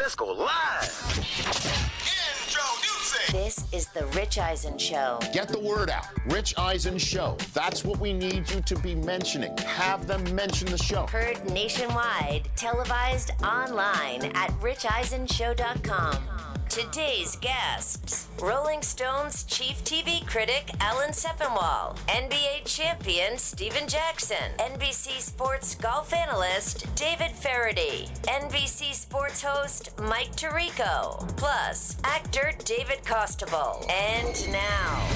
Let's go live. This is the Rich Eisen Show. Get the word out. Rich Eisen Show. That's what we need you to be mentioning. Have them mention the show. Heard nationwide, televised online at richeisenshow.com. Today's guests, Rolling Stone's chief TV critic Alan Sepinwall, NBA champion Steven Jackson, NBC Sports golf analyst David Feherty, NBC Sports host Mike Tirico, plus actor David Costabile. And now,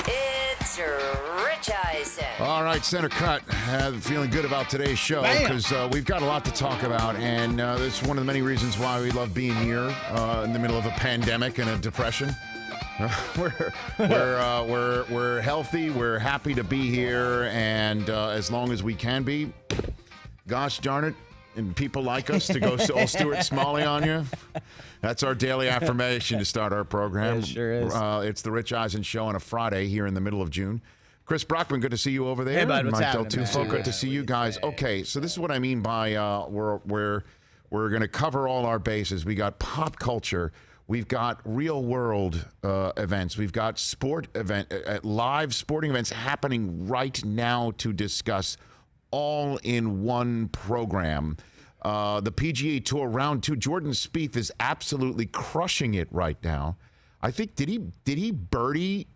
it's Rich Eisen. All right, center cut. Feeling good about today's show because we've got a lot to talk about, and that's one of the many reasons why we love being here in the middle of a pandemic and a depression. We're healthy. We're happy to be here, and as long as we can be, gosh darn it, and people like us to go all Stuart Smalley on you. That's our daily affirmation to start our program. It sure is. It's the Rich Eisen Show on a Friday here in the middle of June. Chris Brockman, good to see you over there. Hey, bud, what's happening, Tufo, good to see you guys. Okay, so this is what I mean by we're going to cover all our bases. We got pop culture. We've got real world events. We've got live sporting events happening right now to discuss all in one program. The PGA Tour round 2. Jordan Spieth is absolutely crushing it right now. I think did he birdie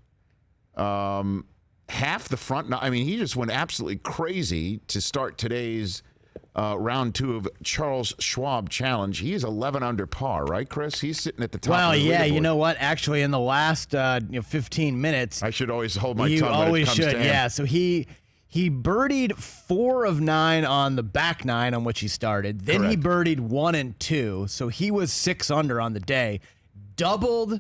half the front? I mean, he just went absolutely crazy to start today's round 2 of Charles Schwab Challenge. He is 11 under par, right, Chris? He's sitting at the top. Well, of the yeah, leaderboard. you know what? Actually, in the last 15 minutes, I should always hold my you tongue. always when it comes should. to him. Yeah, so he birdied 4 of 9 on the back 9 on which he started. Then he Correct. birdied 1 and 2, so he was 6 under on the day. Doubled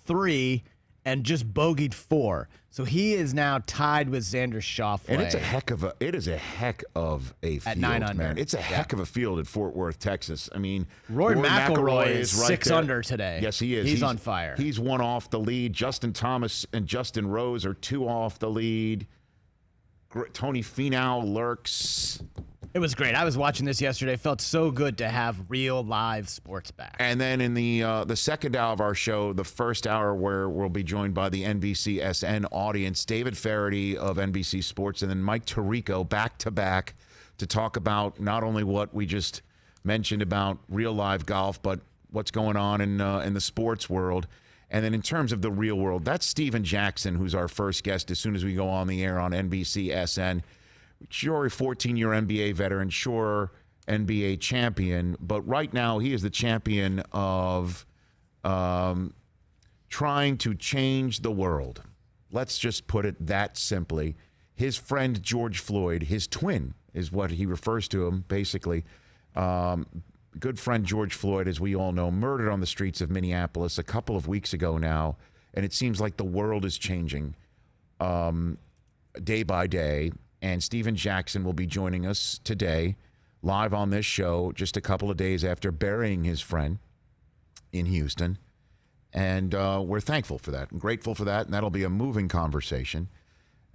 3 and just bogeyed 4. So he is now tied with Xander Schauffele. And it's a heck of a field, At 9 under. man. It's a heck of a field at Fort Worth, Texas. I mean, Rory McIlroy is right 6 there. under today. Yes, he is. He's on fire. He's 1 off the lead. Justin Thomas and Justin Rose are 2 off the lead. Tony Finau lurks. It was great. I was watching this yesterday. It felt so good to have real live sports back. And then in the second hour of our show, the first hour where we'll be joined by the NBCSN audience, David Feherty of NBC Sports, and then Mike Tirico back to back to talk about not only what we just mentioned about real live golf, but what's going on in the sports world. And then in terms of the real world, that's Steven Jackson, who's our first guest as soon as we go on the air on NBCSN. Sure, a 14-year NBA veteran, sure, NBA champion, but right now he is the champion of trying to change the world. Let's just put it that simply. His friend George Floyd, his twin is what he refers to him, basically. Good friend George Floyd, as we all know, murdered on the streets of Minneapolis a couple of weeks ago now, and it seems like the world is changing day by day. And Steven Jackson will be joining us today live on this show just a couple of days after burying his friend in Houston. And we're thankful for that and grateful for that, and that'll be a moving conversation.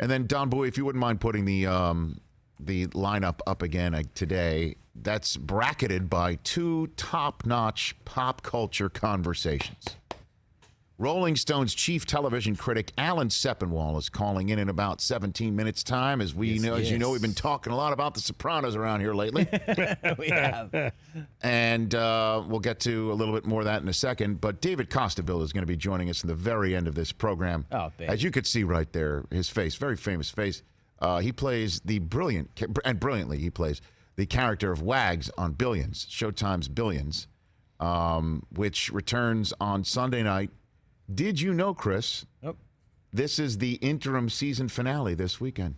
And then, Don Bowie, if you wouldn't mind putting the lineup up again today, that's bracketed by 2 top-notch pop culture conversations. Rolling Stone's chief television critic Alan Sepinwall is calling in about 17 minutes' time. As you know, we've been talking a lot about the Sopranos around here lately. We have. And we'll get to a little bit more of that in a second. But David Costabile is going to be joining us in the very end of this program. Oh, babe. As you could see right there, his face, very famous face. He plays brilliantly, he plays the character of Wags on Billions, Showtime's Billions, which returns on Sunday night. Did you know, Chris, this is the interim season finale this weekend?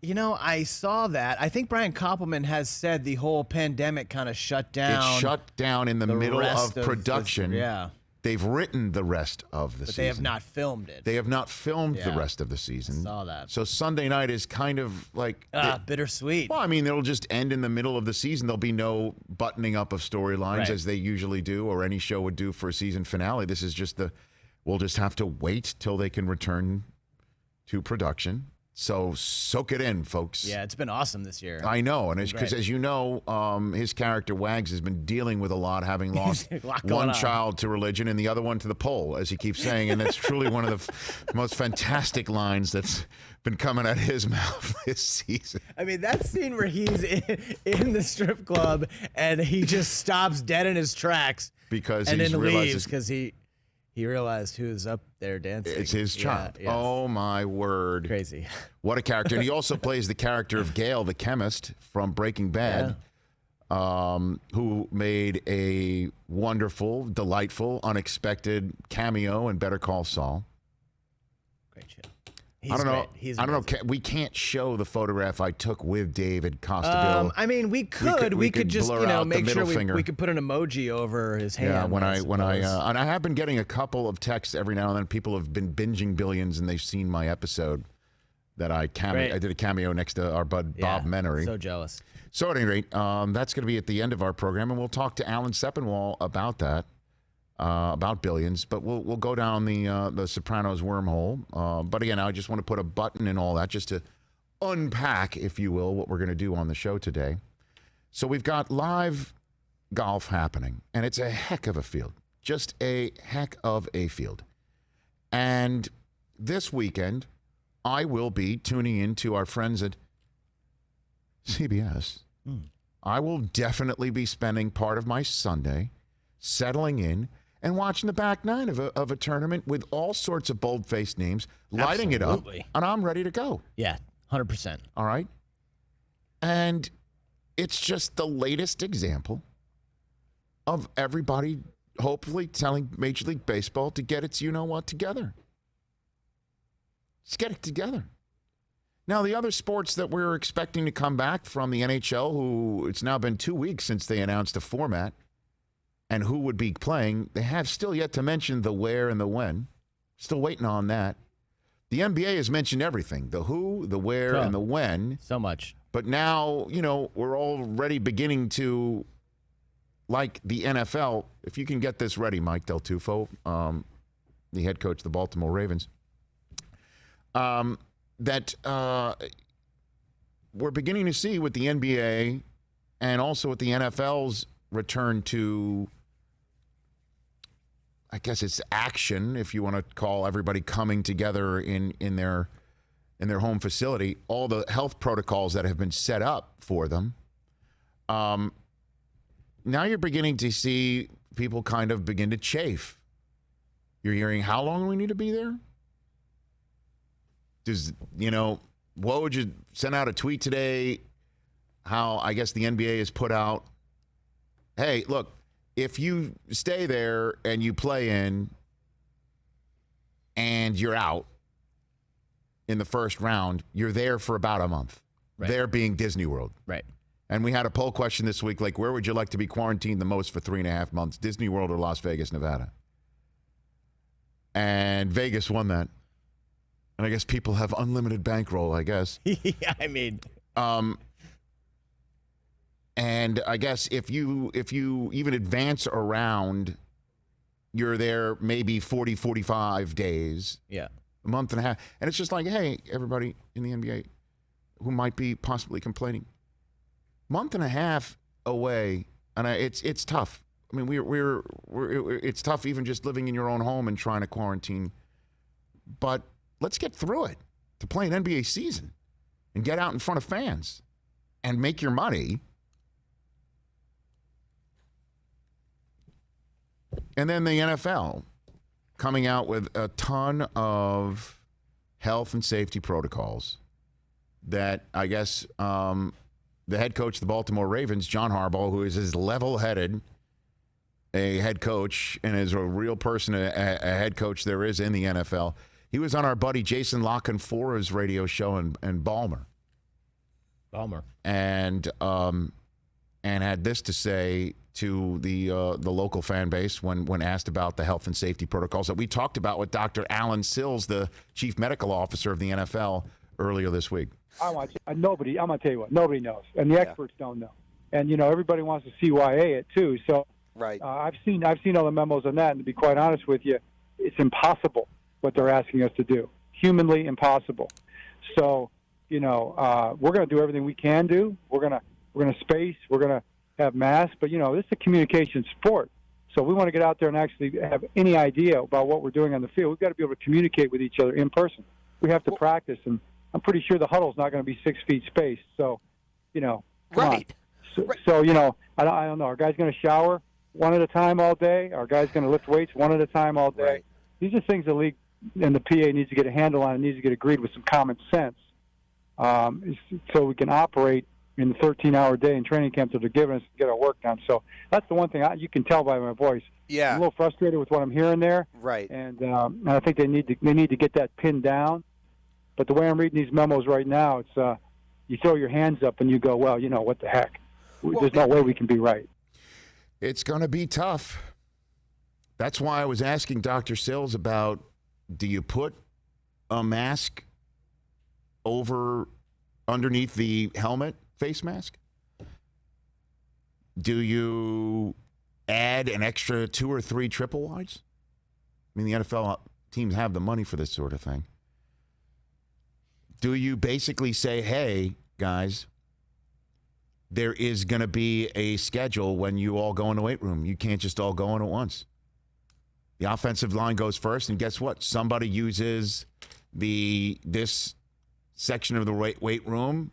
You know, I saw that. I think Brian Koppelman has said the whole pandemic kind of shut down. It shut down in the middle of production. Yeah. They've written the rest of the season. But they have not filmed it. They have not filmed the rest of the season. Saw that. So Sunday night is kind of like... bittersweet. Well, I mean, it'll just end in the middle of the season. There'll be no buttoning up of storylines as they usually do or any show would do for a season finale. This is just we'll just have to wait till they can return to production. So soak it in, folks. Yeah, it's been awesome this year. I know, and because great. as you know, his character Wags has been dealing with a lot, having lost A lot going one on. child to religion and the other one to the pole, as he keeps saying, and that's truly one of the most fantastic lines that's been coming out of his mouth this season. I mean, that scene where he's in the strip club and he just stops dead in his tracks Because and he's then realized leaves because he realized who's up there dancing. it's his child. Yeah, yes. Oh, my word. Crazy. What a character. And he also plays the character of Gale, the chemist from Breaking Bad, who made a wonderful, delightful, unexpected cameo in Better Call Saul. Great show. He's I don't know. great. He's I don't know. amazing. We can't show the photograph I took with David Costabile. I mean, we could just blur out the make sure middle finger. we could put an emoji over his hand. Yeah, when I suppose. and I have been getting a couple of texts every now and then. People have been binging Billions and they've seen my episode that I Great. did a cameo next to our bud Bob Menery. So jealous. So at any rate, that's going to be at the end of our program, and we'll talk to Alan Sepinwall about that, about Billions. But we'll go down the Sopranos wormhole. But again, I just want to put a button in all that just to unpack, if you will, what we're going to do on the show today. So we've got live golf happening, and it's a heck of a field, just a heck of a field. And this weekend, I will be tuning in to our friends at CBS. I will definitely be spending part of my Sunday settling in and watching the back nine of a tournament with all sorts of bold-faced names, lighting it up, Absolutely. and I'm ready to go. Yeah, 100%. All right? And it's just the latest example of everybody hopefully telling Major League Baseball to get its you-know-what together. Just get it together. Now, the other sports that we're expecting to come back from the NHL, who it's now been 2 weeks since they announced a format and who would be playing, they have still yet to mention the where and the when. Still waiting on that. The NBA has mentioned everything, the who, the where, and the when. So much. But now, we're already beginning to, like the NFL, if you can get this ready, Mike Del Tufo, the head coach of the Baltimore Ravens, that we're beginning to see with the NBA and also with the NFL's return to, I guess it's action, if you want to call everybody coming together in their home facility, all the health protocols that have been set up for them. Now you're beginning to see people kind of begin to chafe. You're hearing, how long do we need to be there? Does, Woj sent out a tweet today how I guess the NBA has put out, hey, look, if you stay there and you play in and you're out in the first round, you're there for about a month. Right. There being Disney World. Right. And we had a poll question this week, like, where would you like to be quarantined the most for 3.5 months, Disney World or Las Vegas, Nevada? And Vegas won that. And I guess people have unlimited bankroll, I guess. Yeah, I mean. And I guess if you even advance around, you're there maybe 40, 45 days. Yeah. A month and a half. And it's just like, hey, everybody in the NBA who might be possibly complaining. Month and a half away, and it's tough. I mean, it's tough even just living in your own home and trying to quarantine. But let's get through it to play an NBA season and get out in front of fans and make your money. And then the NFL coming out with a ton of health and safety protocols that I guess the head coach of the Baltimore Ravens, John Harbaugh, who is as level-headed a head coach and is a real person, a head coach there is in the NFL. He was on our buddy Jason La Canfora's radio show in Balmer. And had this to say to the local fan base when asked about the health and safety protocols that we talked about with Dr. Alan Sills, the chief medical officer of the NFL, earlier this week. I'm going to tell you what, nobody knows, and the experts don't know. And, everybody wants to CYA it, too. So Right. I've seen all the memos on that, and to be quite honest with you, it's impossible what they're asking us to do, humanly impossible. So, we're going to do everything we can do. We're going to space. We're going to have masks. But, this is a communication sport. So we want to get out there and actually have any idea about what we're doing on the field. We've got to be able to communicate with each other in person. We have to practice, and I'm pretty sure the huddle's not going to be 6 feet spaced. So, come Right. on. So, I don't know. Our guy's going to shower one at a time all day. Our guy's going to lift weights one at a time all day. Right. These are things the league and the PA needs to get a handle on and needs to get agreed with some common sense, so we can operate in the 13-hour day in training camps that they're giving us to get our work done. So that's the one thing you can tell by my voice. Yeah. I'm a little frustrated with what I'm hearing there. Right. And I think they need to get that pinned down. But the way I'm reading these memos right now, it's you throw your hands up and you go, well, what the heck? There's no way we can be right. It's going to be tough. That's why I was asking Dr. Sills about, do you put a mask underneath the helmet, face mask? Do you add an extra 2 or 3 triple wides? I mean, the NFL teams have the money for this sort of thing. Do you basically say, hey, guys, there is going to be a schedule when you all go in the weight room. You can't just all go in at once. The offensive line goes first, and guess what? Somebody uses this section of the weight room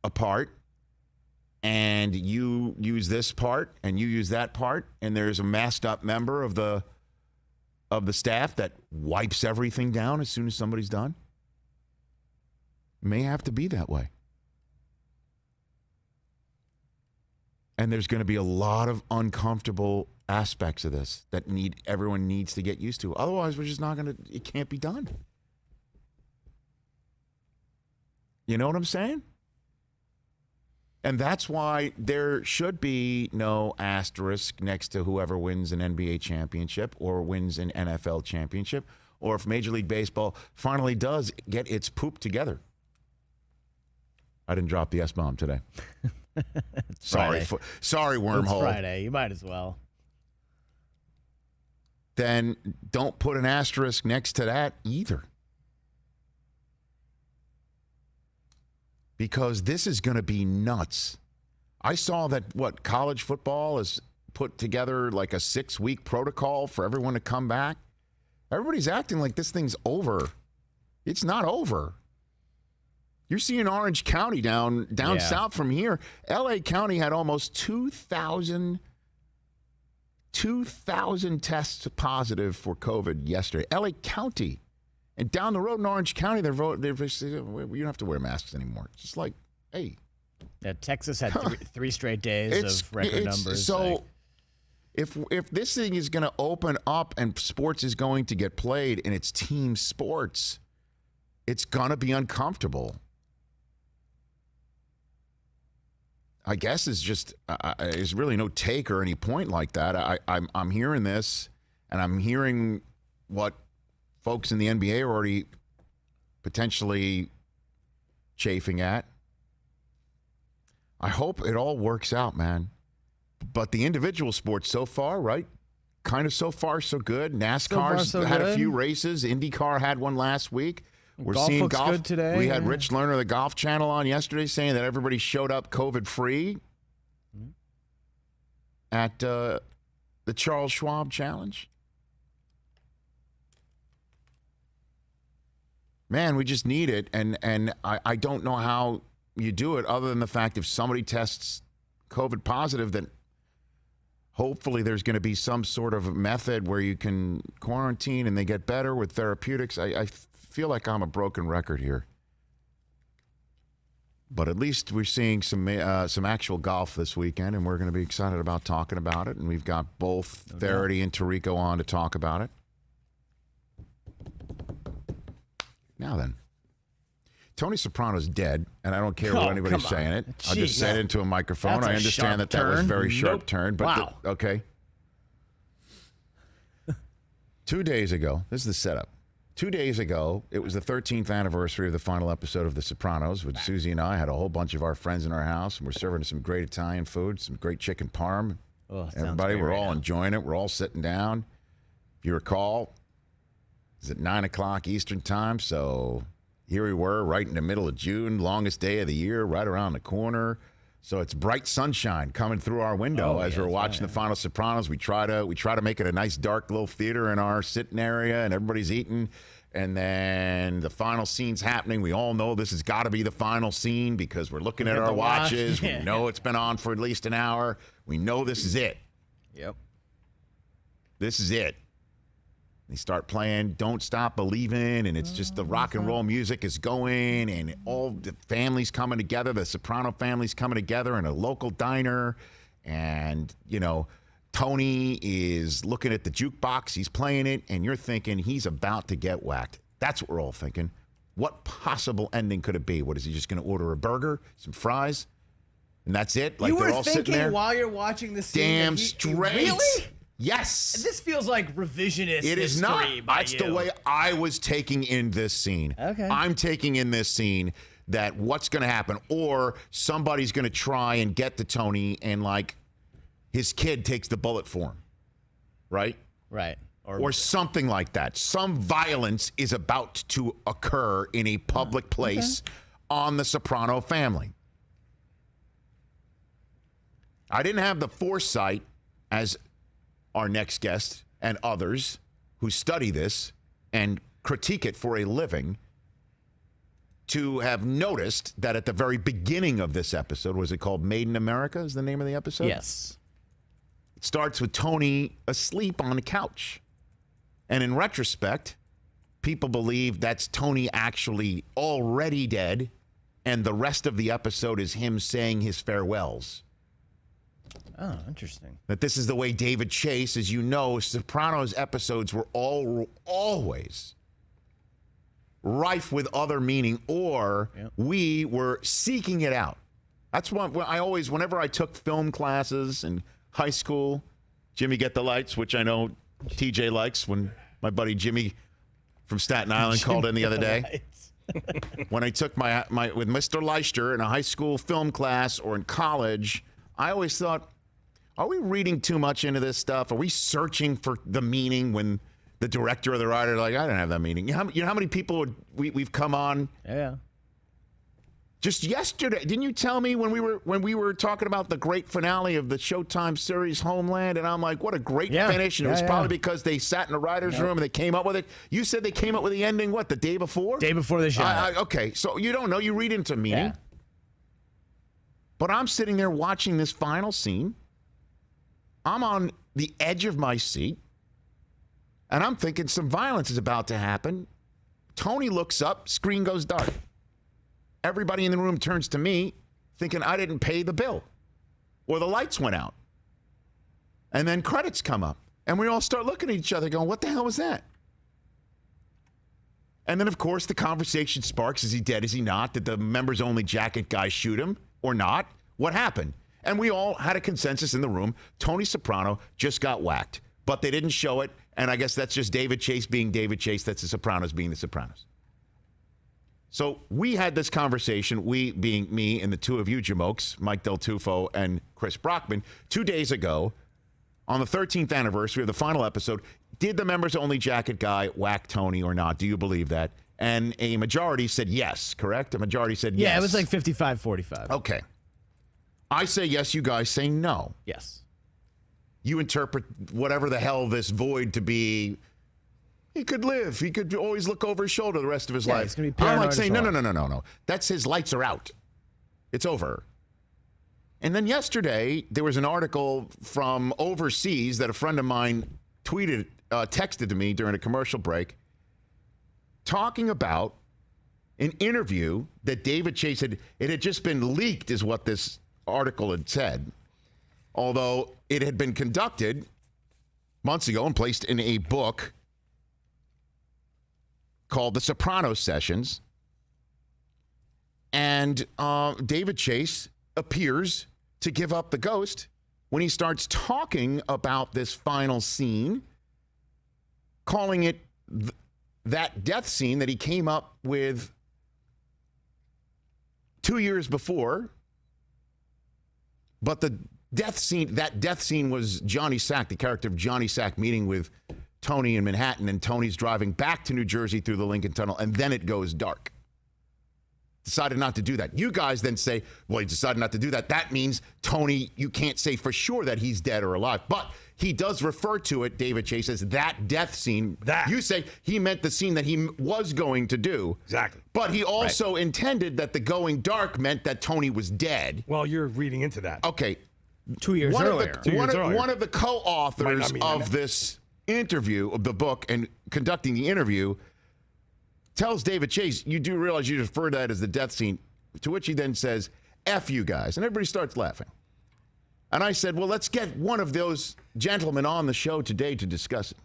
apart, and you use this part, and you use that part, and there's a masked up member of the staff that wipes everything down as soon as somebody's done. May have to be that way. And there's going to be a lot of uncomfortable aspects of this that everyone needs to get used to. Otherwise, we're just not going to, it can't be done. You know what I'm saying? And that's why there should be no asterisk next to whoever wins an NBA championship or wins an NFL championship, or if Major League Baseball finally does get its poop together. I didn't drop the S-bomb today. Sorry, wormhole. It's Friday. You might as well. Then don't put an asterisk next to that either. Because this is going to be nuts. I saw that, college football has put together like a 6-week protocol for everyone to come back. Everybody's acting like this thing's over. It's not over. You're seeing Orange County down south from here. L.A. County had almost 2,000 tests positive for COVID yesterday. L.A. County. And down the road in Orange County, they're saying, you don't have to wear masks anymore. It's just like, hey. Yeah, Texas had three straight days of record numbers. So if this thing is going to open up and sports is going to get played and it's team sports, it's going to be uncomfortable. I guess it's just there's really no take or any point like that. I'm hearing this, and I'm hearing what folks in the NBA are already potentially chafing at. I hope it all works out, man. But the individual sports so far, right? Kind of so far so good. NASCAR's had a few races. IndyCar had one last week. We're golf seeing looks golf good today. We had Rich Lerner of the Golf Channel on yesterday saying that everybody showed up COVID-free at the Charles Schwab Challenge. Man, we just need it, and I don't know how you do it other than the fact if somebody tests COVID positive, then hopefully there's going to be some sort of method where you can quarantine and they get better with therapeutics. I feel like I'm a broken record here. But at least we're seeing some actual golf this weekend, and we're going to be excited about talking about it. And we've got both Feherty and Tirico on to talk about it. Now then, Tony Soprano's dead, and I don't care what anybody's saying it. I just said it into a microphone. That's I a understand sharp that was a turn. very sharp turn. But Wow. Okay. 2 days ago, this is the setup. 2 days ago, it was the 13th anniversary of the final episode of The Sopranos, with Susie and I had a whole bunch of our friends in our house, and we're serving some great Italian food, some great chicken parm. Oh, sounds Everybody, great we're right all now. enjoying it. We're all sitting down. If you recall, it's at 9 o'clock Eastern time, so here we were right in the middle of June, longest day of the year, right around the corner. So it's bright sunshine coming through our window as we're watching the final Sopranos. We try to make it a nice dark little theater in our sitting area, and everybody's eating. And then the final scene's happening. We all know this has got to be the final scene because we're looking at our watches. We know it's been on for at least an hour. We know this is it. Yep. This is it. They start playing Don't Stop Believin', and it's just the rock and roll music is going, and all the families coming together, the Soprano families coming together in a local diner. And, you know, Tony is looking at the jukebox. He's playing it, and you're thinking he's about to get whacked. That's what we're all thinking. What possible ending could it be? What, is he just going to order a burger, some fries, and that's it? Like you were they're all sitting there while you're watching the scene. Damn straight. Really? Yes. This feels like revisionist It is not. That's the way I was taking in this scene. Okay. I'm taking in this scene that what's going to happen, or somebody's going to try and get to Tony, and like his kid takes the bullet for him, right? Right. Or something like that. Some violence is about to occur in a public place on the Soprano family. I didn't have the foresight, as our next guest and others who study this and critique it for a living, to have noticed that at the very beginning of this episode, was it called Made in America is the name of the episode? Yes. It starts with Tony asleep on the couch. And in retrospect, people believe that's Tony actually already dead, and the rest of the episode is him saying his farewells. Oh, interesting. That this is the way David Chase, as you know, Sopranos episodes were always rife with other meaning, or we were seeking it out. That's what I always, whenever I took film classes in high school, Jimmy Get the Lights, which I know TJ likes, when my buddy Jimmy from Staten Island called in the other day. When I took my with Mr. Leister in a high school film class or in college, I always thought, are we reading too much into this stuff? Are we searching for the meaning when the director or the writer are like, I don't have that meaning? You know how many people we've come on? Yeah. Just yesterday, didn't you tell me when we were talking about the great finale of the Showtime series Homeland, and I'm like, what a great finish, and it was probably because they sat in the writer's room and they came up with it. You said they came up with the ending, what, the day before? Day before the show. Okay, so you don't know, you read into meaning. Yeah. But I'm sitting there watching this final scene. I'm on the edge of my seat, and I'm thinking some violence is about to happen. Tony looks up, screen goes dark. Everybody in the room turns to me, thinking I didn't pay the bill, or the lights went out. And then credits come up, and we all start looking at each other going, what the hell was that? And then, of course, the conversation sparks. Is he dead? Is he not? Did the members-only jacket guy shoot him or not? What happened? And we all had a consensus in the room. Tony Soprano just got whacked, but they didn't show it. And I guess that's just David Chase being David Chase. That's the Sopranos being the Sopranos. So we had this conversation, we being me and the two of you jamokes, Mike Del Tufo and Chris Brockman, 2 days ago on the 13th anniversary of the final episode. Did the members-only jacket guy whack Tony or not? Do you believe that? And a majority said yes, correct? A majority said yes. Yeah, it was like 55-45. Okay. I say yes, you guys say no. Yes. You interpret whatever the hell this void to be. He could live. He could always look over his shoulder the rest of his life. He's gonna be I'm like paranoid saying, as well. no. That's his lights are out. It's over. And then yesterday, there was an article from overseas that a friend of mine texted to me during a commercial break, talking about an interview that David Chase had. It had just been leaked, is what this article had said, although it had been conducted months ago and placed in a book called The Sopranos Sessions. And David Chase appears to give up the ghost when he starts talking about this final scene, calling it that death scene that he came up with 2 years before. But the death scene was Johnny Sack, the character of Johnny Sack, meeting with Tony in Manhattan, and Tony's driving back to New Jersey through the Lincoln Tunnel, and then it goes dark. decided not to do that. You guys then say, well, he decided not to do that. That means Tony, you can't say for sure that he's dead or alive. But he does refer to it, David Chase, as that death scene. That. You say he meant the scene that he was going to do. Exactly. But he also intended that the going dark meant that Tony was dead. Well, you're reading into that. Okay. 2 years earlier. One of the co-authors of this interview, of the book, and conducting the interview, tells David Chase, you do realize you refer to that as the death scene, to which he then says, F you guys. And everybody starts laughing. And I said, well, let's get one of those gentlemen on the show today to discuss it.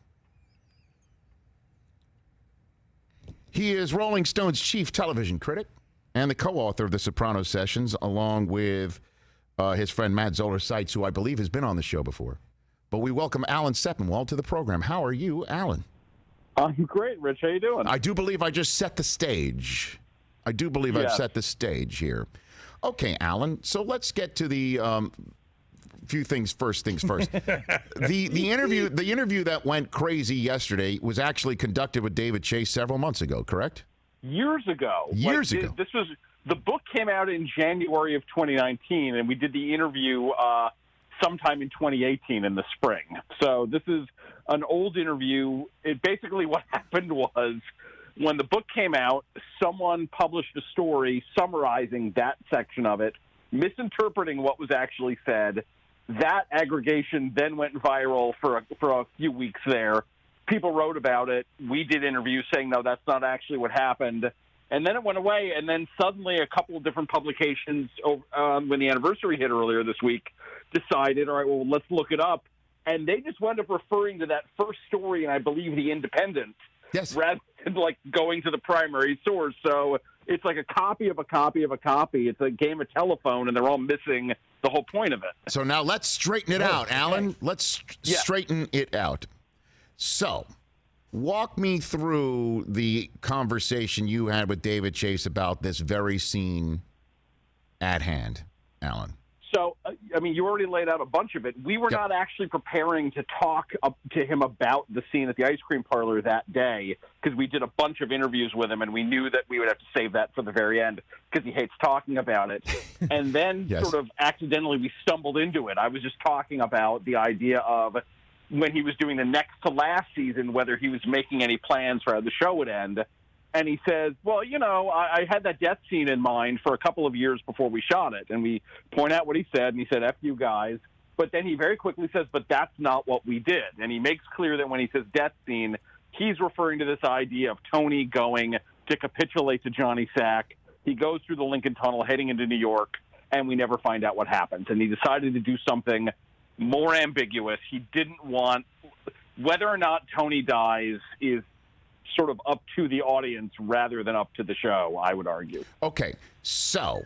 He is Rolling Stone's chief television critic and the co-author of the Sopranos sessions, along with his friend Matt Zoller-Seitz, who I believe has been on the show before. But we welcome Alan Sepinwall to the program. How are you, Alan? I'm great, Rich. How you doing? I do believe I just set the stage. I do believe I've set the stage here. Okay, Alan. So let's get to the few things first. Things first. the interview that went crazy yesterday was actually conducted with David Chase several months ago. Correct? Years ago. Years ago. This was the book came out in January of 2019, and we did the interview sometime in 2018 in the spring. So this is an old interview. It basically what happened was when the book came out, someone published a story summarizing that section of it, misinterpreting what was actually said. That aggregation then went viral for a few weeks there. People wrote about it. We did interviews saying, no, that's not actually what happened. And then it went away, and then suddenly a couple of different publications, when the anniversary hit earlier this week, decided, all right, well, let's look it up. And they just wound up referring to that first story, and I believe The Independent, rather than, like, going to the primary source. So it's like a copy of a copy of a copy. It's a game of telephone, and they're all missing the whole point of it. So now let's straighten it out, Alan. Let's straighten it out. So walk me through the conversation you had with David Chase about this very scene at hand, Alan. So, I mean, you already laid out a bunch of it. We were not actually preparing to talk to him about the scene at the ice cream parlor that day because we did a bunch of interviews with him, and we knew that we would have to save that for the very end because he hates talking about it. And then sort of accidentally we stumbled into it. I was just talking about the idea of when he was doing the next to last season, whether he was making any plans for how the show would end. And he says, well, you know, I had that death scene in mind for a couple of years before we shot it. And we point out what he said, and he said, F you guys. But then he very quickly says, but that's not what we did. And he makes clear that when he says death scene, he's referring to this idea of Tony going to capitulate to Johnny Sack. He goes through the Lincoln Tunnel heading into New York, and we never find out what happens. And he decided to do something more ambiguous. He didn't want – whether or not Tony dies is – sort of up to the audience rather than up to the show, I would argue. Okay, so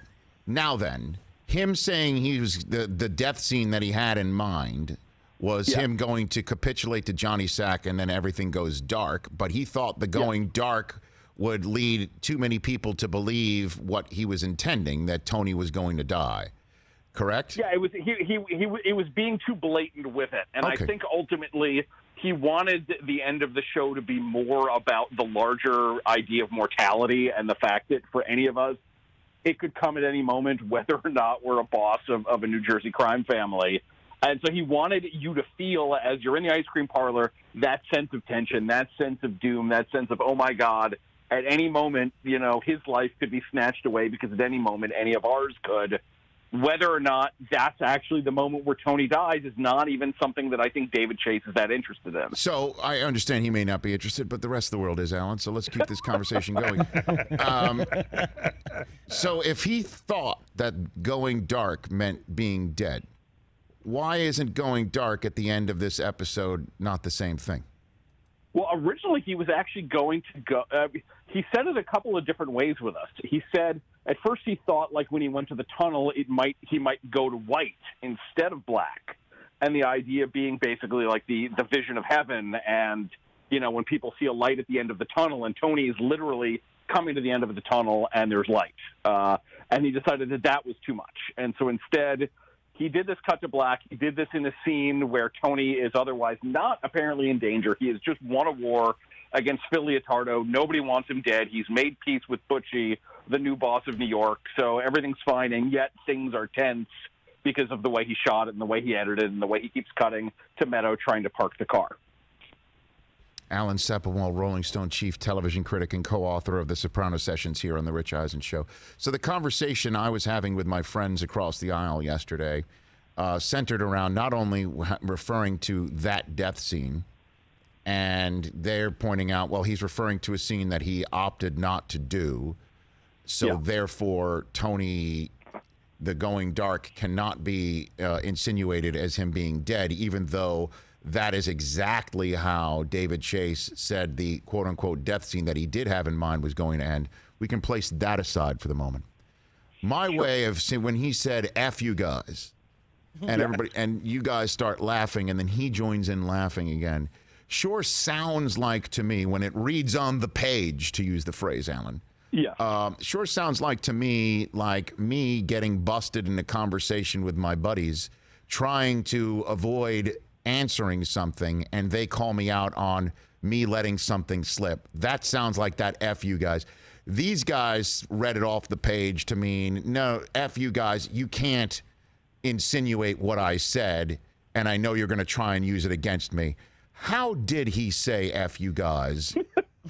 now then, him saying he was the death scene that he had in mind was him going to capitulate to Johnny Sack and then everything goes dark, but he thought the going dark would lead too many people to believe what he was intending, that Tony was going to die. Correct? Yeah, it was being too blatant with it. And I think ultimately he wanted the end of the show to be more about the larger idea of mortality and the fact that for any of us, it could come at any moment, whether or not we're a boss of a New Jersey crime family. And so he wanted you to feel, as you're in the ice cream parlor, that sense of tension, that sense of doom, that sense of, oh, my God, at any moment, you know, his life could be snatched away because at any moment any of ours could. Whether or not that's actually the moment where Tony dies is not even something that I think David Chase is that interested in. So I understand he may not be interested, but the rest of the world is, Alan. So let's keep this conversation going. So if he thought that going dark meant being dead, why isn't going dark at the end of this episode not the same thing? Well, originally he was actually going to go he said it a couple of different ways with us. He said at first he thought, like, when he went to the tunnel, he might go to white instead of black. And the idea being basically like the vision of heaven and, you know, when people see a light at the end of the tunnel, and Tony is literally coming to the end of the tunnel and there's light. And he decided that was too much. And so instead he did this cut to black. He did this in a scene where Tony is otherwise not apparently in danger. He has just won a war, against Phil Leotardo. Nobody wants him dead. He's made peace with Butchie, the new boss of New York, so everything's fine, and yet things are tense because of the way he shot it and the way he edited it and the way he keeps cutting to Meadow trying to park the car. Alan Sepinwall, Rolling Stone chief television critic and co-author of the Sopranos sessions here on the Rich Eisen Show. So the conversation I was having with my friends across the aisle yesterday centered around not only referring to that death scene, and they're pointing out, well, he's referring to a scene that he opted not to do, so therefore Tony, the going dark, cannot be insinuated as him being dead, even though that is exactly how David Chase said the quote-unquote death scene that he did have in mind was going to end. We can place that aside for the moment. My way of saying, when he said, F you guys, and everybody, and you guys start laughing, and then he joins in laughing again, sure sounds like to me, when it reads on the page, to use the phrase, Alan, sure sounds like to me like me getting busted in a conversation with my buddies, trying to avoid answering something, and they call me out on me letting something slip. That sounds like that F you guys. These guys read it off the page to mean, no, F you guys, you can't insinuate what I said, and I know you're going to try and use it against me. How did he say F you guys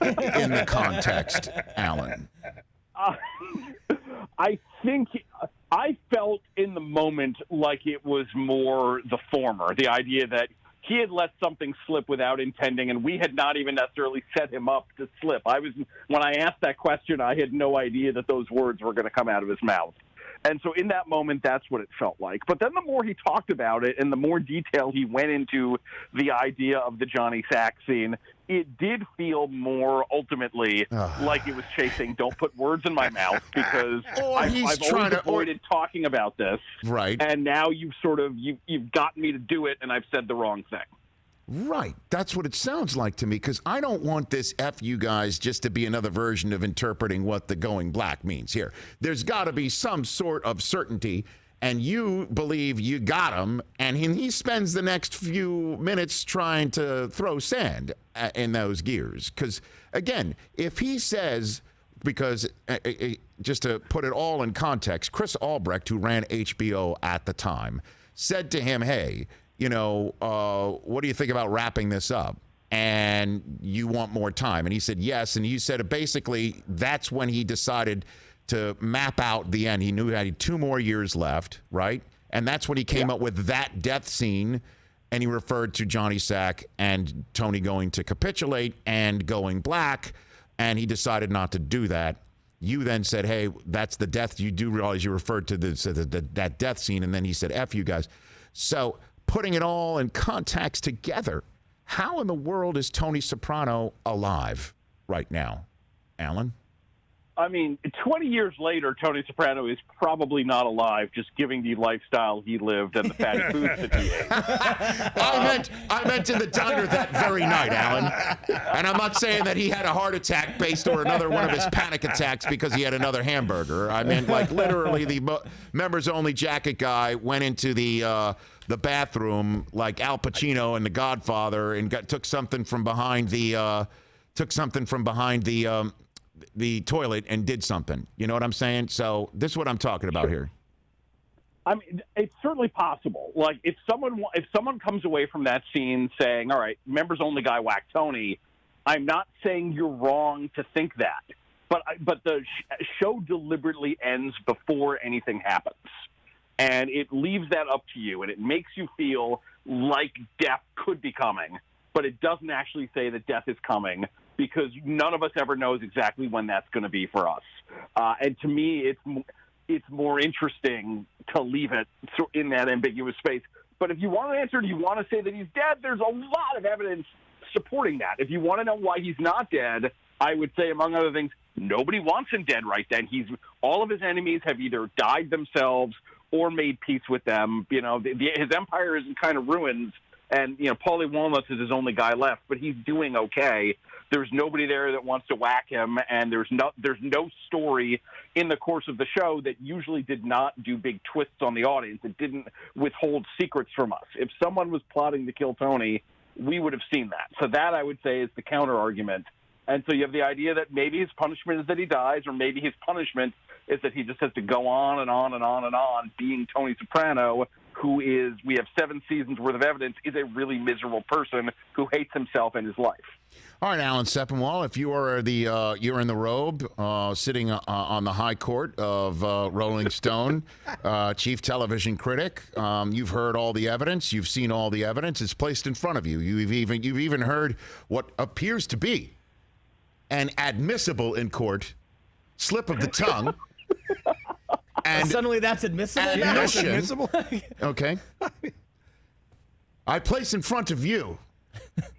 in the context, Alan? I think I felt in the moment like it was more the former, the idea that he had let something slip without intending, and we had not even necessarily set him up to slip. When I asked that question, I had no idea that those words were going to come out of his mouth. And so in that moment, that's what it felt like. But then the more he talked about it and the more detail he went into the idea of the Johnny Sack scene, it did feel more ultimately like it was chasing, don't put words in my mouth, because I've always avoided talking about this. Right. And now you've gotten me to do it, and I've said the wrong thing. Right. That's what it sounds like to me, because I don't want this F you guys just to be another version of interpreting what the going black means here. There's got to be some sort of certainty, and you believe you got him, and he spends the next few minutes trying to throw sand in those gears. Because, again, if he says, because just to put it all in context, Chris Albrecht, who ran HBO at the time, said to him, hey, you know, what do you think about wrapping this up? And you want more time? And he said yes. And he said basically that's when he decided to map out the end. He knew he had 2 more years left, right? And that's when he came up with that death scene. And he referred to Johnny Sack and Tony going to capitulate and going black. And he decided not to do that. You then said, hey, that's the death. You do realize you referred to that death scene. And then he said, F you guys. So putting it all in context together, how in the world is Tony Soprano alive right now, Alan? I mean, 20 years later, Tony Soprano is probably not alive, just giving the lifestyle he lived and the fatty foods that he ate. I meant in the diner that very night, Alan. And I'm not saying that he had a heart attack based on another one of his panic attacks because he had another hamburger. I meant, like, literally the members-only jacket guy went into the bathroom like Al Pacino in The Godfather and took something from behind the toilet and did something. You know what I'm saying? So this is what I'm talking about here. I mean, it's certainly possible. Like, if someone comes away from that scene saying, all right, members only guy whacked Tony, I'm not saying you're wrong to think that. But the show deliberately ends before anything happens. And it leaves that up to you, and it makes you feel like death could be coming, but it doesn't actually say that death is coming, because none of us ever knows exactly when that's going to be for us. And to me, it's more interesting to leave it in that ambiguous space. But if you want an answer, do you want to say that he's dead? There's a lot of evidence supporting that. If you want to know why he's not dead, I would say, among other things, nobody wants him dead right then. All of his enemies have either died themselves or made peace with them. You know, his empire is in kind of ruins, and, you know, Paulie Walnuts is his only guy left, but he's doing okay. There's nobody there that wants to whack him, and there's no story in the course of the show that usually did not do big twists on the audience. It didn't withhold secrets from us. If someone was plotting to kill Tony, we would have seen that. So that, I would say, is the counter argument. And so you have the idea that maybe his punishment is that he dies, or maybe his punishment is that he just has to go on and on and on and on being Tony Soprano, who is, we have 7 seasons worth of evidence, is a really miserable person who hates himself and his life. All right, Alan Sepinwall, if you are you're in the robe, sitting on the high court of Rolling Stone, chief television critic, you've heard all the evidence, you've seen all the evidence, it's placed in front of you. You've even heard what appears to be an admissible in court slip of the tongue. And suddenly that's admissible? That's admissible? Okay. I place in front of you,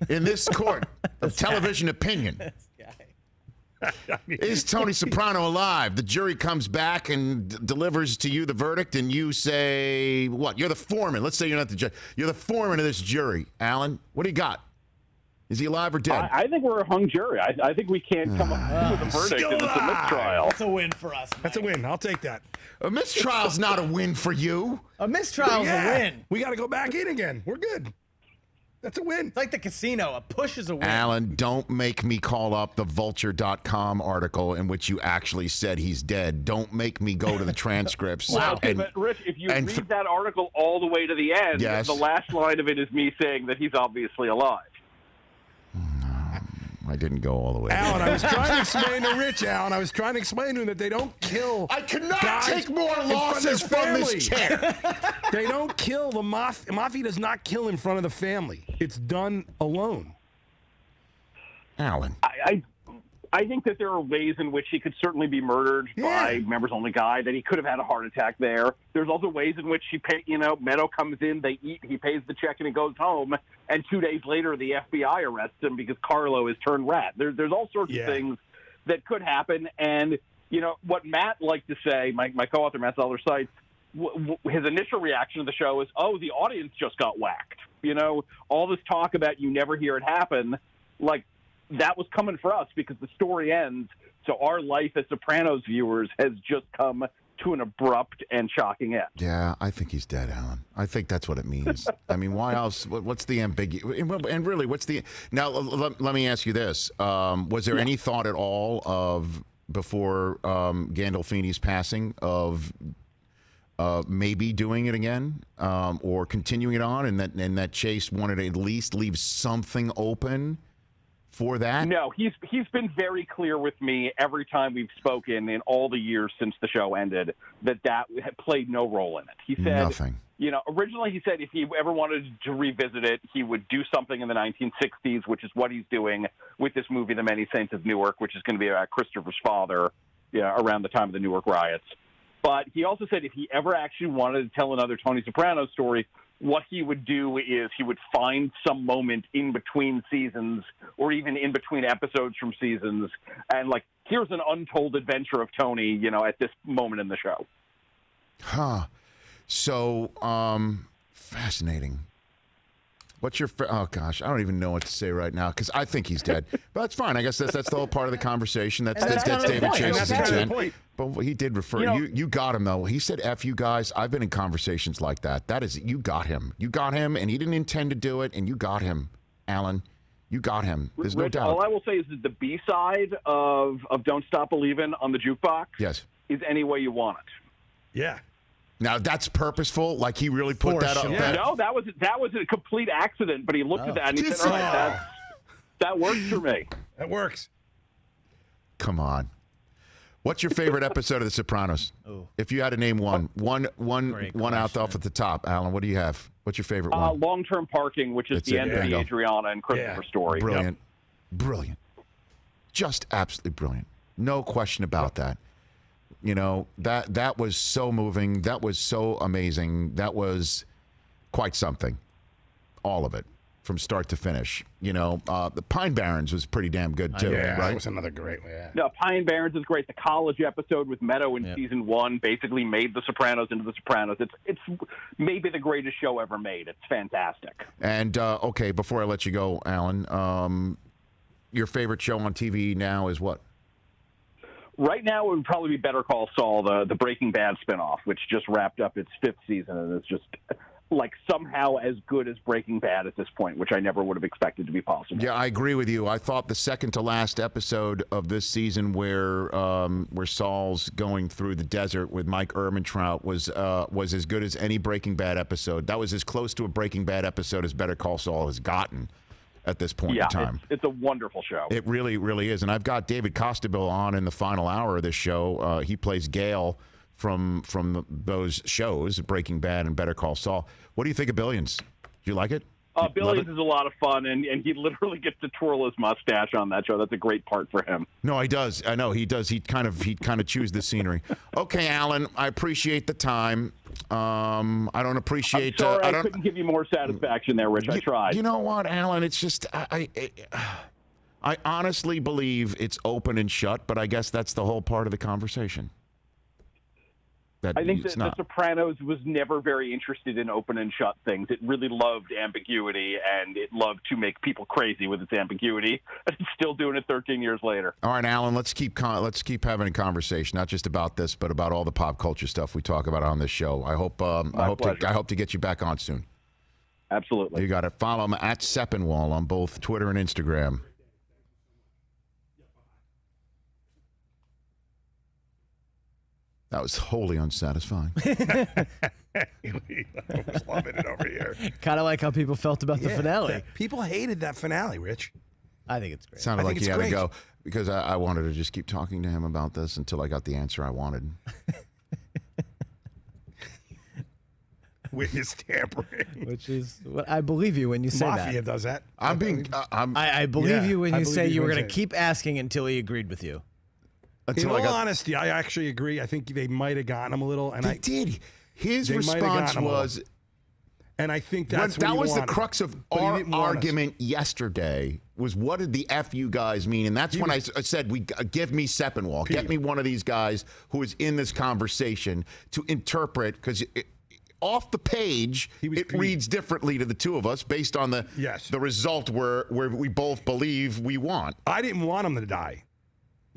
in this court of television opinion, is Tony Soprano alive? The jury comes back and delivers to you the verdict, and you say, what? You're the foreman. Let's say you're not the judge. You're the foreman of this jury. Alan, what do you got? Is he alive or dead? I think we're a hung jury. I think we can't come up with a verdict, and it's a mistrial. That's a win for us, Mike. That's a win. I'll take that. A mistrial's not a win for you. A mistrial's a win. We got to go back in again. We're good. That's a win. It's like the casino. A push is a win. Alan, don't make me call up the vulture.com article in which you actually said he's dead. Don't make me go to the transcripts. Wow. Okay, but Rich, if you read that article all the way to the end, yes, the last line of it is me saying that he's obviously alive. I didn't go all the way. Alan, I was trying to explain to Rich, Alan. I was trying to explain to him that they don't kill. I cannot take more losses from this chair. They don't kill the mafia. Mafia does not kill in front of the family. It's done alone. Alan. I think that there are ways in which he could certainly be murdered by members only guy, that he could have had a heart attack there. There's also ways in which Meadow comes in, they eat, he pays the check and he goes home, and 2 days later the FBI arrests him because Carlo has turned rat. There's all sorts of things that could happen, and what Matt liked to say, my co-author Matt Zoller cites, his initial reaction to the show is, oh, the audience just got whacked. All this talk about you never hear it happen, that was coming for us because the story ends. So our life as Sopranos viewers has just come to an abrupt and shocking end. Yeah, I think he's dead, Alan. I think that's what it means. I mean, why else? What's the ambiguity? And really, what's the... Now, let me ask you this. Was there any thought at all of, before Gandolfini's passing, of maybe doing it again or continuing it on, and that Chase wanted to at least leave something open for that? No, he's been very clear with me every time we've spoken in all the years since the show ended that had played no role in it. He said nothing. Originally he said if he ever wanted to revisit it, he would do something in the 1960s, which is what he's doing with this movie, The Many Saints of Newark, which is going to be about Christopher's father around the time of the Newark riots. But he also said if he ever actually wanted to tell another Tony Soprano story, what he would do is he would find some moment in between seasons or even in between episodes from seasons and here's an untold adventure of Tony, at this moment in the show. Huh. So, fascinating. What's your... Oh, gosh. I don't even know what to say right now because I think he's dead. But that's fine. I guess that's the whole part of the conversation. That's David Chase's intent. But he did refer... You got him, though. He said, F you guys. I've been in conversations like that. That is... You got him. You got him, and he didn't intend to do it, and you got him, Alan. You got him. There's no doubt. All I will say is that the B-side of Don't Stop Believin' on the jukebox is Any Way You Want It. Yeah. Now, that's purposeful? Like he really put that up there? No, that was a complete accident, but he looked at that and he said, all right, that works for me. That works. Come on. What's your favorite episode of The Sopranos? Ooh. If you had to name one out off at the top, Alan, what do you have? What's your favorite one? Long-term parking, which is the end of the Adriana and Christopher story. Brilliant. Brilliant. Just absolutely brilliant. No question about that. That was so moving. That was so amazing. That was quite something. All of it. From start to finish. The Pine Barrens was pretty damn good, too. Yeah, right? That was another great one. Yeah. No, Pine Barrens is great. The college episode with Meadow in season 1 basically made The Sopranos into The Sopranos. It's maybe the greatest show ever made. It's fantastic. And, okay, before I let you go, Alan, your favorite show on TV now is what? Right now, it would probably be Better Call Saul, the Breaking Bad spinoff, which just wrapped up its 5th season, and it's just like somehow as good as Breaking Bad at this point, which I never would have expected to be possible. Yeah, I agree with you. I thought the second to last episode of this season, where Saul's going through the desert with Mike Ehrmantraut, was as good as any Breaking Bad episode. That was as close to a Breaking Bad episode as Better Call Saul has gotten at this point in time. It's a wonderful show. It really, really is. And I've got David Costabile on in the final hour of this show. He plays Gale from those shows, Breaking Bad and Better Call Saul. What do you think of Billions? Do you like it? Billions is a lot of fun, and he literally gets to twirl his mustache on that show. That's a great part for him. No, he does. I know he does. He kind of chews the scenery. Okay, Alan, I appreciate the time. I don't appreciate. I'm sorry, I couldn't give you more satisfaction there, Rich. I tried. You know what, Alan? It's just I honestly believe it's open and shut, but I guess that's the whole part of the conversation. I think that The Sopranos was never very interested in open and shut things. It really loved ambiguity, and it loved to make people crazy with its ambiguity. And it's still doing it 13 years later. All right, Alan, let's keep having a conversation, not just about this, but about all the pop culture stuff we talk about on this show. I hope to get you back on soon. Absolutely. You got to follow him at Sepinwall on both Twitter and Instagram. That was wholly unsatisfying. I was loving it over here. Kind of like how people felt about the finale. People hated that finale, Rich. I think it's great. Sounded like he had to go because I wanted to just keep talking to him about this until I got the answer I wanted. Witness tampering. Which is what I believe you when you say Mafia that. does that. I believe you when you say you were going to keep asking until he agreed with you. In all honesty, I actually agree. I think they might have gotten him a little. And they did. His response was, and I think that's that was wanted. The crux of our argument yesterday. Was what did the F you guys mean? And that's when I said, give me Sepinwall. Get me one of these guys who is in this conversation to interpret, because off the page, it reads differently to the two of us based on the result where we both believe we want. I didn't want him to die.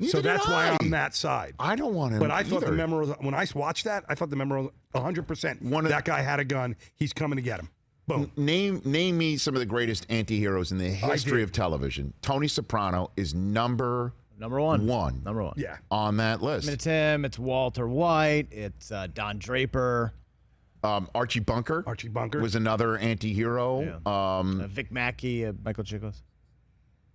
Neither so that's why I'm on that side. I don't want him. But I thought either. the memo was, when I watched that, I thought the memo was 100%. That guy had a gun. He's coming to get him. Boom. Name me some of the greatest anti-heroes in the history of television. Tony Soprano is number one. Number one. Yeah. On that list. I mean, it's him. It's Walter White. It's Don Draper. Archie Bunker. Archie Bunker was another anti-hero. Yeah. Vic Mackey, Michael Chiklis.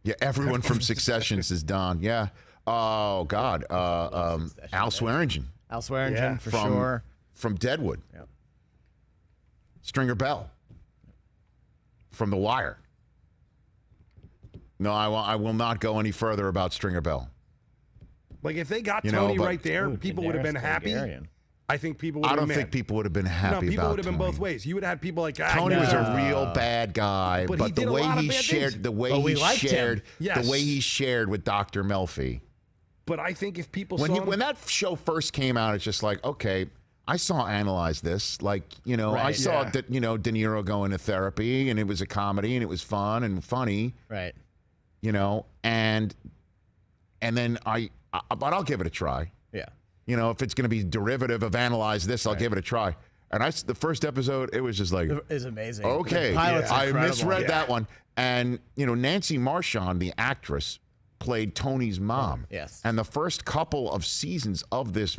Yeah, everyone from Succession says Don. Yeah. Oh, God. Al Swearingen. Al Swearingen, for sure. From Deadwood. Yeah. Stringer Bell. From The Wire. No, I will not go any further about Stringer Bell. Like, if they got Tony right there, people would have been happy. I think people would have been I don't think people would have been happy about Tony. No, people would have been both ways. You would have had people like, Tony was a real bad guy, but the way he shared, the way he shared with Dr. Melfi. But I think if people when that show first came out, it's just like, okay, I saw Analyze This. Like, I saw that, De Niro go into therapy, and it was a comedy, and it was fun and funny. Right. And then but I'll give it a try. Yeah. If it's going to be derivative of Analyze This, I'll give it a try. And the first episode, it was just like, it's amazing. Okay, I misread that one. And Nancy Marchand, the actress, played Tony's mom. Yes. And the first couple of seasons of this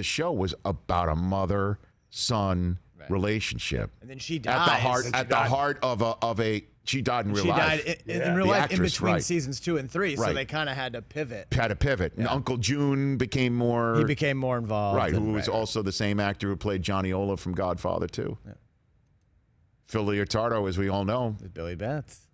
show was about a mother-son relationship. And then she dies. At the heart of a she died in real life. She died in real life actress, in between seasons 2 and 3, so they kind of had to pivot. And Uncle June became more... He became more involved. Right, who was also the same actor who played Johnny Ola from Godfather 2. Yeah. Phil Leotardo, as we all know. With Billy Bats.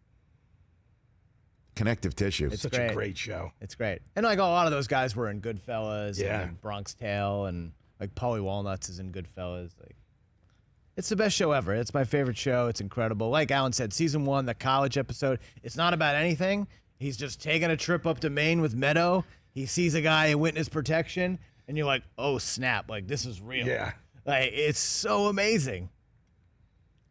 Connective tissue. It's such a great show. It's great. And like a lot of those guys were in Goodfellas and Bronx Tale, and like Paulie Walnuts is in Goodfellas. Like, it's the best show ever. It's my favorite show. It's incredible. Like Alan said, season 1, the college episode, it's not about anything. He's just taking a trip up to Maine with Meadow. He sees a guy in witness protection, and you're like, oh, snap. Like, this is real. Yeah. Like, it's so amazing.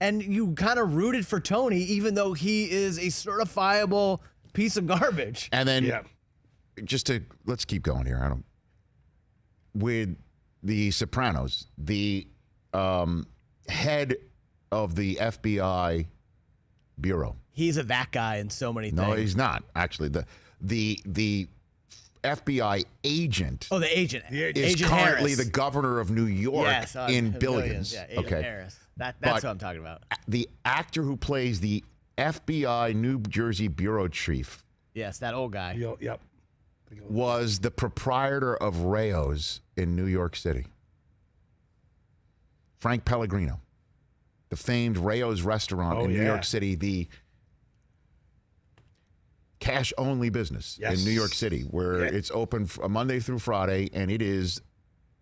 And you kind of rooted for Tony, even though he is a certifiable piece of garbage. And then, let's keep going here. With the Sopranos, the head of the FBI bureau. He's that guy in so many things. No, he's not. Actually, the FBI agent. Oh, the agent. Is Agent currently Harris. the governor of New York Yes, in Billions. Yeah, Agent okay. Harris. That's But what I'm talking about. the actor who plays the FBI New Jersey bureau chief Yes, that old guy. Yep. was the proprietor of Rayo's in New York City. Frank Pellegrino, the famed Rayo's restaurant in New York City, the cash-only business in New York City, where it's open Monday through Friday, and it is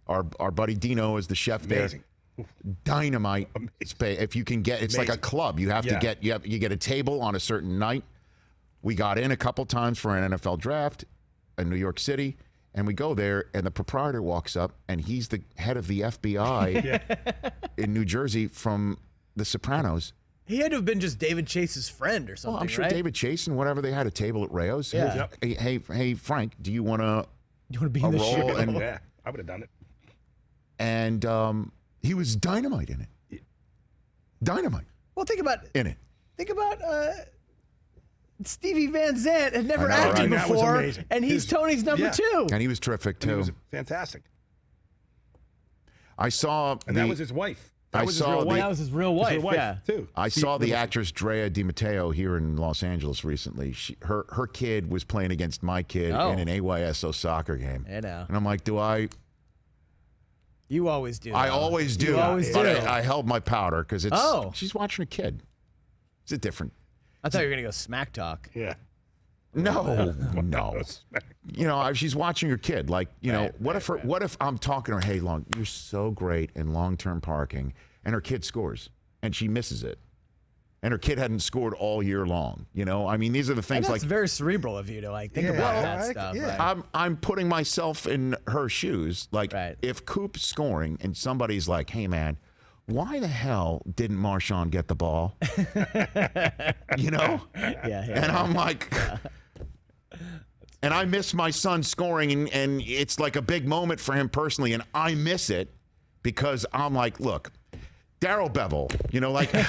our buddy Dino is the chef Amazing. there. Dynamite. If you can get, it's like a club. You have to get you get a table on a certain night. We got in a couple times for an NFL draft in New York City, and we go there, and the proprietor walks up, and he's the head of the FBI in New Jersey from The Sopranos. He had to have been just David Chase's friend or something. Well, I'm sure right? David Chase and whatever, they had a table at Rayo's. Yeah. Hey, Frank, do you want to be in the role? show? And, Yeah, I would have done it. And he was dynamite in it. Dynamite Well, think about Stevie Van Zandt had never I know, acted right? That was before, amazing. and he's Tony's number two. and he was terrific And he too. was fantastic. I saw And that was his wife. That I was saw his real the- wife. That was his real wife. His real wife, Yeah. too. I saw the actress Drea DiMatteo here in Los Angeles recently. Her kid was playing against my kid in an AYSO soccer game. I know. And I'm like, do I? You always do. I though. always do. You always but do. I held my powder because it's. Oh. She's watching a kid. It's a different. I thought you were gonna go smack talk. Yeah. No. You know, she's watching her kid. Like, you know, what if I'm talking to her, hey, you're so great in long-term parking, and her kid scores, and she misses it. And her kid hadn't scored all year long. You know, I mean, these are the things That's like very cerebral of you to think about that stuff. yeah. Right? I'm putting myself in her shoes. Like, if Coop's scoring and somebody's like, hey, man, why the hell didn't Marshawn get the ball? You know? Yeah. And I'm like, and I miss my son scoring, and it's like a big moment for him personally, and I miss it because I'm like, look, Darryl Bevel, you know, like, you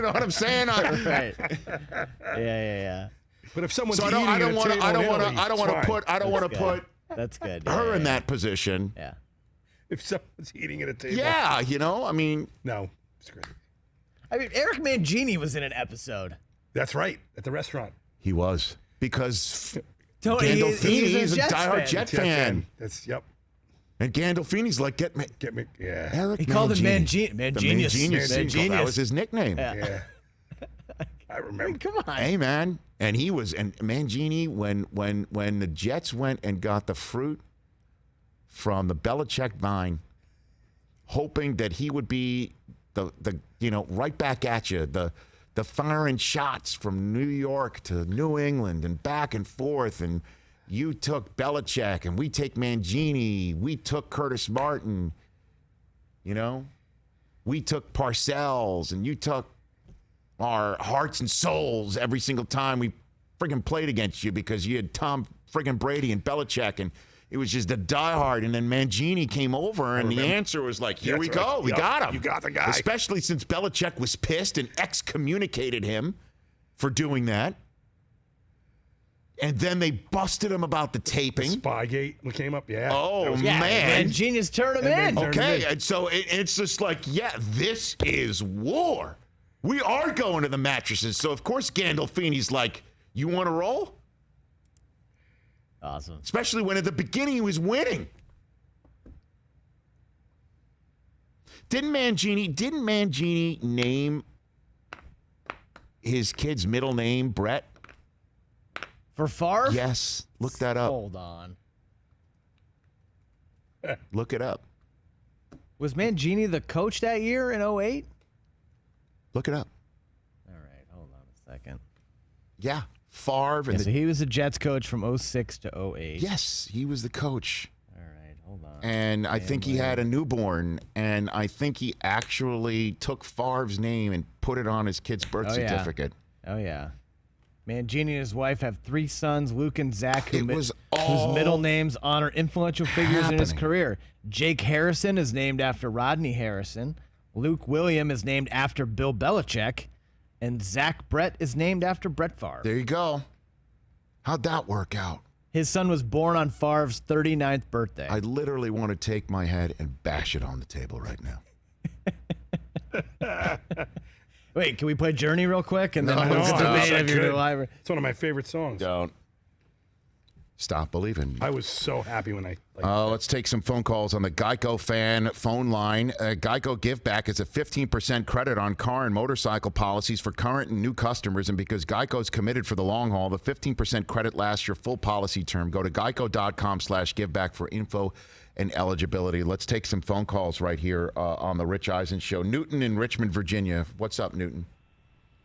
know what I'm saying? Right. Yeah. But if someone's So I don't want to put That's good. her in that position. Yeah. If someone's eating at a table. Yeah, you know, I mean, No. It's crazy. I mean, Eric Mangini was in an episode. That's right. At the restaurant. he was because Tony, Gandolfini is a Jets diehard fan. Jet fan, That's yep. and Gandolfini's like, get me. Yeah. Eric He called him Mangini. Mangenius. The Mangenius. That was his nickname. Yeah. I remember. Come on. Hey, man. And he was, and Mangini, when the Jets went and got the fruit from the Belichick vine, hoping that he would be the you know, right back at you, the firing shots from New York to New England and back and forth, and you took Belichick, and we take Mangini, we took Curtis Martin, you know, we took Parcells, and you took our hearts and souls every single time we friggin' played against you because you had Tom friggin' Brady and Belichick, and it was just a diehard. And then Mangini came over, and the answer was like, here we go. We got him. You got the guy. Especially since Belichick was pissed and excommunicated him for doing that. And then they busted him about the taping. Spygate came up. Yeah. Oh, Yeah, man. Manginius turned him in. Okay, and so it's just like, yeah, this is war. We are going to the mattresses. So, of course, Gandolfini's like, you want to roll? Awesome. Especially when at the beginning he was winning. Didn't Mangini name his kid's middle name Brett? For Favre? Yes. Look that up. Hold on. Look it up. Was Mangini the coach that year in 08? Look it up. All right, hold on a second. Yeah. Favre. Yeah, And so he was the Jets coach from 06 to 08. yes, he was the coach. All right, hold on. And I think he had a newborn, and I think he actually took Favre's name and put it on his kid's birth certificate. Oh, yeah. Mangini and his wife have 3 sons, Luke and Zach, It was all whose middle names honor influential figures in his happening. career. Jake Harrison is named after Rodney Harrison. Luke William is named after Bill Belichick, and Zach Brett is named after Brett Favre. There you go. How'd that work out? His son was born on Favre's 39th birthday. I literally want to take my head and bash it on the table right now. Wait, can we play Journey real quick? And then No, we'll stop. debate I if you're could. live. It's one of my favorite songs. Don't. Stop believing. I was so happy when I. Let's take some phone calls on the Geico fan phone line. Geico Give Back is a 15% credit on car and motorcycle policies for current and new customers. And because Geico's committed for the long haul, the 15% credit lasts your full policy term. Go to geico.com/giveback for info and eligibility. Let's take some phone calls right here on the Rich Eisen Show. Newton in Richmond, Virginia. What's up, Newton?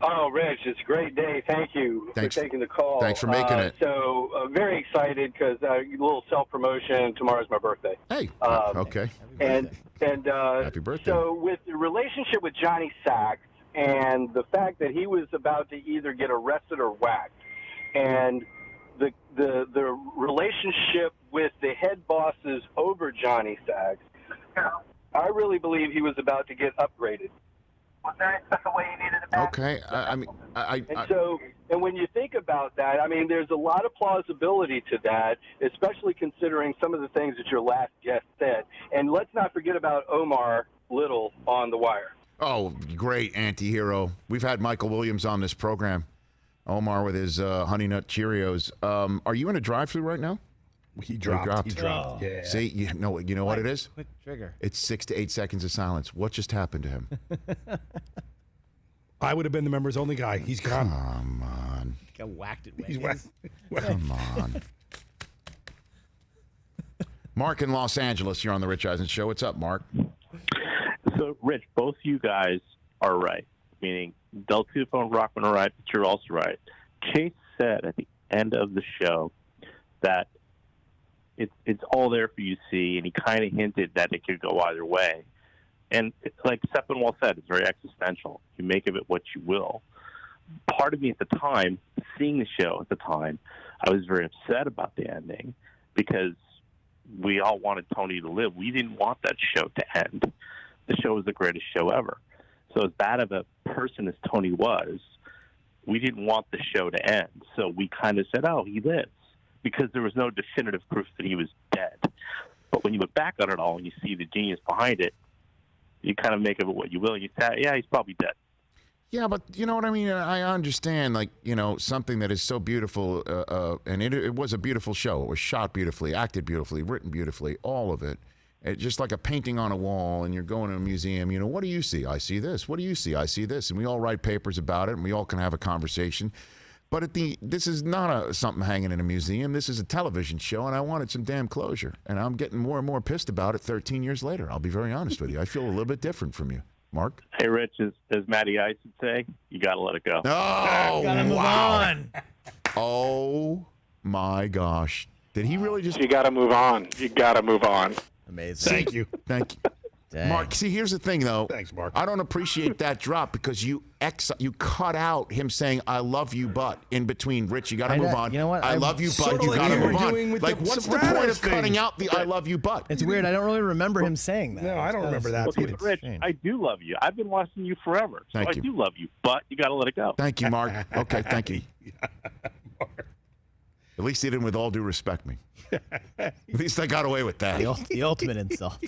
Oh, Rich, it's a great day. Thank you for taking the call. Thanks for making it. So very excited because a little self-promotion. Tomorrow's my birthday. Hey, okay. And Happy birthday. So with the relationship with Johnny Sacks and the fact that he was about to either get arrested or whacked, and the relationship with the head bosses over Johnny Sacks, I really believe he was about to get upgraded. Was that the way you needed it? Okay. And when you think about that, I mean, there's a lot of plausibility to that, especially considering some of the things that your last guest said. And let's not forget about Omar Little on The Wire. Oh, great anti-hero. We've had Michael Williams on this program. Omar with his Honey Nut Cheerios. Are you in a drive-thru right now? He dropped. Oh. Yeah. See, you know what it is? Quick trigger. It's 6 to 8 seconds of silence. What just happened to him? I would have been the members only guy. He's gone. Come on. Got whacked at He's Wendy's. Come on. Mark in Los Angeles, you're on the Rich Eisen Show. What's up, Mark? So, Rich, both you guys are right, meaning Del Tufo and Rockman are right, but you're also right. Chase said at the end of the show that it's all there for you to see, and he kind of hinted that it could go either way. And it's like Sepinwall said, it's very existential. You make of it what you will. Part of me at the time, seeing the show at the time, I was very upset about the ending because we all wanted Tony to live. We didn't want that show to end. The show was the greatest show ever. So as bad of a person as Tony was, we didn't want the show to end. So we kind of said, oh, he lives, because there was no definitive proof that he was dead. But when you look back on it all and you see the genius behind it, you kind of make of it what you will. And you say, yeah, he's probably dead. Yeah, but you know what I mean? I understand, like, something that is so beautiful, and it was a beautiful show. It was shot beautifully, acted beautifully, written beautifully, all of it. It's just like a painting on a wall, and you're going to a museum, what do you see? I see this. What do you see? I see this. And we all write papers about it, and we all can have a conversation. But this is not something hanging in a museum. This is a television show, and I wanted some damn closure. And I'm getting more and more pissed about it 13 years later. I'll be very honest with you. I feel a little bit different from you. Mark? Hey, Rich, as Matty Ice would say, you got to let it go. Oh, Gotta move on. Oh, my gosh. Did he really just... You got to move on. You got to move on. Amazing. Thank you. Thank you. Dang. Mark, see, here's the thing, though. Thanks, Mark. I don't appreciate that drop because you cut out him saying, I love you, but in between. Rich, you got to move on. You know what? I love you, but Sort of you like got to you were move doing on. with Like, the what's the point Sopranos of cutting thing? out the I love you, but? It's weird. I don't really remember him saying that. No, I don't remember that. Look, Rich, I do love you. I've been watching you forever. So Thank I you. do love you, but you got to let it go. Thank you, Mark. Okay, thank you. At least he didn't, with all due respect, me. At least I got away with that. The ultimate insult.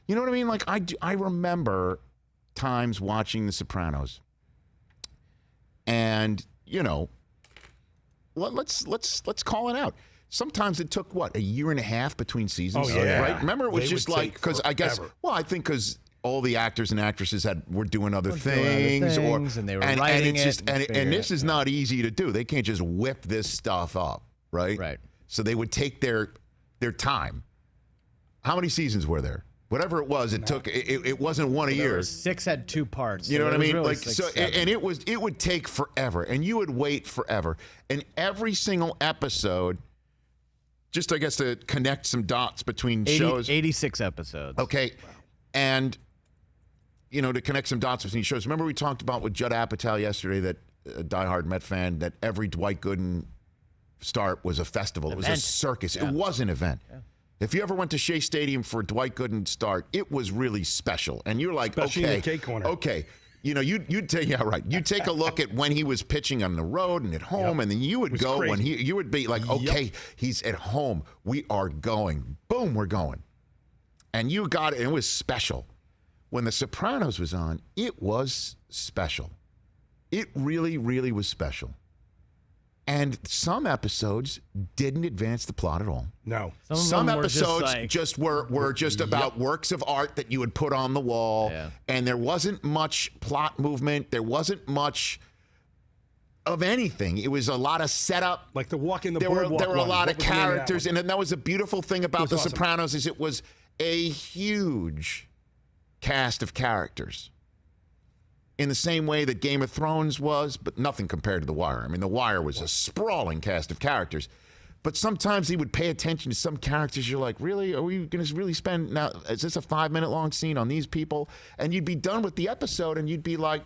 You know what I mean? Like, I remember times watching The Sopranos, and let's call it out. Sometimes it took a year and a half between seasons. Oh, yeah. Right? Remember, it was They just would like take because I guess forever. I think because all the actors and actresses were doing other Were doing other things, and they were and writing it's it just and and figuring this it, is not easy to do. They can't just whip this stuff up, right? Right. So they would take their time. How many seasons were there? Whatever it was, it took. It wasn't one a year. 6 had 2 parts. You know so what I it was mean? really Like 6, so, 7. and it would take forever, and you would wait forever, and every single episode, just I guess to connect some dots between shows. 86 episodes. Okay, and to connect some dots between shows. Remember we talked about with Judd Apatow yesterday that a diehard Met fan that every Dwight Gooden start was a festival. It was a Event. circus. Yeah. It was an event. Yeah. If you ever went to Shea Stadium for Dwight Gooden's start, it was really special. And you're like, Especially in okay, the K corner. okay. You'd take you'd take a look at when he was pitching on the road and at home, and then you would go crazy. when you would be like, okay, he's at home. We are going. Boom, we're going. And you got it. It was special. When The Sopranos was on, it was special. It really, really was special. And some episodes didn't advance the plot at all. No. Some episodes were just about works of art that you would put on the wall, and there wasn't much plot movement. There wasn't much of anything. It was a lot of setup. Like the walk in the there boardwalk. were a lot What of was the name of that characters, one? and that was a beautiful thing about The awesome. Sopranos is it was a huge cast of characters. In the same way that Game of Thrones was, but nothing compared to The Wire. I mean, The Wire was a sprawling cast of characters. But sometimes he would pay attention to some characters. You're like, really? Are we going to really spend now? Is this a 5-minute long scene on these people? And you'd be done with the episode and you'd be like,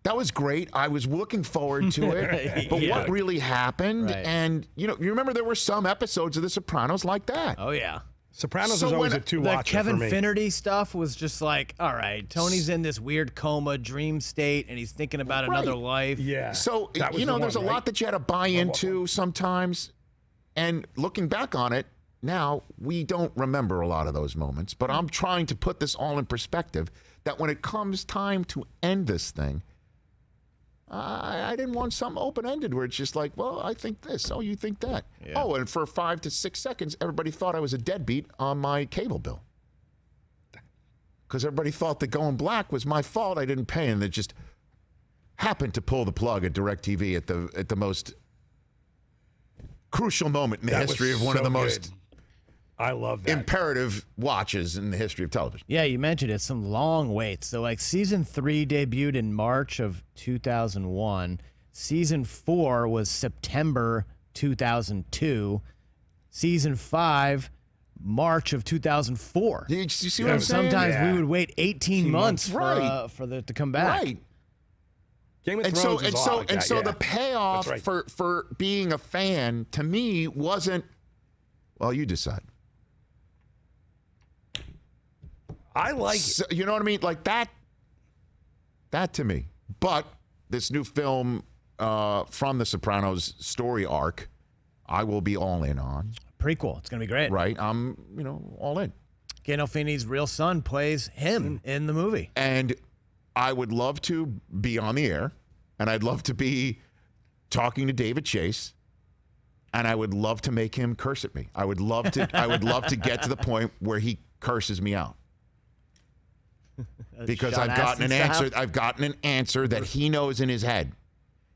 that was great. I was looking forward to it. But what really happened? Right. And, you remember there were some episodes of The Sopranos like that. Oh, yeah. Sopranos So is always when- a two The watcher Kevin for me. Feherty stuff was just like, all right, Tony's in this weird coma, dream state, and he's thinking about another life. Yeah. So, That was the there's a one, lot right? that you had to buy into sometimes. And looking back on it, now we don't remember a lot of those moments. But I'm trying to put this all in perspective that when it comes time to end this thing, I didn't want something open-ended where it's just like, well, I think this. Oh, you think that. Yeah. Oh, and for 5 to 6 seconds, everybody thought I was a deadbeat on my cable bill. Because everybody thought that going black was my fault. I didn't pay, and it just happened to pull the plug at DirecTV at the most crucial moment in the That was history of one of so the good. most I love that. imperative watches in the history of television. Yeah, you mentioned it. Some long waits. So, like, season 3 debuted in March of 2001. Season 4 was September 2002. Season 5, March of 2004. You see what I'm saying? Sometimes Yeah. we would wait 18 months for Right. for it to come back. Right. Game of And Thrones so is a lot like that, the yeah. payoff That's right. for being a fan to me wasn't, well, you decide. I like it. So, you know what I mean? Like that to me. But this new film from the Sopranos story arc, I will be all in on. Prequel. It's going to be great. Right? I'm, all in. Gandolfini's real son plays him in the movie. And I would love to be on the air, and I'd love to be talking to David Chase, and I would love to make him curse at me. I would love to get to the point where he curses me out. Because Sean I've gotten an Astin style? answer. I've gotten an answer that he knows in his head.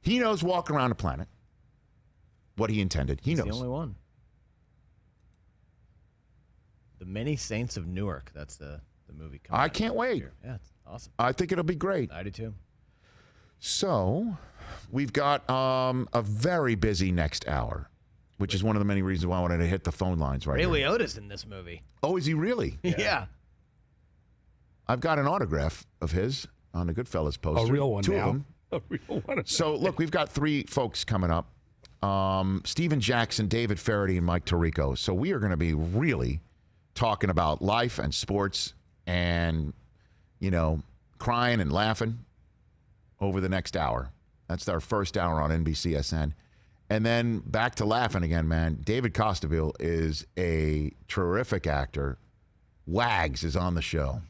He knows walking around the planet what he intended. He He's knows. the only one. The Many Saints of Newark. That's the movie coming I out can't next wait. year. Yeah, it's awesome. I think it'll be great. I do too. So, we've got a very busy next hour, which is one of the many reasons why I wanted to hit the phone lines right Ray here. Liotta's in this movie. Oh, is he really? Yeah. I've got an autograph of his on the Goodfellas poster. A real one 2 now. of them. A real one. So, look, we've got 3 folks coming up. Steven Jackson, David Feherty, and Mike Tirico. So we are going to be really talking about life and sports and, crying and laughing over the next hour. That's our first hour on NBCSN. And then back to laughing again, man. David Costabile is a terrific actor. Wags is on the show.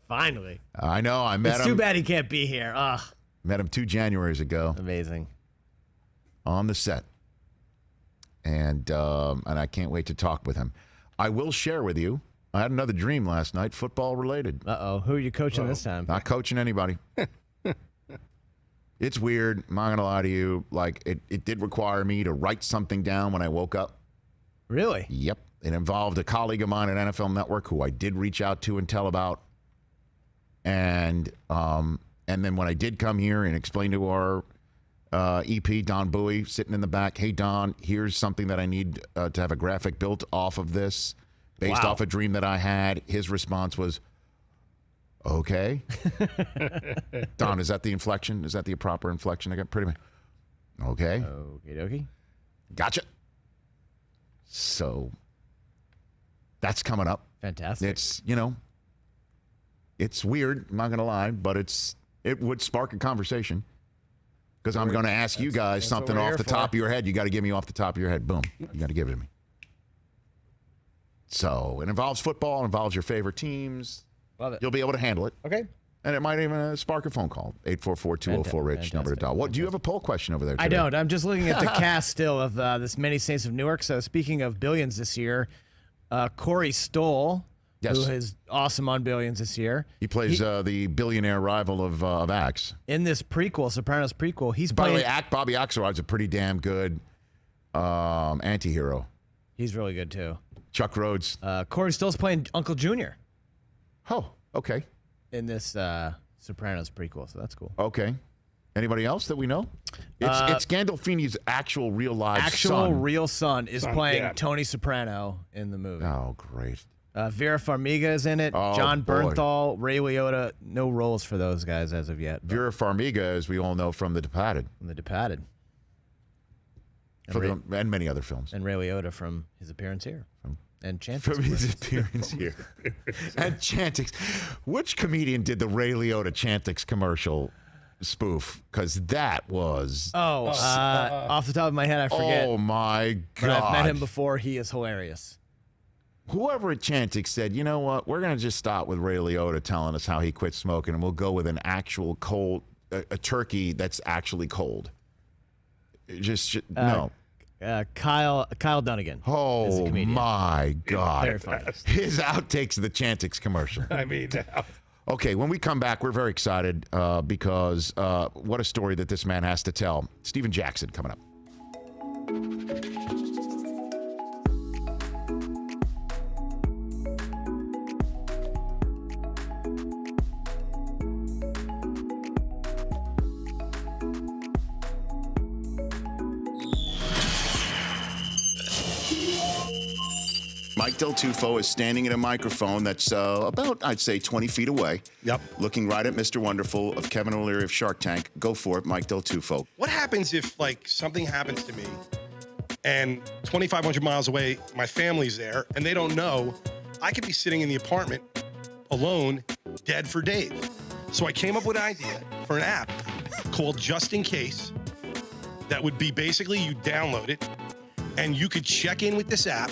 Finally. I know. I met It's him. too bad he can't be here. Ugh. Met him 2 Januaries ago Amazing. on the set. And I can't wait to talk with him. I will share with you, I had another dream last night, football related. Uh-oh. Who are you coaching this time? Not coaching anybody. It's weird. I'm not going to lie to you. Like, it did require me to write something down when I woke up. Really? Yep. It involved a colleague of mine at NFL Network who I did reach out to and tell about. And then when I did come here and explain to our EP, Don Bowie, sitting in the back, hey, Don, here's something that I need to have a graphic built off of this based Wow. off a dream that I had. His response was, okay. Don, is that the inflection? Is that the proper inflection? I got pretty much. Okay. Okie dokie. Gotcha. So that's coming up. Fantastic. It's, you know, it's weird. I'm not going to lie, but it would spark a conversation because I'm going to ask you guys something off the top of your head. You got to give me off the top of your head. Boom. You got to give it to me. So it involves football, it involves your favorite teams. Love it. You'll be able to handle it. Okay. And it might even spark a phone call. 844-204-RICH, number to dial. What, do you have a poll question over there today? I don't. I'm just looking at the cast still of this Many Saints of Newark. So speaking of Billions this year, Corey Stoll, who is awesome on Billions this year. He plays the billionaire rival of Axe. In this prequel, Sopranos prequel, he's By playing... the way, Bobby Axelrod's a pretty damn good anti-hero. He's really good, too. Chuck Rhodes. Corey Stoll's playing Uncle Junior. Oh, okay. In this Sopranos prequel, so that's cool. Okay. Anybody else that we know? It's Gandolfini's actual real son. Real son is playing Tony Soprano in the movie. Oh, great. Vera Farmiga is in it. Oh, John boy. Bernthal, Ray Liotta. No roles for those guys as of yet. Vera Farmiga, as we all know from The Departed. And many other films. And Ray Liotta from his appearance here. And Chantix. From his appearance here. And Chantix. Which comedian did the Ray Liotta Chantix commercial spoof? Because that was... off the top of my head, I forget. Oh, my God. But I've met him before. He is hilarious. Whoever at Chantix said, you know what, we're going to just stop with Ray Liotta telling us how he quit smoking, and we'll go with an actual cold, a turkey that's actually cold. No. Kyle Dunnigan. Oh, my God. Very funny. His outtakes of the Chantix commercial. I mean, okay, when we come back, we're very excited because what a story that this man has to tell. Steven Jackson coming up. Mike Del Tufo is standing at a microphone that's about, I'd say, 20 feet away. Yep. Looking right at Mr. Wonderful of Kevin O'Leary of Shark Tank. Go for it, Mike Del Tufo. What happens if, like, something happens to me and 2,500 miles away, my family's there, and they don't know? I could be sitting in the apartment alone, dead for days. So I came up with an idea for an app called Just In Case that would be basically you download it, and you could check in with this app,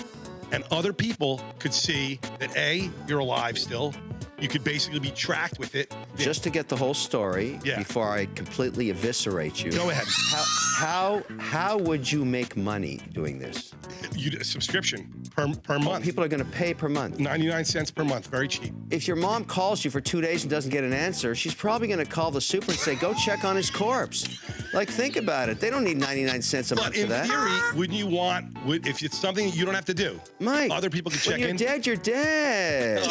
and other people could see that, A, you're alive still. You could basically be tracked with it. Just to get the whole story, before I completely eviscerate you. Go ahead. How would you make money doing this? You do a subscription per month. People are going to pay per month. 99 cents per month, very cheap. If your mom calls you for 2 days and doesn't get an answer, she's probably going to call the super and say, go check on his corpse. Like, think about it. They don't need 99 cents a month for that. But in theory, wouldn't you want, if it's something that you don't have to do, Mike, other people can check when you're in? dead, you're dead.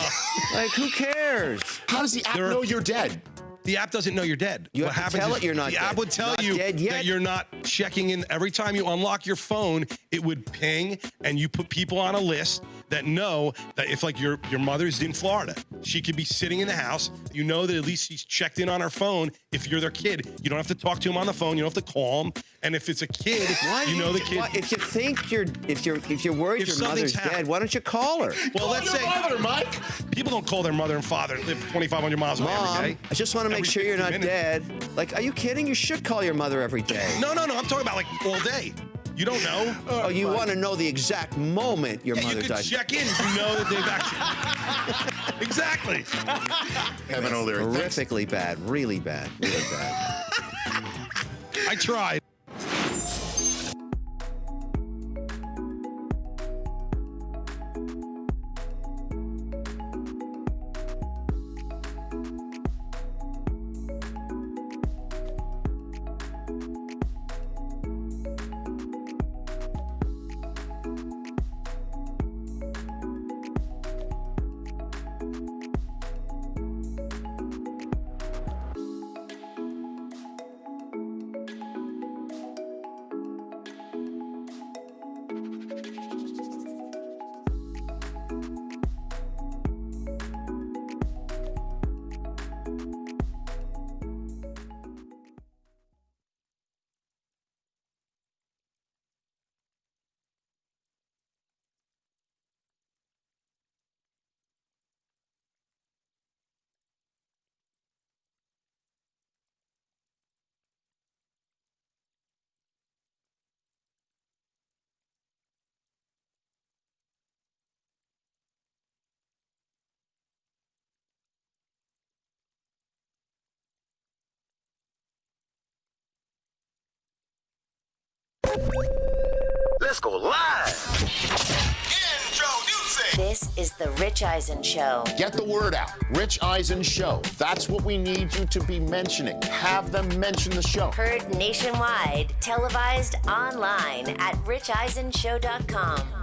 Like, who cares? How does the app know you're dead? The app doesn't know you're dead. You what have to happens tell is it you're not the dead. app would tell Not you dead yet. that you're not checking in. Every time you unlock your phone, it would ping, and you put people on a list that know that if, like, your mother's in Florida, she could be sitting in the house. You know that at least she's checked in on her phone. If you're their kid, you don't have to talk to him on the phone. You don't have to call him. And if it's a kid, you know the kid. If you think if you're worried your mother's dead, why don't you call her? Well, let's say mother, Mike. People don't call their mother and father and live 2,500 miles away Mom, every day. I just want to make Every sure you're 50 not minutes. dead. Like, are you kidding? You should call your mother every day. No. I'm talking about, like, all day. You don't know. Oh, you want to know the exact moment your mother you could died. check in. You know that they've actually. Exactly. Kevin O'Leary. Horrifically bad. Really bad. Really bad. I tried. Let's go live. Introducing. This is The Rich Eisen Show. Get the word out. Rich Eisen Show. That's what we need you to be mentioning. Have them mention the show. Heard nationwide, televised online at richeisenshow.com.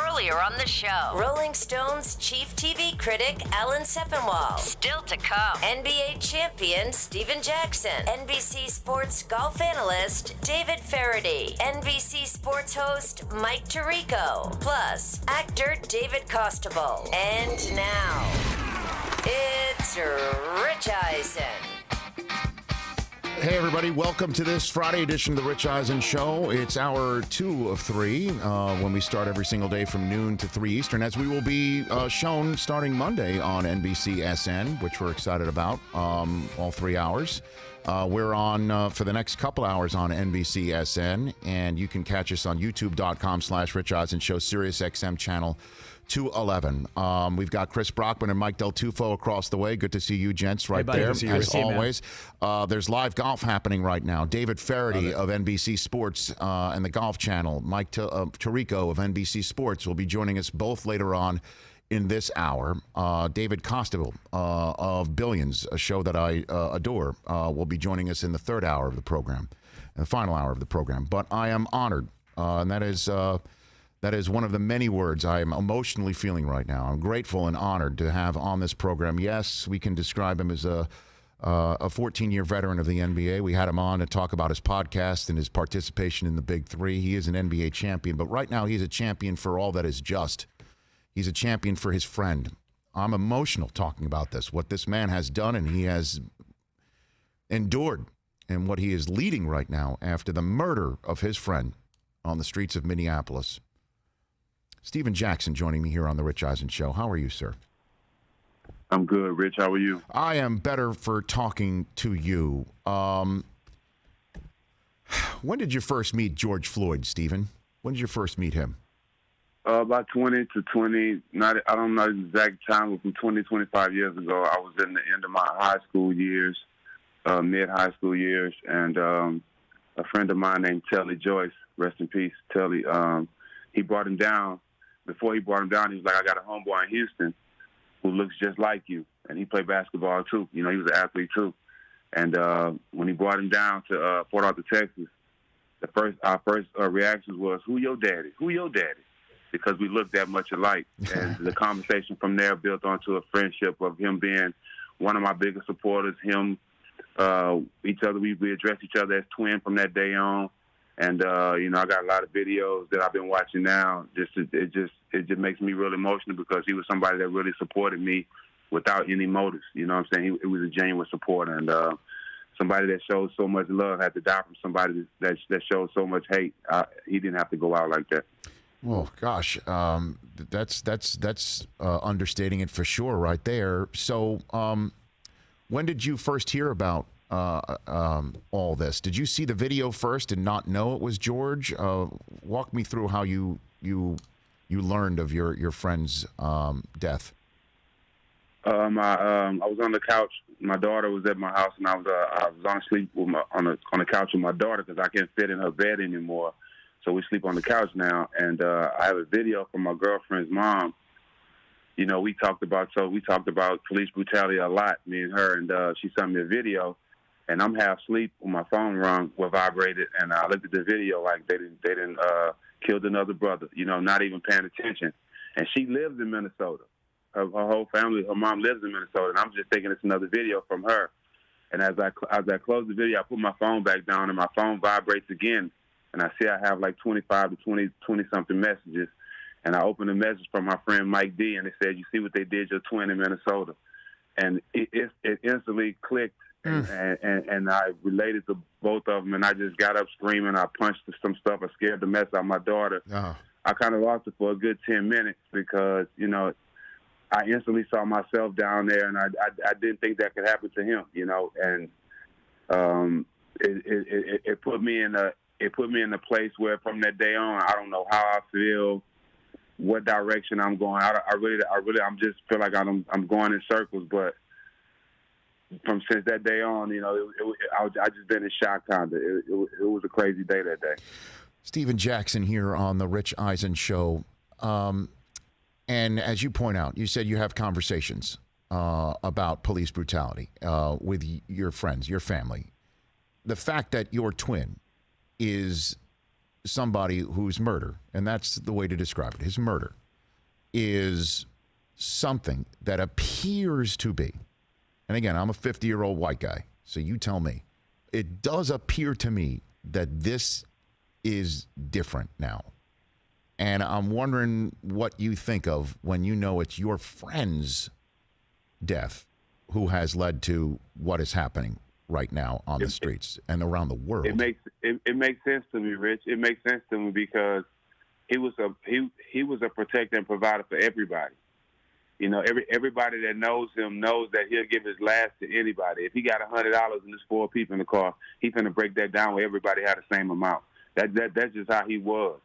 Earlier on the show, Rolling Stone's chief TV critic Alan Sepinwall. Still to come, NBA champion Steven Jackson. NBC Sports golf analyst David Feherty. NBC Sports host Mike Tirico. Plus, actor David Costabile. And now, it's Rich Eisen. Hey, everybody. Welcome to this Friday edition of The Rich Eisen Show. It's hour 2 of 3 when we start every single day from noon to 3 Eastern, as we will be shown starting Monday on NBCSN, which we're excited about, all 3 hours. We're on for the next couple hours on NBCSN, and you can catch us on youtube.com/Rich Eisen Show, Sirius XM channel 211. We've got Chris Brockman and Mike Del Tufo across the way. Good to see you, gents, right there, as always. There's live golf happening right now. David Feherty of NBC Sports and the Golf Channel. Mike Tirico of NBC Sports will be joining us both later on in this hour. David Costabile of Billions, a show that I adore, will be joining us in the third hour of the program, in the final hour of the program. But I am honored, and that is one of the many words I am emotionally feeling right now. I'm grateful and honored to have on this program. Yes, we can describe him as a 14-year veteran of the NBA. We had him on to talk about his podcast and his participation in the Big Three. He is an NBA champion, but right now he's a champion for all that is just. He's a champion for his friend. I'm emotional talking about this, what this man has done and he has endured, and what he is leading right now after the murder of his friend on the streets of Minneapolis. Steven Jackson joining me here on The Rich Eisen Show. How are you, sir? I'm good, Rich. How are you? I am better for talking to you. When did you first meet George Floyd, Steven? When did you first meet him? About 20 to 20. I don't know the exact time, but from 20, 25 years ago, I was in the end of my high school years, mid-high school years, and a friend of mine named Telly Joyce, rest in peace, Telly, he brought him down. Before he brought him down, he was like, I got a homeboy in Houston who looks just like you. And he played basketball, too. You know, he was an athlete, too. And when he brought him down to Fort Arthur, Texas, our first reactions was, who your daddy? Who your daddy? Because we looked that much alike. And the conversation from there built onto a friendship of him being one of my biggest supporters, him, each other. We addressed each other as twins from that day on. And, you know, I got a lot of videos that I've been watching now. It just makes me real emotional because he was somebody that really supported me without any motives. You know what I'm saying? It was a genuine supporter. And somebody that showed so much love had to die from somebody that showed so much hate. He didn't have to go out like that. Well, gosh, that's understating it for sure right there. So when did you first hear about all this? Did you see the video first and not know it was George? Walk me through how you learned of your friend's death. I was on the couch. My daughter was at my house, and I was on sleep on the couch with my daughter because I can't fit in her bed anymore. So we sleep on the couch now, and I have a video from my girlfriend's mom. You know, we talked about police brutality a lot, me and her, and she sent me a video. And I'm half asleep when my phone rung, vibrated, and I looked at the video like they didn't killed another brother, you know, not even paying attention. And she lives in Minnesota. Her whole family, her mom lives in Minnesota, and I'm just thinking it's another video from her. And as I close the video, I put my phone back down, and my phone vibrates again. And I see I have like 25 to 20-something messages. And I opened a message from my friend Mike D, and it said, you see what they did your twin in Minnesota. And it instantly clicked. And I related to both of them, and I just got up screaming. I punched some stuff. I scared the mess out of my daughter. I kind of lost it for a good 10 minutes because, you know, I instantly saw myself down there, and I didn't think that could happen to him, you know. And it put me in a place where from that day on, I don't know how I feel, what direction I'm going. I just feel like I'm going in circles, but. Since that day on, you know, I just been in shock kind of. It was a crazy day that day. Stephen Jackson here on the Rich Eisen Show. And as you point out, you said you have conversations about police brutality with your friends, your family. The fact that your twin is somebody whose murder, and that's the way to describe it, his murder is something that appears to be, and again, I'm a 50-year-old white guy, so you tell me, it does appear to me that this is different now. And I'm wondering what you think of when you know it's your friend's death who has led to what is happening right now on the streets and around the world. It makes sense to me, Rich. It makes sense to me because he was a protector and provider for everybody. You know, everybody that knows him knows that he'll give his last to anybody. If he got $100 and there's 4 people in the car, he's gonna break that down where everybody had the same amount. That's just how he was.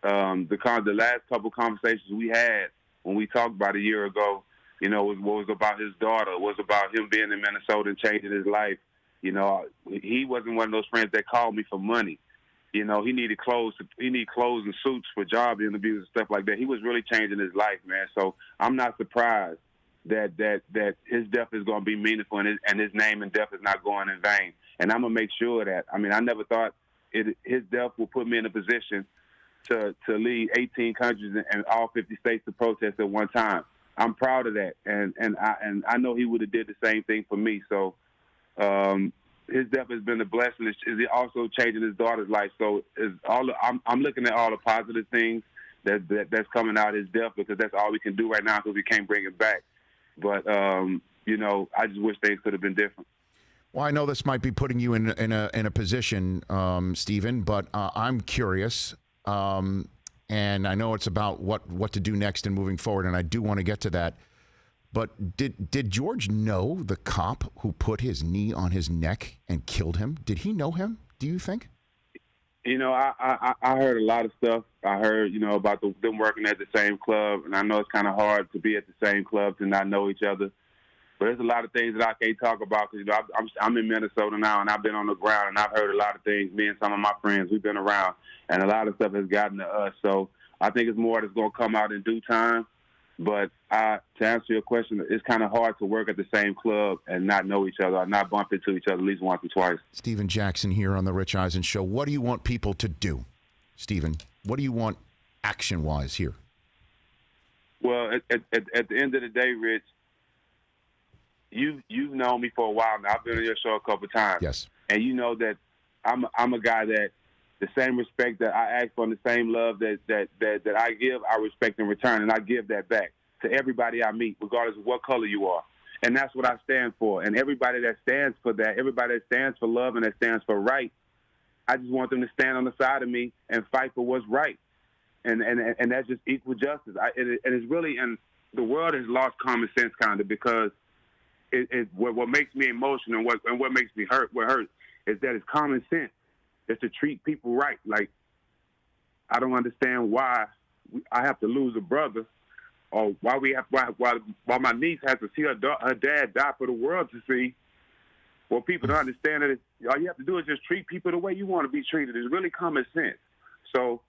The last couple conversations we had when we talked about a year ago, you know, was about his daughter, was about him being in Minnesota and changing his life. You know, he wasn't one of those friends that called me for money. You know, he needed clothes and suits for job interviews and stuff like that. He was really changing his life, man. So I'm not surprised that his death is going to be meaningful and his name and death is not going in vain. And I'm going to make sure of that. I mean, I never thought his death will put me in a position to lead 18 countries and all 50 states to protest at one time. I'm proud of that, and I know he would have did the same thing for me. So his death has been a blessing. Is also changing his daughter's life. So I'm looking at all the positive things that's coming out of his death because that's all we can do right now because we can't bring it back. But you know, I just wish things could have been different. Well, I know this might be putting you in a position, Stephen, but I'm curious. And I know it's about what to do next and moving forward, and I do want to get to that. But did George know the cop who put his knee on his neck and killed him? Did he know him, do you think? You know, I heard a lot of stuff. I heard, you know, about them working at the same club, and I know it's kind of hard to be at the same club to not know each other. But there's a lot of things that I can't talk about because, you know, I'm in Minnesota now, and I've been on the ground, and I've heard a lot of things. Me and some of my friends, we've been around, and a lot of stuff has gotten to us. So I think it's more that's going to come out in due time. But to answer your question, it's kind of hard to work at the same club and not know each other or not bump into each other at least once or twice. Stephen Jackson here on the Rich Eisen Show. What do you want people to do, Stephen? What do you want action-wise here? Well, at the end of the day, Rich, you've known me for a while now. I've been on your show a couple of times. Yes. And you know that I'm a guy that the same respect that I ask for and the same love that I give, I respect in return, and I give that back to everybody I meet, regardless of what color you are. And that's what I stand for. And everybody that stands for that, everybody that stands for love and that stands for right, I just want them to stand on the side of me and fight for what's right. And that's just equal justice. And it's really, and the world has lost common sense kind of because what makes me emotional and what makes me hurt is that it's common sense. It's to treat people right. Like, I don't understand why I have to lose a brother, or why my niece has to see her dad die for the world to see. Well, people don't understand that all you have to do is just treat people the way you want to be treated. It's really common sense. So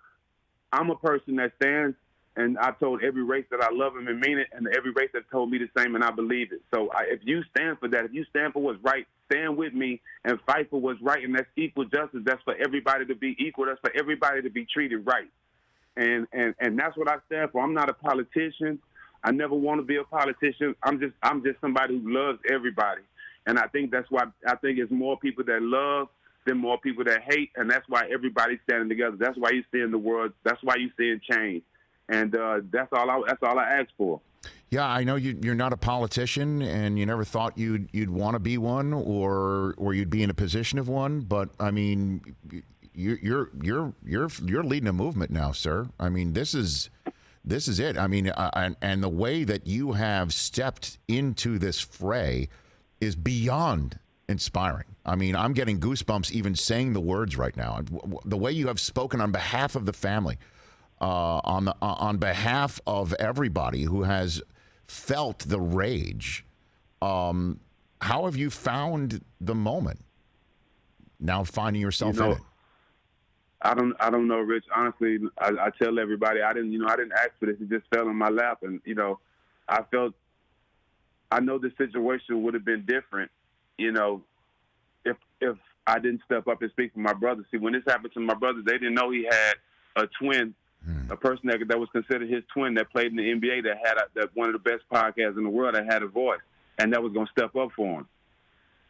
I'm a person that stands, and I told every race that I love them and mean it, and every race that told me the same, and I believe it. So if you stand for that, if you stand for what's right, stand with me and fight for what's right, and that's equal justice. That's for everybody to be equal. That's for everybody to be treated right. And that's what I stand for. I'm not a politician. I never want to be a politician. I'm just somebody who loves everybody. And I think that's why I think it's more people that love than more people that hate, and that's why everybody's standing together. That's why you're seeing the world. That's why you're seeing change. And that's all I ask for. Yeah, I know you're not a politician, and you never thought you'd want to be one, or you'd be in a position of one. But I mean, you're leading a movement now, sir. I mean, this is it. I mean, and the way that you have stepped into this fray is beyond inspiring. I mean, I'm getting goosebumps even saying the words right now. The way you have spoken on behalf of the family. On behalf of everybody who has felt the rage, how have you found the moment? Now finding yourself in it. I don't know, Rich. Honestly, I tell everybody I didn't ask for this. It just fell in my lap, and I know the situation would have been different, if I didn't step up and speak for my brother. See, when this happened to my brother, they didn't know he had a twin, a person that was considered his twin that played in the NBA that had that one of the best podcasts in the world that had a voice, and that was going to step up for him.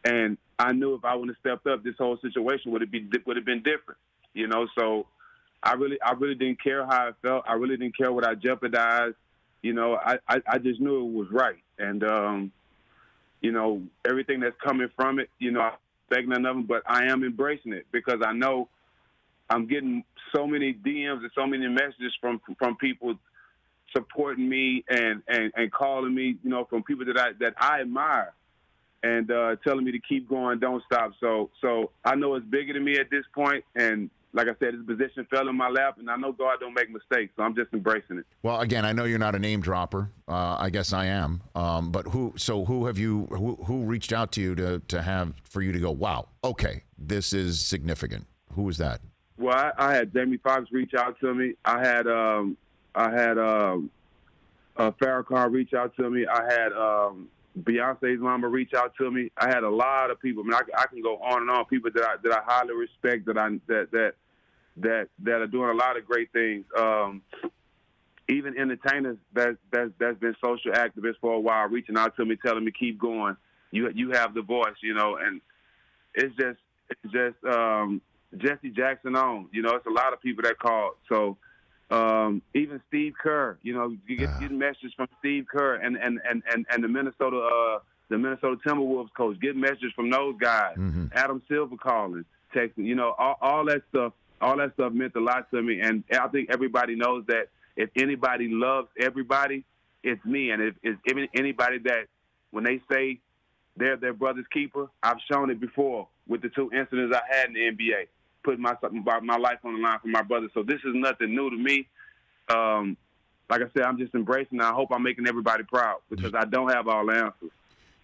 And I knew if I would have stepped up, this whole situation would have been different, So I really didn't care how I felt. I really didn't care what I jeopardized. I just knew it was right, and everything that's coming from it, I'm begging none of them, but I am embracing it because I know I'm getting so many DMs and so many messages from people supporting me and calling me, from people that I admire. And telling me to keep going, don't stop. So I know it's bigger than me at this point, and like I said, this position fell in my lap, and I know God don't make mistakes, so I'm just embracing it. Well, again, I know you're not a name dropper. I guess I am. But who reached out to you for you to go, wow, okay, this is significant? Who was that? Well, I had Jamie Foxx reach out to me. I had Farrakhan reach out to me. I had Beyonce's mama reach out to me. I had a lot of people. I mean, I can go on and on. People that I highly respect, that are doing a lot of great things. Even entertainers that's been social activists for a while, reaching out to me, telling me keep going. You have the voice, and it's just Jesse Jackson on. It's a lot of people that called. So. Even Steve Kerr, you get messages from Steve Kerr and the Minnesota Timberwolves coach, get messages from those guys. Mm-hmm. Adam Silver calling, texting, all that stuff meant a lot to me. And I think everybody knows that if anybody loves everybody, it's me. And if anybody that when they say they're their brother's keeper, I've shown it before with the 2 incidents I had in the NBA. Putting my life on the line for my brother. So this is nothing new to me. Like I said, I'm just embracing it. I hope I'm making everybody proud because I don't have all the answers.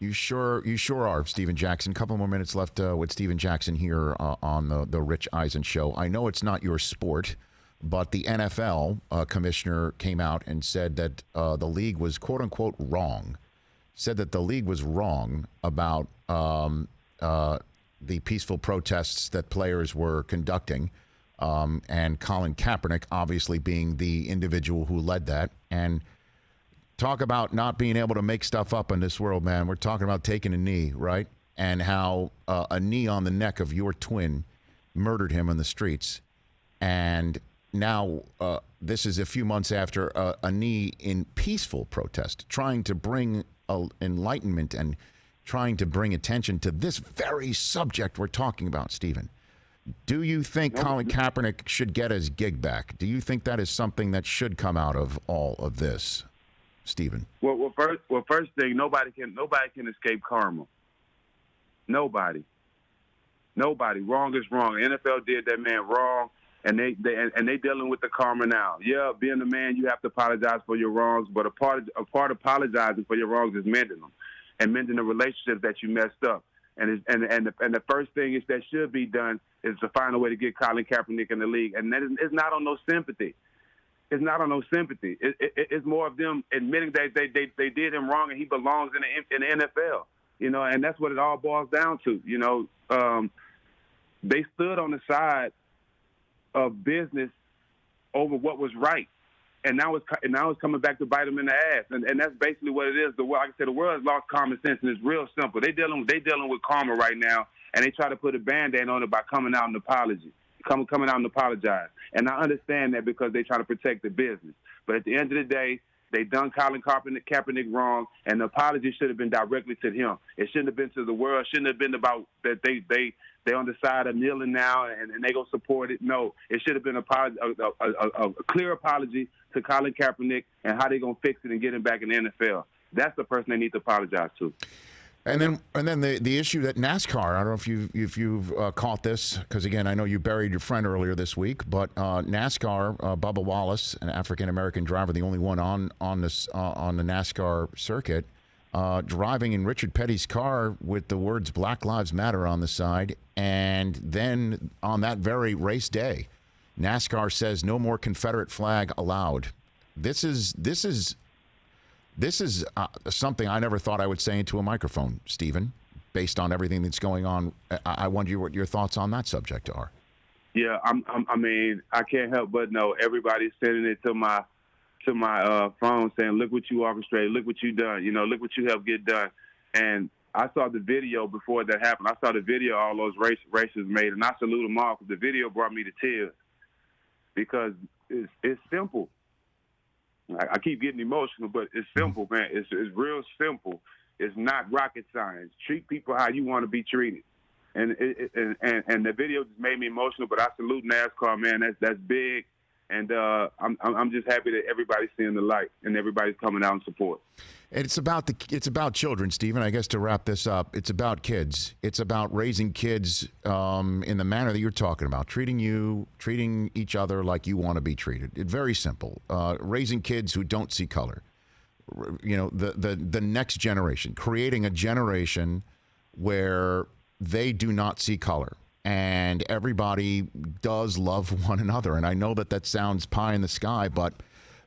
You sure are, Stephen Jackson. A couple more minutes left with Stephen Jackson here on the Rich Eisen Show. I know it's not your sport, but the NFL commissioner came out and said that the league was, quote unquote, wrong. Said that the league was wrong about the peaceful protests that players were conducting, and Colin Kaepernick obviously being the individual who led that. And talk about not being able to make stuff up in this world, man. We're talking about taking a knee, right? And how a knee on the neck of your twin murdered him in the streets. And now this is a few months after a knee in peaceful protest, trying to bring enlightenment and trying to bring attention to this very subject we're talking about, Stephen. Do you think Colin Kaepernick should get his gig back? Do you think that is something that should come out of all of this, Stephen? Well, first thing, nobody can escape karma. Nobody. Wrong is wrong. The NFL did that man wrong, and they dealing with the karma now. Yeah, being a man, you have to apologize for your wrongs, but a part of apologizing for your wrongs is mending them. And mending the relationships that you messed up, and the first thing that should be done is to find a way to get Colin Kaepernick in the league, and that it's not on no sympathy. It's not on no sympathy. It's more of them admitting that they did him wrong and he belongs in the NFL. And that's what it all boils down to. They stood on the side of business over what was right. And now it's coming back to bite them in the ass, and that's basically what it is. Like I said, the world has lost common sense, and it's real simple. They dealing with karma right now, and they try to put a Band-Aid on it by coming out and apologize. And I understand that because they try to protect the business. But at the end of the day, they done Colin Kaepernick wrong, and the apology should have been directly to him. It shouldn't have been to the world. It shouldn't have been about that they're on the side of kneeling now and they go support it. No, it should have been a clear apology to Colin Kaepernick and how they gonna fix it and get him back in the NFL. That's the person they need to apologize to. And then the issue that NASCAR, I don't know if you've caught this, because again, I know you buried your friend earlier this week, but NASCAR, Bubba Wallace, an African-American driver, the only one on the NASCAR circuit, driving in Richard Petty's car with the words Black Lives Matter on the side, and then on that very race day, NASCAR says no more Confederate flag allowed. This is something I never thought I would say into a microphone, Stephen, based on everything that's going on. I wonder what your thoughts on that subject are. Yeah, I mean, I can't help but know everybody's sending it to my phone saying, look what you orchestrated, look what you done, look what you helped get done. And I saw the video before that happened. I saw the video all those racers made, and I salute them all because the video brought me to tears because it's simple. I keep getting emotional, but it's simple, man. It's real simple. It's not rocket science. Treat people how you want to be treated. And the video just made me emotional, but I salute NASCAR, man. That's big. And I'm just happy that everybody's seeing the light and everybody's coming out in support. It's about children, Stephen. I guess to wrap this up, it's about kids. It's about raising kids in the manner that you're talking about, treating each other like you want to be treated. It's very simple. Raising kids who don't see color. The next generation, creating a generation where they do not see color. And everybody does love one another. And I know that sounds pie in the sky, but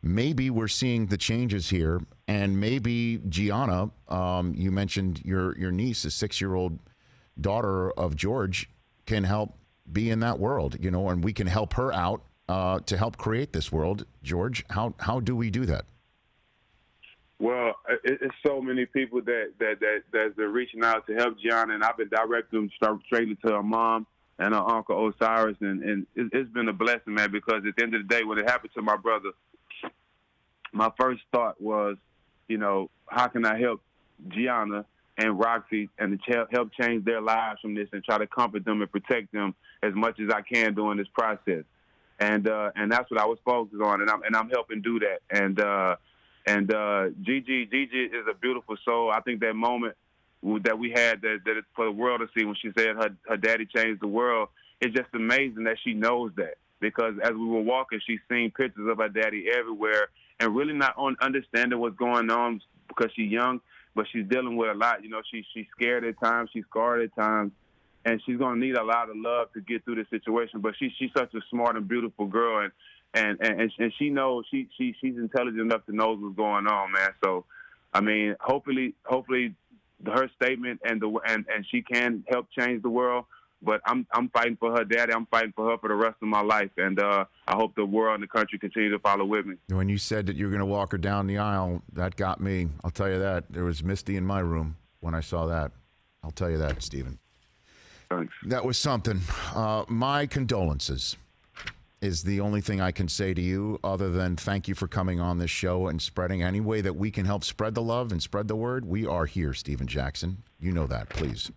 maybe we're seeing the changes here. And maybe Gianna, you mentioned your niece, a 6-year-old daughter of George, can help be in that world, and we can help her out to help create this world. George, how do we do that? Well, it's so many people that's reaching out to help Gianna, and I've been directing them straight to her mom and her uncle Osiris, and it's been a blessing, man, because at the end of the day, when it happened to my brother, my first thought was, how can I help Gianna and Roxy and help change their lives from this and try to comfort them and protect them as much as I can during this process. And that's what I was focused on, and I'm helping do that. And Gigi is a beautiful soul. I think that moment that we had that it's for the world to see when she said her daddy changed the world, it's just amazing that she knows that. Because as we were walking, she's seen pictures of her daddy everywhere and really not understanding what's going on because she's young, but she's dealing with a lot. She's scared at times, she's scarred at times, and she's going to need a lot of love to get through this situation. But she's such a smart and beautiful girl, and she knows she's intelligent enough to know what's going on, man. So, I mean, hopefully, her statement and she can help change the world. But I'm fighting for her daddy. I'm fighting for her for the rest of my life, and I hope the world and the country continue to follow with me. When you said that you were going to walk her down the aisle, that got me. I'll tell you that. There was misty in my room when I saw that. I'll tell you that, Stephen. Thanks. That was something. My condolences is the only thing I can say to you, other than thank you for coming on this show and spreading any way that we can help spread the love and spread the word. We are here, Stephen Jackson. You know that, please.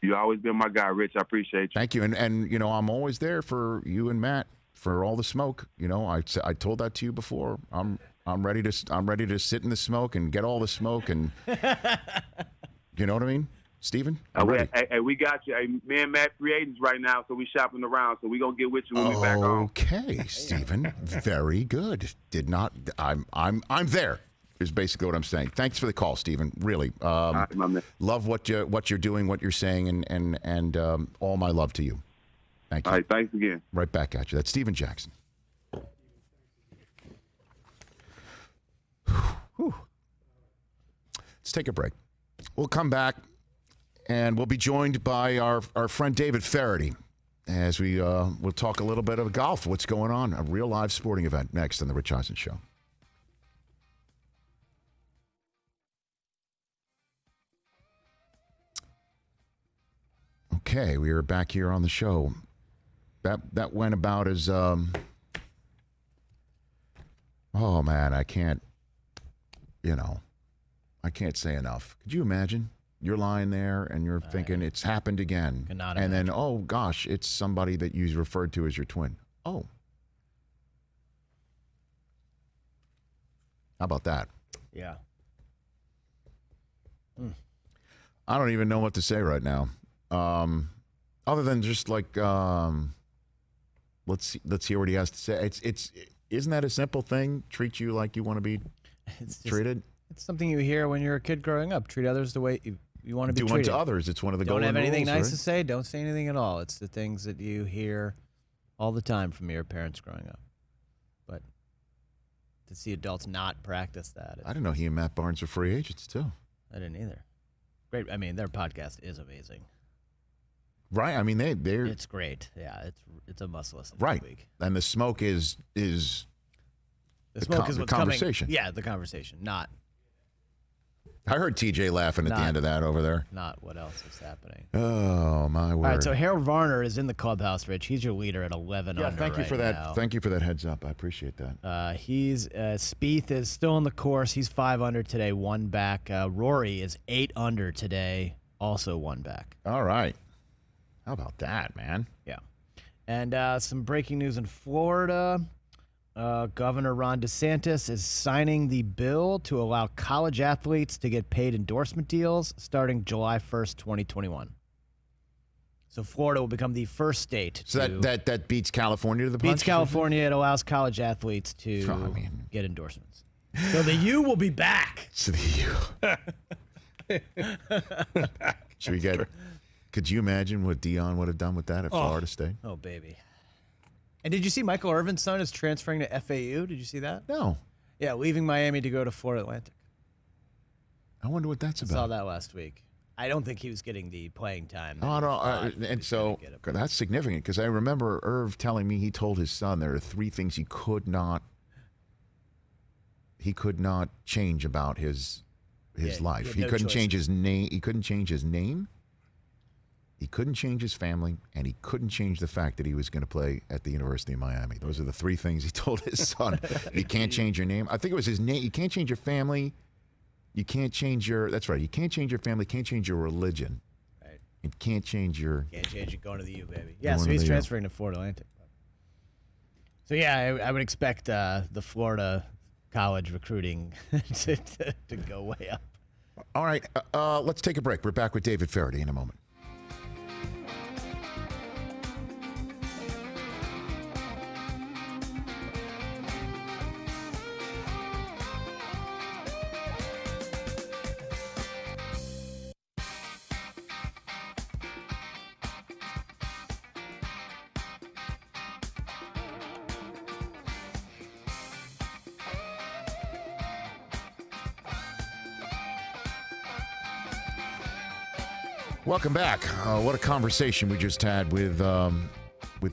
You always been my guy, Rich. I appreciate you. Thank you. And I'm always there for you and Matt for all the smoke. I told that to you before. I'm ready to sit in the smoke and get all the smoke, and you know what I mean, Stephen? Hey, we got you. Hey, me and Matt free agents right now, so we shopping around. So we gonna get with you when we back home. Okay, Stephen. Very good. I'm there. Is basically what I'm saying. Thanks for the call, Stephen. Really, love what you're doing, what you're saying, and all my love to you. Thank you. All right, thanks again. Right back at you. That's Stephen Jackson. Whew. Let's take a break. We'll come back, and we'll be joined by our friend David Feherty as we'll talk a little bit of golf. What's going on? A real live sporting event next on the Rich Eisen Show. Okay, we are back here on the show. That went about as oh man, I can't say enough. Could you imagine? You're lying there and you're thinking it's happened again. And then, oh gosh, it's somebody that you referred to as your twin. Oh. How about that? Yeah. I don't even know what to say right now. Other than just like, let's hear what he has to say. Isn't that a simple thing? Treat you like you want to be treated. It's something you hear when you're a kid growing up. Treat others the way you want to be treated. Do unto others. It's one of the golden rules. Don't have anything nice right? to say. Don't say anything at all. It's the things that you hear all the time from your parents growing up. But to see adults not practice that. I didn't know he and Matt Barnes were free agents, too. I didn't either. Great. I mean, their podcast is amazing. Right. I mean, they're. It's great. Yeah, it's a must listen. Right. This week. And the smoke is the smoke is the what's conversation. Coming. Yeah, the conversation. Not. I heard TJ laughing at the end of that over there. Not what else is happening. Oh, my word. All right, so Harold Varner is in the clubhouse, Rich. He's your leader at 11 under thank you right for that. now. Thank you for that heads up. I appreciate that. Spieth is still on the course. He's 5 under today, 1 back. Rory is 8 under today, also 1 back. All right. How about that, man? Yeah. And some breaking news in Florida. Governor Ron DeSantis is signing the bill to allow college athletes to get paid endorsement deals starting July 1st, 2021. So Florida will become the first state. So that beats California to the punch? Beats California. It allows college athletes to get endorsements. So the U will be back. So the U. Should we get? Could you imagine what Dion would have done with that at Florida State? Oh, baby. And did you see Michael Irvin's son is transferring to FAU? Did you see that? No. Yeah, leaving Miami to go to Florida Atlantic. I wonder what that's I about. saw that last week. I don't think he was getting the playing time. Oh, no. And so that's significant because I remember Irv telling me he told his son there are 3 things he could not change about his life. He couldn't change his name. He couldn't change his name. He couldn't change his family, and he couldn't change the fact that he was going to play at the University of Miami. Those are the 3 things he told his son. You can't change your name. I think it was his name. You can't change your family. You can't change your. That's right. You can't change your family. Can't change your religion. Right. You can't change your. Can't change it. Going to the U, baby. Yeah. So he's transferring to Florida Atlantic. So yeah, I would expect the Florida college recruiting to go way up. All right. Let's take a break. We're back with David Feherty in a moment. Welcome back. What a conversation we just had with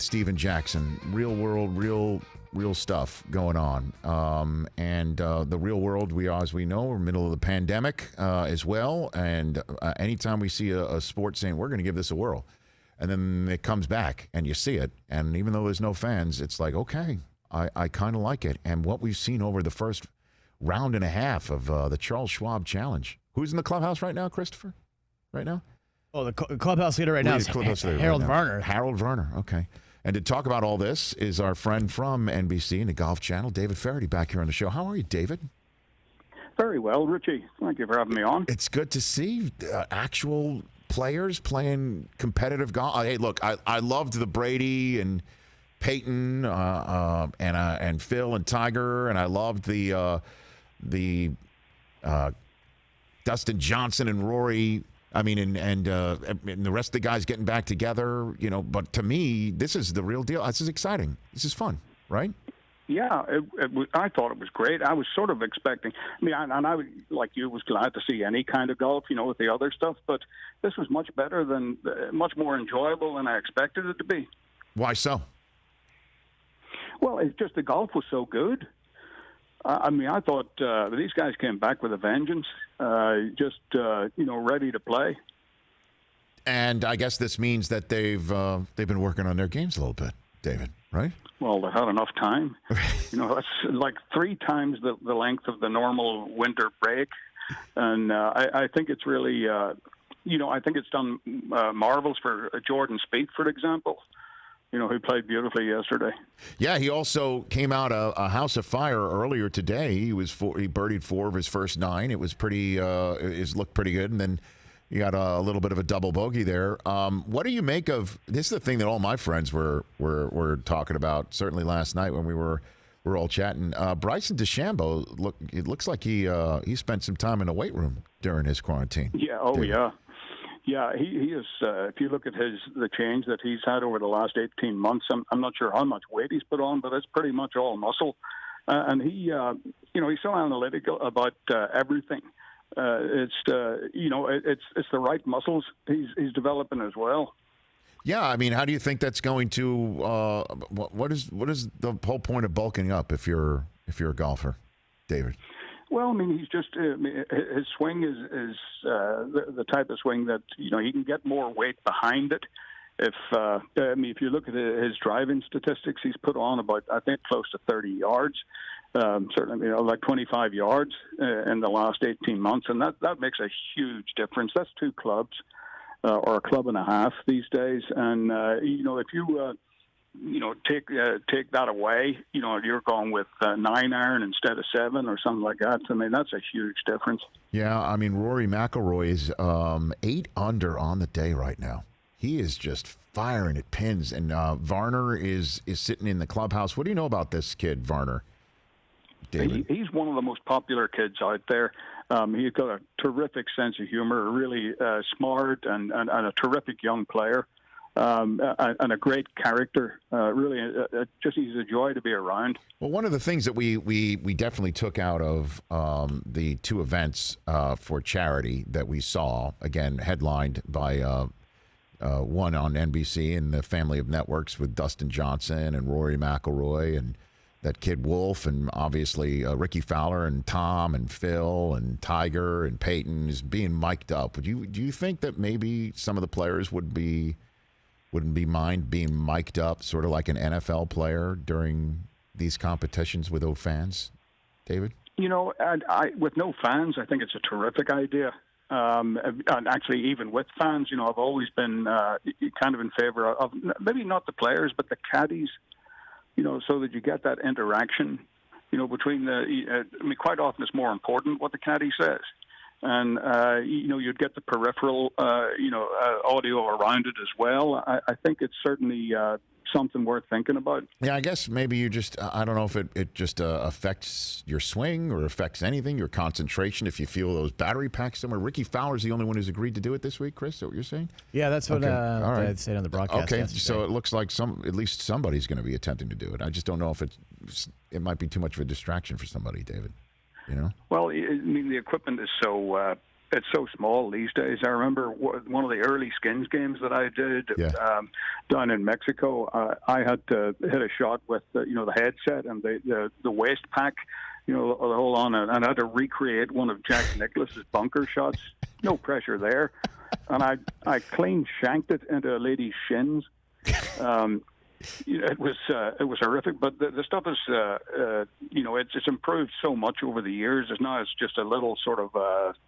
Steven Jackson. Real world, real stuff going on. And the real world, as we know, we're in the middle of the pandemic as well. And anytime we see a sport saying, we're going to give this a whirl, and then it comes back and you see it. And even though there's no fans, it's like, okay, I kind of like it. And what we've seen over the first round and a half of the Charles Schwab Challenge. Who's in the clubhouse right now, Christopher? Right now? Oh, the clubhouse leader right now is Harold Varner. Harold Varner, okay. And to talk about all this is our friend from NBC and the Golf Channel, David Feherty, back here on the show. How are you, David? Very well, Richie. Thank you for having me on. It's good to see actual players playing competitive golf. Hey, look, I loved the Brady and Peyton and Phil and Tiger, and I loved the Dustin Johnson and Rory. I mean, and the rest of the guys getting back together, but to me, this is the real deal. This is exciting. This is fun, right? Yeah, I thought it was great. I was sort of expecting, I like you, was glad to see any kind of golf, with the other stuff, but this was much better much more enjoyable than I expected it to be. Why so? Well, it's just the golf was so good. I thought these guys came back with a vengeance, ready to play. And I guess this means that they've been working on their games a little bit, David, right? Well, they had enough time. That's like 3 times the length of the normal winter break. And I think it's really, I think it's done marvels for Jordan Spieth, for example. Who played beautifully yesterday. Yeah, he also came out a house of fire earlier today. He birdied 4 of his first 9. It was it looked pretty good, and then you got a little bit of a double bogey there. What do you make of this? Is the thing that all my friends were talking about. Certainly last night when we were all chatting. Bryson DeChambeau it looks like he spent some time in a weight room during his quarantine. Yeah. Oh, yeah. Yeah, he is. If you look at the change that he's had over the last 18 months, I'm not sure how much weight he's put on, but it's pretty much all muscle. And he's so analytical about everything. It's the right muscles he's developing as well. Yeah, I mean, how do you think that's going to? What is the whole point of bulking up if you're a golfer, David? Well, I mean, he's just his swing is the type of swing that he can get more weight behind it. If you look at his driving statistics, he's put on about, I think, close to 30 yards, certainly like 25 yards in the last 18 months, and that makes a huge difference. That's 2 clubs or a club and a half these days, and if you take that away, you're going with 9 iron instead of 7 or something like that. I mean, that's a huge difference. Yeah, I mean, Rory McIlroy is 8 under on the day right now. He is just firing at pins, and Varner is sitting in the clubhouse. What do you know about this kid, Varner? David? He's one of the most popular kids out there. He's got a terrific sense of humor, really smart, and a terrific young player. And a great character. Really, he's a joy to be around. Well, one of the things that we definitely took out of the 2 events for charity that we saw, again, headlined by one on NBC and the family of networks with Dustin Johnson and Rory McIlroy and that kid Wolf, and obviously Ricky Fowler and Tom and Phil and Tiger and Peyton is being mic'd up. Do you think that maybe some of the players wouldn't be mind being mic'd up, sort of like an NFL player during these competitions with no fans, David? And with no fans, I think it's a terrific idea. And actually, even with fans, I've always been kind of in favor of maybe not the players, but the caddies, so that you get that interaction, between quite often it's more important what the caddy says. And, you'd get the peripheral, audio around it as well. I think it's certainly something worth thinking about. Yeah, I guess maybe you I don't know if it just affects your swing or affects anything, your concentration, if you feel those battery packs somewhere. Ricky Fowler's the only one who's agreed to do it this week, Chris, is that what you're saying? Yeah, that's what All right. I said on the broadcast yesterday. So it looks like at least somebody's going to be attempting to do it. I just don't know if it might be too much of a distraction for somebody, David. Well, I mean, the equipment is it's so small these days. I remember one of the early Skins games that I did down in Mexico. I had to hit a shot with the headset and the waist pack, the whole on, and I had to recreate one of Jack Nicklaus's bunker shots. No pressure there, and I clean shanked it into a lady's shins. It was horrific, but the stuff is it's improved so much over the years. It's just a little sort of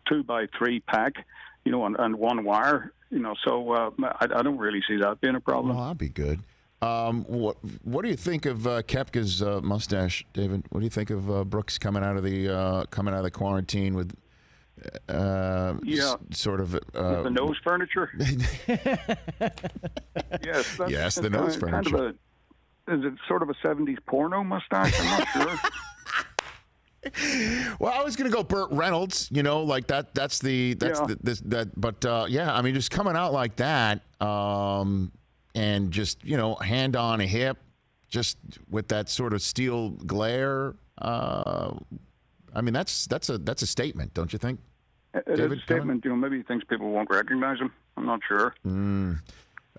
2x3 pack, and one wire. So I don't really see that being a problem. Well, that'd be good. What do you think of Koepka's mustache, David? What do you think of Brooks coming out of the quarantine with? Sort of the nose furniture. Yes, the nose furniture. Is it sort of a 70s porno mustache? I'm not sure. Well, I was gonna go Burt Reynolds, like that. But I mean, just coming out like that, and just hand on a hip, just with that sort of steel glare. I mean, that's a statement, don't you think? It is a statement. Maybe he thinks people won't recognize him. I'm not sure.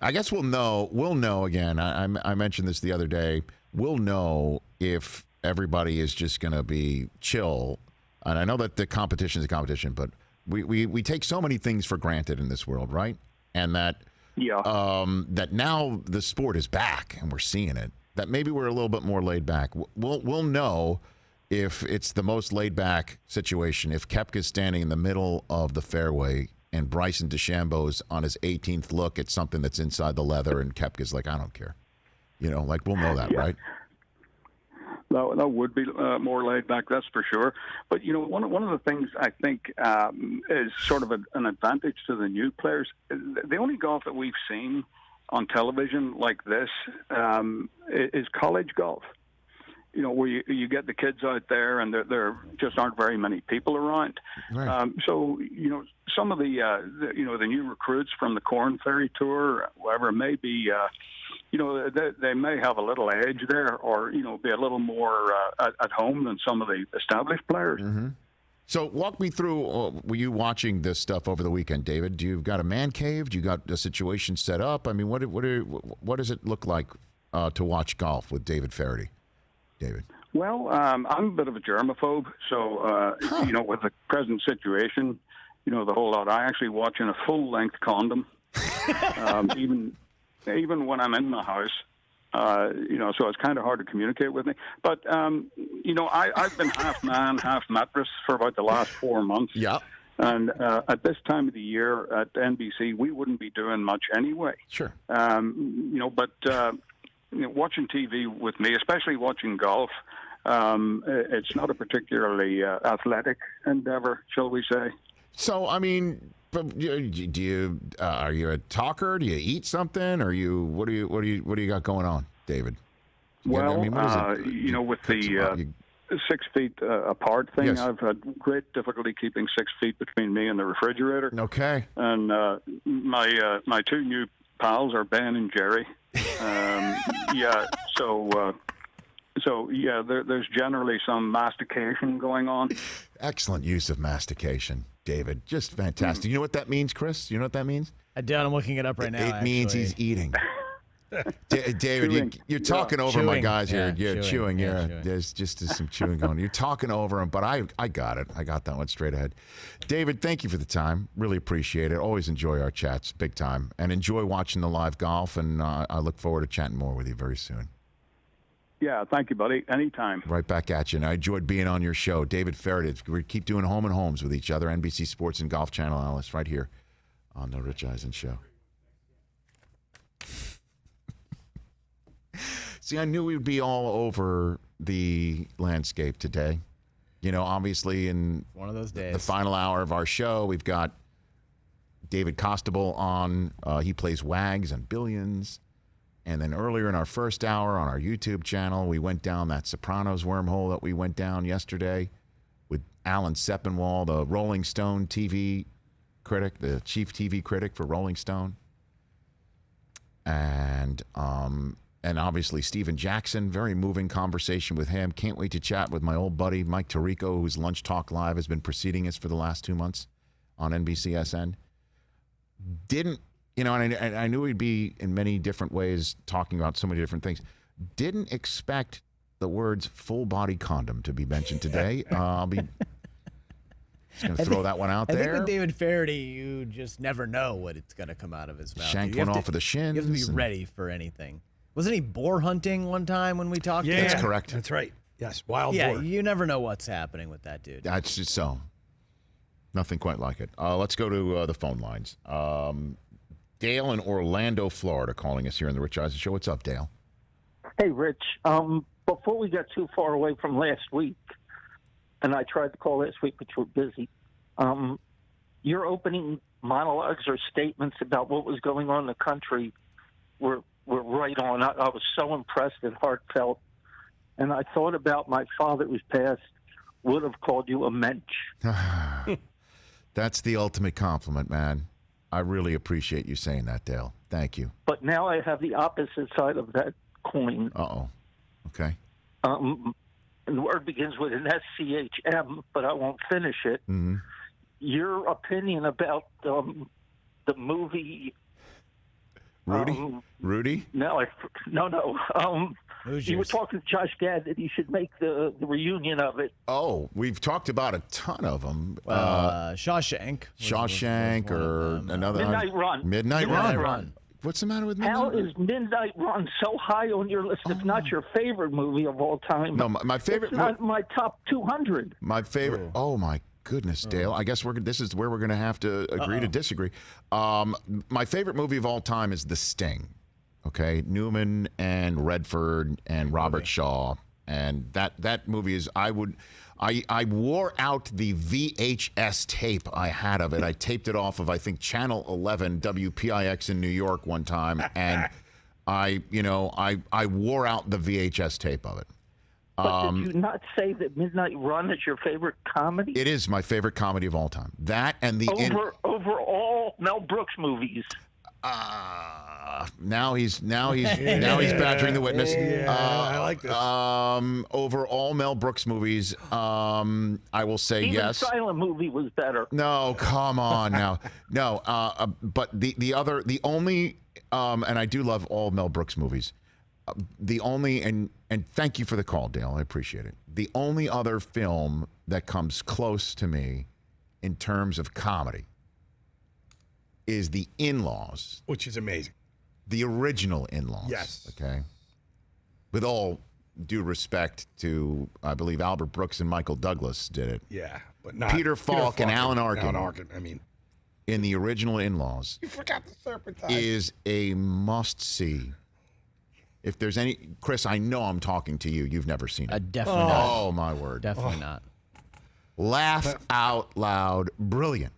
I guess we'll know. We'll know again. I mentioned this the other day. We'll know if everybody is just going to be chill. And I know that the competition is a competition, but we take so many things for granted in this world, right? And that that now the sport is back and we're seeing it. That maybe we're a little bit more laid back. We'll know if it's the most laid-back situation, if Koepka's standing in the middle of the fairway and Bryson DeChambeau's on his 18th look at something that's inside the leather and Koepka's like, I don't care. We'll know that, right? That would be more laid back, that's for sure. But, one of the things I think is sort of an advantage to the new players, the only golf that we've seen on television like this is college golf. Where you get the kids out there and there just aren't very many people around. Right. So, some of the the new recruits from the Corn Ferry Tour, whoever it may be, they may have a little edge there, or be a little more at home than some of the established players. Mm-hmm. So walk me through, were you watching this stuff over the weekend, David? Do you got a man cave? Do you got a situation set up? I mean, what does it look like to watch golf with David Feherty? David? Well, I'm a bit of a germaphobe, so, with the present situation, the whole lot, I actually watch in a full-length condom, even when I'm in my house. So it's kind of hard to communicate with me. But, I've been half man, half mattress for about the last 4 months. Yeah. And at this time of the year at NBC, we wouldn't be doing much anyway. Sure. Watching TV with me, especially watching golf, it's not a particularly athletic endeavor, shall we say. So, I mean, are you a talker? Do you eat something? What do you got going on, David? Well, with the 6 feet apart thing, yes. I've had great difficulty keeping 6 feet between me and the refrigerator. Okay. And my two new pals are Ben and Jerry. There's generally some mastication going on. Excellent use of mastication, David. Just fantastic. You know what that means, Chris? You know what that means? I don't. I'm looking it up right now. It means he's eating. David, you're talking over my guys here. You're chewing. There's just some chewing going on. You're talking over him, but I got it. I got that one straight ahead. David, thank you for the time. Really appreciate it. Always enjoy our chats, big time. And enjoy watching the live golf, and I look forward to chatting more with you very soon. Yeah, thank you, buddy. Anytime. Right back at you. And I enjoyed being on your show. David Feherty. We keep doing home and homes with each other. NBC Sports and Golf Channel analyst right here on the Rich Eisen Show. See, I knew we'd be all over the landscape today. Obviously in one of those days, the final hour of our show, we've got David Costabile on. He plays Wags and Billions. And then earlier in our first hour on our YouTube channel, we went down that Sopranos wormhole that we went down yesterday with Alan Sepinwall, the Rolling Stone TV critic, the chief TV critic for Rolling Stone. And obviously Steven Jackson, very moving conversation with him. Can't wait to chat with my old buddy Mike Tirico, whose Lunch Talk Live has been preceding us for the last 2 months on NBCSN. And I knew we'd be in many different ways talking about so many different things. Didn't expect the words full body condom to be mentioned today. I'll be just going to throw that one out there. I think with David Feherty, you just never know what it's going to come out of his mouth. Shanked one off of the shins. You have to be ready for anything. Wasn't he boar hunting one time when we talked? Yeah, that's correct. That's right. Yes, wild boar. Yeah, you never know what's happening with that dude. That's just so. Nothing quite like it. Let's go to the phone lines. Dale in Orlando, Florida, calling us here on the Rich Eisen Show. What's up, Dale? Hey, Rich. Before we got too far away from last week, and I tried to call last week, but you were busy, your opening monologues or statements about what was going on in the country were right on. I was so impressed and heartfelt, and I thought about my father who's passed would have called you a mensch. That's the ultimate compliment, man. I really appreciate you saying that, Dale. Thank you. But now I have the opposite side of that coin. Uh-oh. Okay. And the word begins with an SCHM, but I won't finish it. Mm-hmm. Your opinion about the movie... Rudy? No. You were talking to Josh Gad that he should make the reunion of it. Oh, we've talked about a ton of them. Shawshank. Or another Midnight Run. Midnight Run. What's the matter with Midnight Run? How Run? is Midnight Run so high on your list? If not your favorite movie of all time. No, my favorite. It's not my top 200. My favorite. Oh my goodness, Dale. I guess this is where we're going to have to agree to disagree. My favorite movie of all time is The Sting. Okay, Newman and Redford and Robert Shaw, and that movie is. I wore out the VHS tape I had of it. I taped it off of I think Channel 11 WPIX in New York one time, and I wore out the VHS tape of it. But did you not say that Midnight Run is your favorite comedy? It is my favorite comedy of all time. That and the over all Mel Brooks movies. Now he's badgering the witness. I like this. Over all Mel Brooks movies, I will say Even yes. Silent Movie was better. No, come on now. No, but the only, and I do love all Mel Brooks movies. The only, and thank you for the call, Dale. I appreciate it. The only other film that comes close to me in terms of comedy is The In-Laws. Which is amazing. The original In-Laws. Yes. Okay. With all due respect to, I believe Albert Brooks and Michael Douglas did it. Yeah, but not Peter Falk and Alan Arkin. Alan Arkin, I mean. In the original In-Laws. You forgot the Serpentine. Is a must-see. If there's any, Chris, I know I'm talking to you. You've never seen it. Definitely not. Oh, my word. Definitely not. Laugh out loud. Brilliant.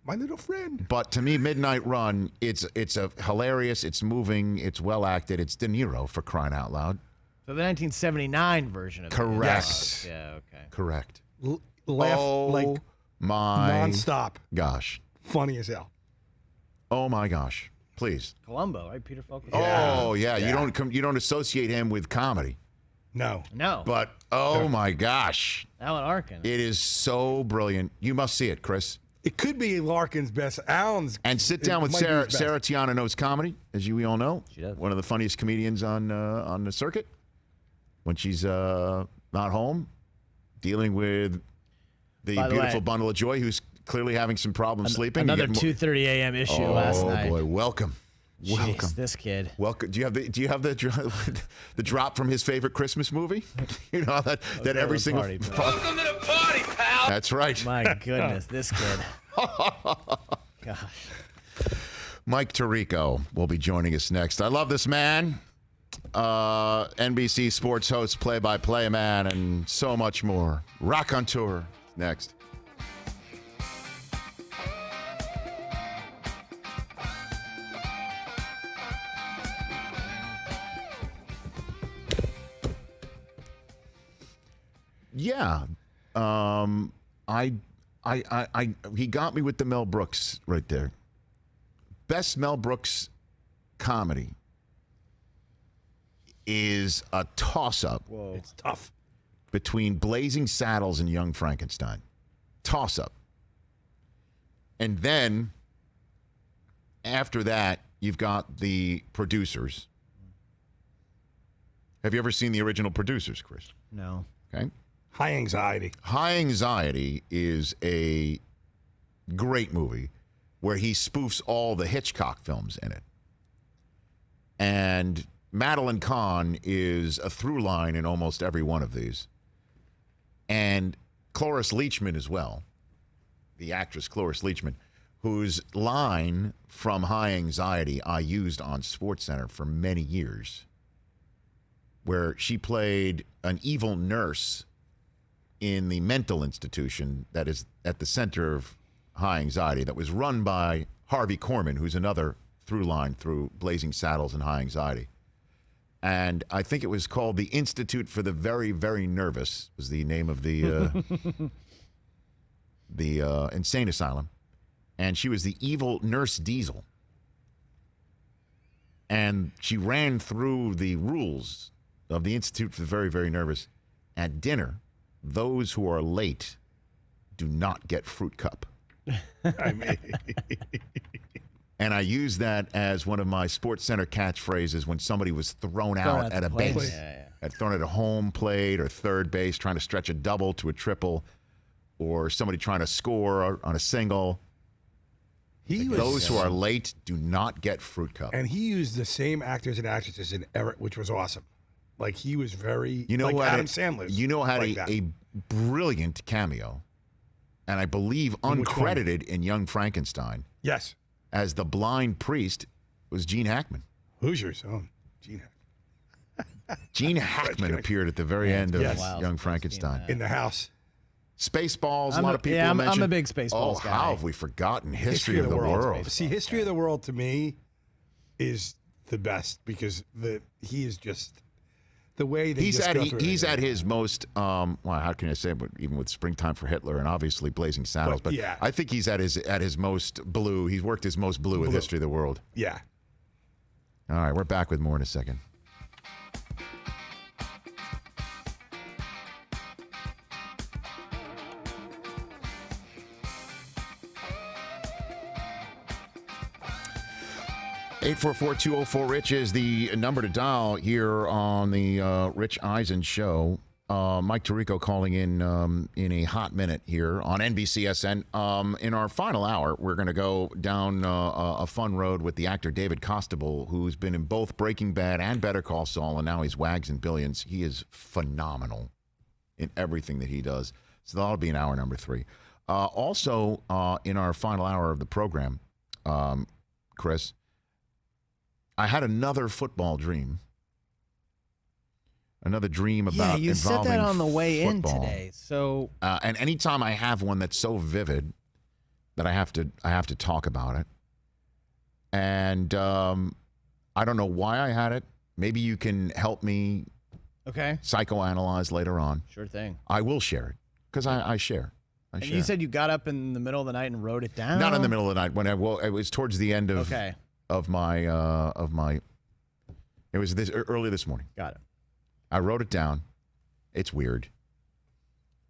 My little friend. But to me, Midnight Run, it's a hilarious, it's moving, it's well acted. It's De Niro, for crying out loud. So the 1979 version of it. Correct. Yes. Yeah, okay. Correct. Laugh oh, my nonstop. Gosh. Funny as hell. Oh my gosh. Please. Columbo, right? Peter Falk. Oh yeah. You don't associate him with comedy. No. But oh my gosh. Alan Arkin. It is so brilliant. You must see it, Chris. It could be Larkin's best. Alan's. And sit down with Sarah. Sarah Tiana knows comedy, as we all know. She does. One of the funniest comedians on the circuit. When she's not home, dealing with the beautiful bundle of joy, who's clearly having some problems sleeping. Another 2:30 a.m. issue last night. Oh boy, welcome. Jeez, this kid. Welcome. Do you have the drop from his favorite Christmas movie? You know that every single Welcome to the party, pal. That's right. My goodness, this kid. Gosh. Mike Tirico will be joining us next. I love this man. NBC Sports host, play-by-play man, and so much more. Rock on Tour next. Yeah, he got me with the Mel Brooks right there. Best Mel Brooks comedy is a toss-up. Whoa, it's tough. Between Blazing Saddles and Young Frankenstein. Toss-up. And then, after that, you've got the Producers. Have you ever seen the original Producers, Chris? No. Okay. High Anxiety. High Anxiety is a great movie where he spoofs all the Hitchcock films in it. And Madeline Kahn is a through line in almost every one of these. And Cloris Leachman as well, the actress Cloris Leachman, whose line from High Anxiety I used on SportsCenter for many years, where she played an evil nurse in the mental institution that is at the center of High Anxiety, that was run by Harvey Korman, who's another through line through Blazing Saddles and High Anxiety. And I think it was called the Institute for the Very, Very Nervous, was the name of the insane asylum. And she was the evil Nurse Diesel. And she ran through the rules of the Institute for the Very, Very Nervous. At dinner, those who are late do not get fruit cup. I mean. And I use that as one of my SportsCenter catchphrases when somebody was thrown out at a base. Had thrown at a home plate or third base, trying to stretch a double to a triple, or somebody trying to score on a single. Those who are late do not get fruit cup. And he used the same actors and actresses in Everett, which was awesome. Like, he was very, like Adam Sandler. You know, had a brilliant cameo, and I believe uncredited in Young Frankenstein. Yes. As the blind priest was Gene Hackman. Hoosiers own Gene Hackman. Gene Hackman appeared at the very end of Young Frankenstein. In the house. Spaceballs, a lot of people mentioned. I'm a big Spaceballs guy. How have we forgotten History of the World? See, History of the World to me is the best because he is just the way they he's discover at his most well, how can I say it, even with Springtime for Hitler and obviously Blazing Saddles, but yeah. I think he's at his most blue. He's worked his most blue in history of the world. Yeah. All right, we're back with more in a second. Eight 844-204-RICH is the number to dial here on the Rich Eisen Show. Mike Tirico calling in a hot minute here on NBCSN. In our final hour, we're going to go down a fun road with the actor David Costabile, who's been in both Breaking Bad and Better Call Saul, and now he's Wags and Billions. He is phenomenal in everything that he does. So that'll be in hour number 3. Also, in our final hour of the program, Chris, I had another football dream. Another dream about you said involving that on the way football. in today. So and anytime I have one that's so vivid that I have to talk about it. And I don't know why I had it. Maybe you can help me psychoanalyze later on. Sure thing. I will share it because I share. And you said you got up in the middle of the night and wrote it down? Not in the middle of the night. It was towards the end of my. It was early this morning. Got it. I wrote it down. It's weird,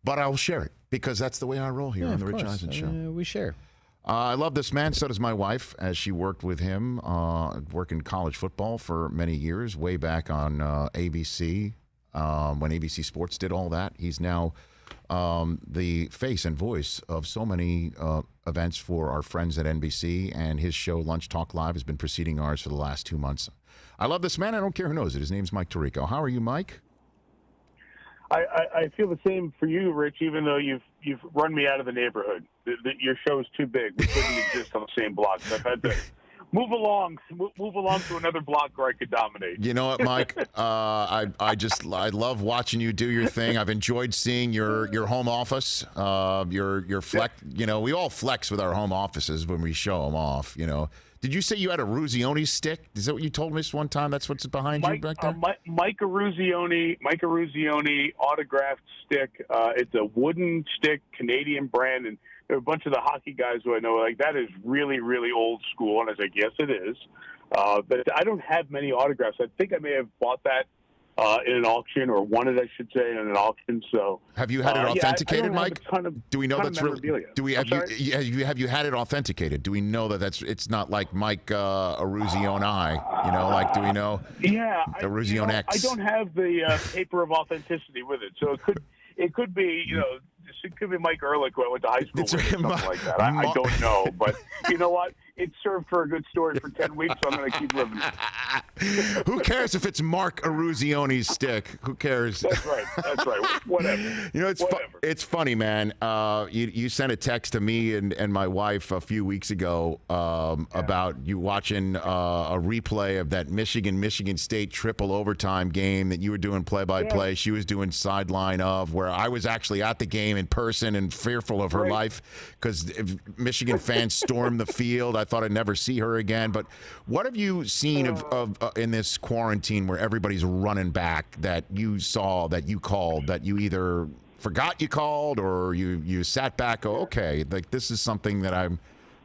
but I'll share it because that's the way I roll here on the Rich Eisen Show. We share. I love this man. So does my wife, as she worked with him, working college football for many years, way back on ABC when ABC Sports did all that. He's now the face and voice of so many events for our friends at NBC, and his show Lunch Talk Live has been preceding ours for the last 2 months. I love this man. I don't care who knows it. His name's Mike Tirico. How are you, Mike? I feel the same for you, Rich. Even though you've run me out of the neighborhood, your show is too big. We couldn't exist on the same block. So I've had to move along to another block where I could dominate. You know what, Mike? I love watching you do your thing. I've enjoyed seeing your home office. Your flex. You know, we all flex with our home offices when we show them off. You know. Did you say you had a Ruzioni stick? Is that what you told me this one time? That's what's behind you back there? Mike Ruzioni autographed stick. It's a wooden stick, Canadian brand, and there are a bunch of the hockey guys who I know like that is really, really old school. And I was like, yes, it is. But I don't have many autographs. I think I may have bought that in an auction, or won it, I should say, in an auction. So have you had it authenticated, I Mike? Do we know that's real? Do we have you had it authenticated? Do we know that it's not like Mike Ruzioni? You know, like do we know? Yeah, Ruzioni X. I don't have the paper of authenticity with it, so it could be it could be Mike Ehrlich who I went to high school with or something like that. I don't know, but you know what? It served for a good story for 10 weeks, so I'm going to keep living. Who cares if it's Mark Ruzioni's stick? Who cares? That's right. Whatever. You know, it's funny, man. You sent a text to me and my wife a few weeks ago about you watching a replay of that Michigan State triple overtime game that you were doing play-by-play. Yeah. She was doing sideline of, where I was actually at the game in person and fearful of her life because Michigan fans stormed the field. I thought I'd never see her again. But what have you seen of in this quarantine where everybody's running back that you saw, that you called, that you either forgot you called or you sat back? Oh, okay, like this is something that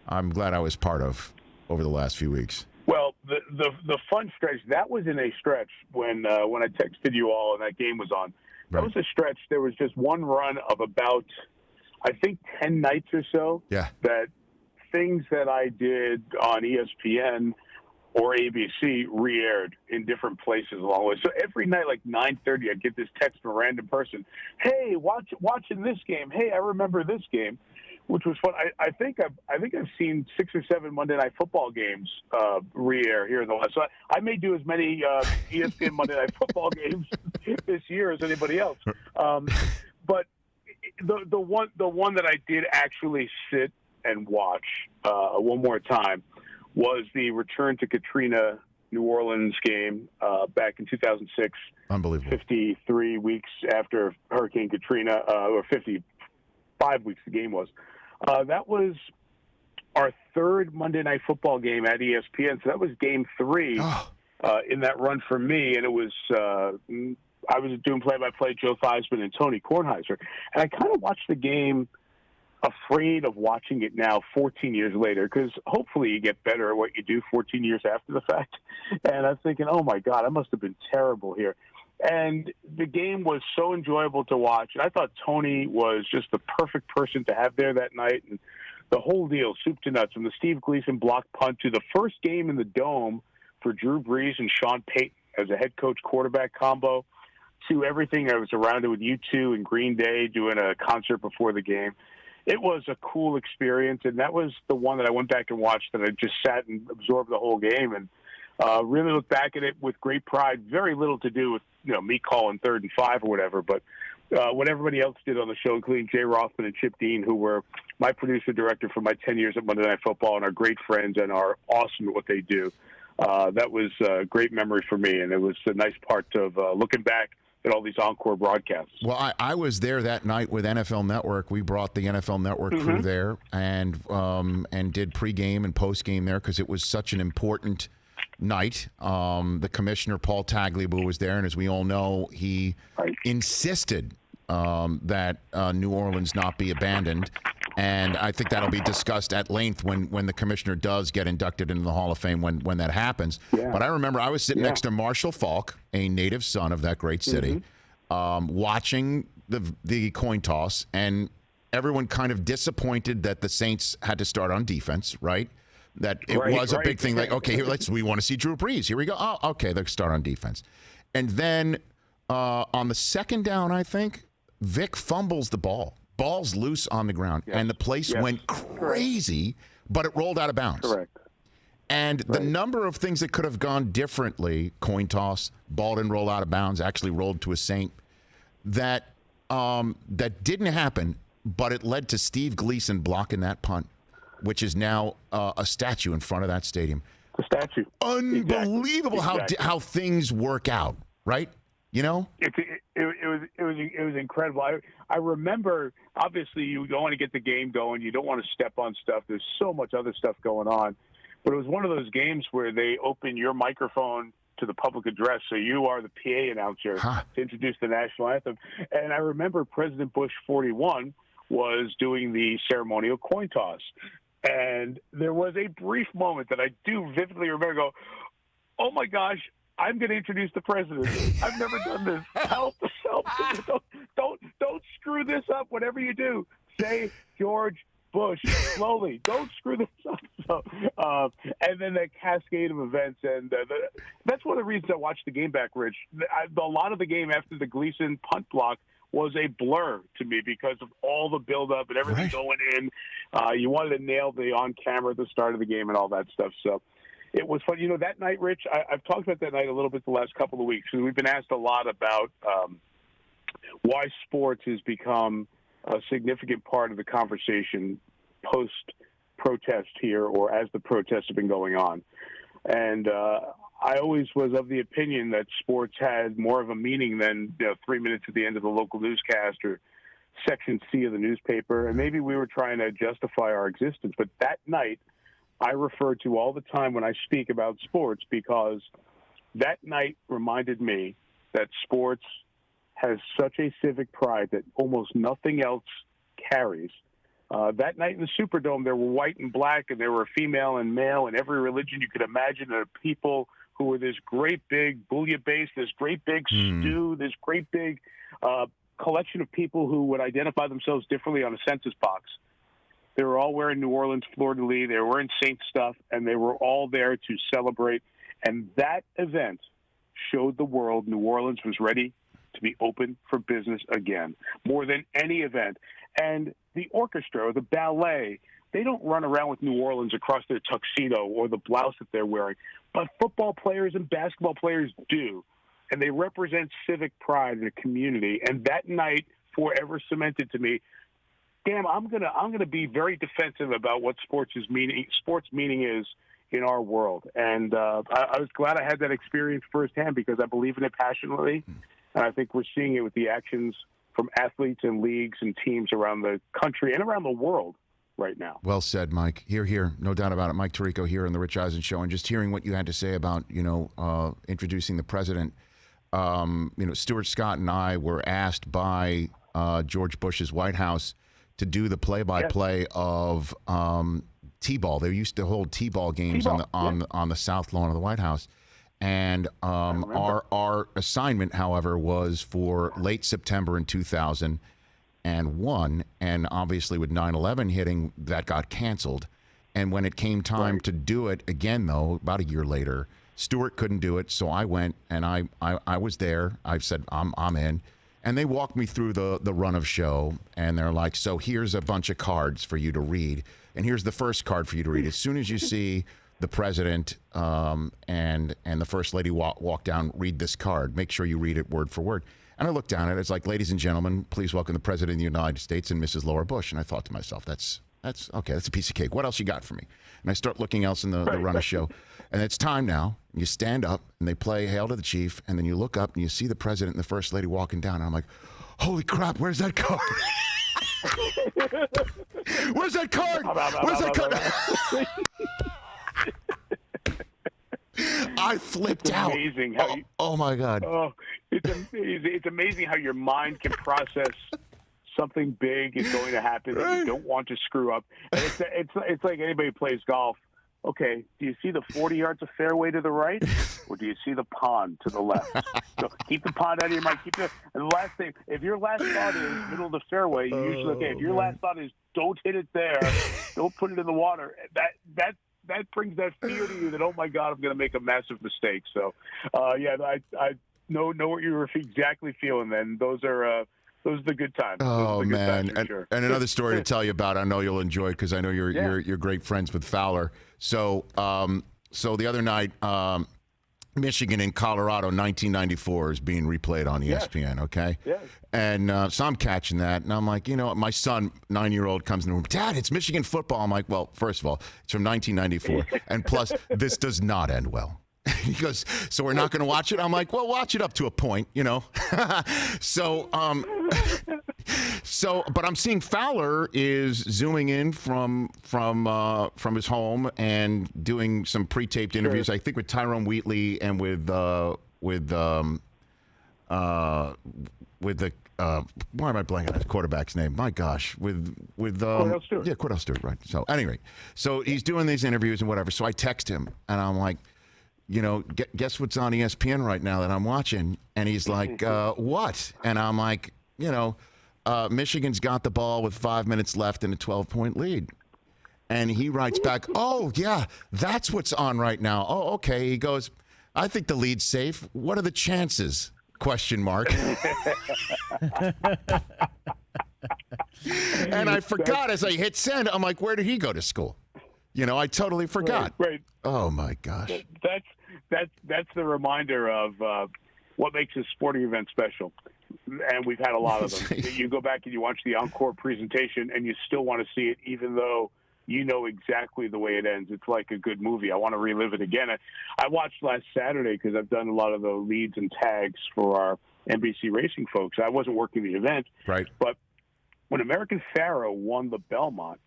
I'm glad I was part of over the last few weeks. Well, the fun stretch, that was in a stretch when I texted you all and that game was on. That was a stretch. There was just one run of about, I think, 10 nights or so. Yeah. That things that I did on ESPN or ABC re-aired in different places along the way. So every night, like 9:30, I'd get this text from a random person. Hey, watching this game. Hey, I remember this game, which was fun. I think I've seen 6 or 7 Monday Night Football games re-air here in the West. So I may do as many ESPN Monday Night Football games this year as anybody else. But the one that I did actually sit and watch one more time was the return to Katrina New Orleans game back in 2006. Unbelievable. 53 weeks after Hurricane Katrina, or 55 weeks the game was. That was our third Monday Night Football game at ESPN. So that was game 3 in that run for me. And it was I was doing play-by-play, Joe Theismann and Tony Kornheiser, and I kind of watched the game afraid of watching it now 14 years later, because hopefully you get better at what you do 14 years after the fact. And I'm thinking, oh, my God, I must have been terrible here. And the game was so enjoyable to watch. And I thought Tony was just the perfect person to have there that night. And the whole deal, soup to nuts, from the Steve Gleason block punt to the first game in the Dome for Drew Brees and Sean Payton as a head coach quarterback combo, to everything that was around it with U2 and Green Day doing a concert before the game. It was a cool experience, and that was the one that I went back and watched, and I just sat and absorbed the whole game and really looked back at it with great pride. Very little to do with me calling 3rd and 5 or whatever, but what everybody else did on the show, including Jay Rothman and Chip Dean, who were my producer-director for my 10 years at Monday Night Football and are great friends and are awesome at what they do. That was a great memory for me, and it was a nice part of looking back at all these encore broadcasts. Well, I was there that night with NFL Network. We brought the NFL Network crew there and did pregame and postgame there because it was such an important night. The commissioner, Paul Tagliabue, was there, and as we all know, he insisted that New Orleans not be abandoned. And I think that'll be discussed at length when the commissioner does get inducted into the Hall of Fame when that happens. Yeah. But I remember I was sitting next to Marshall Faulk, a native son of that great city, watching the coin toss, and everyone kind of disappointed that the Saints had to start on defense, right? That it was a big thing. Like, okay, here, we want to see Drew Brees. Here we go. Oh, okay, let's start on defense. And then on the second down, I think, Vic fumbles the ball. Ball's loose on the ground, and the place went crazy, but it rolled out of bounds. Correct. And the number of things that could have gone differently, coin toss, ball didn't roll out of bounds, actually rolled to a Saint, that didn't happen, but it led to Steve Gleason blocking that punt, which is now a statue in front of that stadium. The statue. Unbelievable how things work out, right? You know? It was incredible. I remember, obviously, you don't want to get the game going. You don't want to step on stuff. There's so much other stuff going on. But it was one of those games where they open your microphone to the public address, so you are the PA announcer to introduce the national anthem. And I remember President Bush 41 was doing the ceremonial coin toss. And there was a brief moment that I do vividly remember go, oh, my gosh, I'm going to introduce the president. I've never done this. Help. Don't screw this up. Whatever you do, say George Bush slowly. Don't screw this up. So, and then that cascade of events. And that's one of the reasons I watched the game back, Rich. A lot of the game after the Gleason punt block was a blur to me because of all the buildup and everything going in. You wanted to nail the on camera at the start of the game and all that stuff. So it was fun. That night, Rich, I've talked about that night a little bit the last couple of weeks. And we've been asked a lot about why sports has become a significant part of the conversation post-protest here or as the protests have been going on. And I always was of the opinion that sports had more of a meaning than 3 minutes at the end of the local newscast or Section C of the newspaper. And maybe we were trying to justify our existence. But that night, I refer to all the time when I speak about sports because that night reminded me that sports has such a civic pride that almost nothing else carries. That night in the Superdome, there were white and black, and there were female and male, and every religion you could imagine. There are people who were this great big bouillabaisse, this great big stew, this great big collection of people who would identify themselves differently on a census box. They were all wearing New Orleans fleur-de-lis. They were wearing Saint stuff, and they were all there to celebrate. And that event showed the world New Orleans was ready to be open for business again, more than any event. And the orchestra or the ballet, they don't run around with New Orleans across their tuxedo or the blouse that they're wearing. But football players and basketball players do. And they represent civic pride in a community. And that night forever cemented to me, damn, I'm gonna be very defensive about what sports meaning is in our world. And I was glad I had that experience firsthand because I believe in it passionately. And I think we're seeing it with the actions from athletes and leagues and teams around the country and around the world right now. Well said, Mike. Here. No doubt about it. Mike Tirico here on the Rich Eisen Show. And just hearing what you had to say about, introducing the president. Stuart Scott and I were asked by George Bush's White House to do the play-by-play of T-ball. They used to hold T-ball games on the south lawn of the White House. And our assignment, however, was for late September in 2001, and obviously with 9/11 hitting, that got canceled. And when it came time to do it again, though, about a year later, Stuart couldn't do it, so I went, and I was there. I said, I'm in. And they walked me through the run of show, and they're like, so here's a bunch of cards for you to read, and here's the first card for you to read. As soon as you see the president and the first lady walk down, read this card. Make sure you read it word for word. And I looked down at it. It's like, ladies and gentlemen, please welcome the President of the United States and Mrs. Laura Bush. And I thought to myself, that's okay. That's a piece of cake. What else you got for me? And I start looking else in the run of show. And it's time now. You stand up, and they play Hail to the Chief, and then you look up, and you see the president and the first lady walking down. And I'm like, holy crap, where's that card? Where's that card? Where's that card? I flipped out. Amazing how oh my God. Oh, it's amazing. It's amazing how your mind can process something big is going to happen that you don't want to screw up. And it's like anybody who plays golf. Okay, do you see the 40 yards of fairway to the right, or do you see the pond to the left? So keep the pond out of your mind. And the last thing, if your last thought is middle of the fairway, you usually okay. If your last thought is don't hit it there, don't put it in the water. That brings that fear to you that, oh my God, I'm going to make a massive mistake. So, I know what you were exactly feeling then. Those are the good times. Oh man, sure. and another story to tell you about. I know you'll enjoy because I know you're great friends with Fowler. So the other night, Michigan and Colorado, 1994 is being replayed on ESPN. Okay. Yeah. And so I'm catching that, and I'm like, my son, 9-year-old, comes in the room. Dad, it's Michigan football. I'm like, well, first of all, it's from 1994, and plus, this does not end well. He goes, so we're not going to watch it? I'm like, well, watch it up to a point, So, but I'm seeing Fowler is zooming in from his home and doing some pre-taped interviews. Sure. I think with Tyrone Wheatley and with the why am I blanking on his quarterback's name? My gosh, with Cordell Stewart. Yeah, Cordell Stewart, right? So anyway, so he's doing these interviews and whatever. So I text him and I'm like, guess what's on ESPN right now that I'm watching? And he's like, what? And I'm like, Michigan's got the ball with 5 minutes left and a 12-point lead. And he writes back, oh, yeah, that's what's on right now. Oh, okay. He goes, I think the lead's safe. What are the chances? ? And I forgot as I hit send. I'm like, where did he go to school? I totally forgot. Right. Oh, my gosh. That's the reminder of what makes a sporting event special. And we've had a lot of them. You go back and you watch the encore presentation and you still want to see it, even though you know exactly the way it ends. It's like a good movie. I want to relive it again. I watched last Saturday because I've done a lot of the leads and tags for our NBC Racing folks. I wasn't working the event. Right. But when American Pharoah won the Belmont,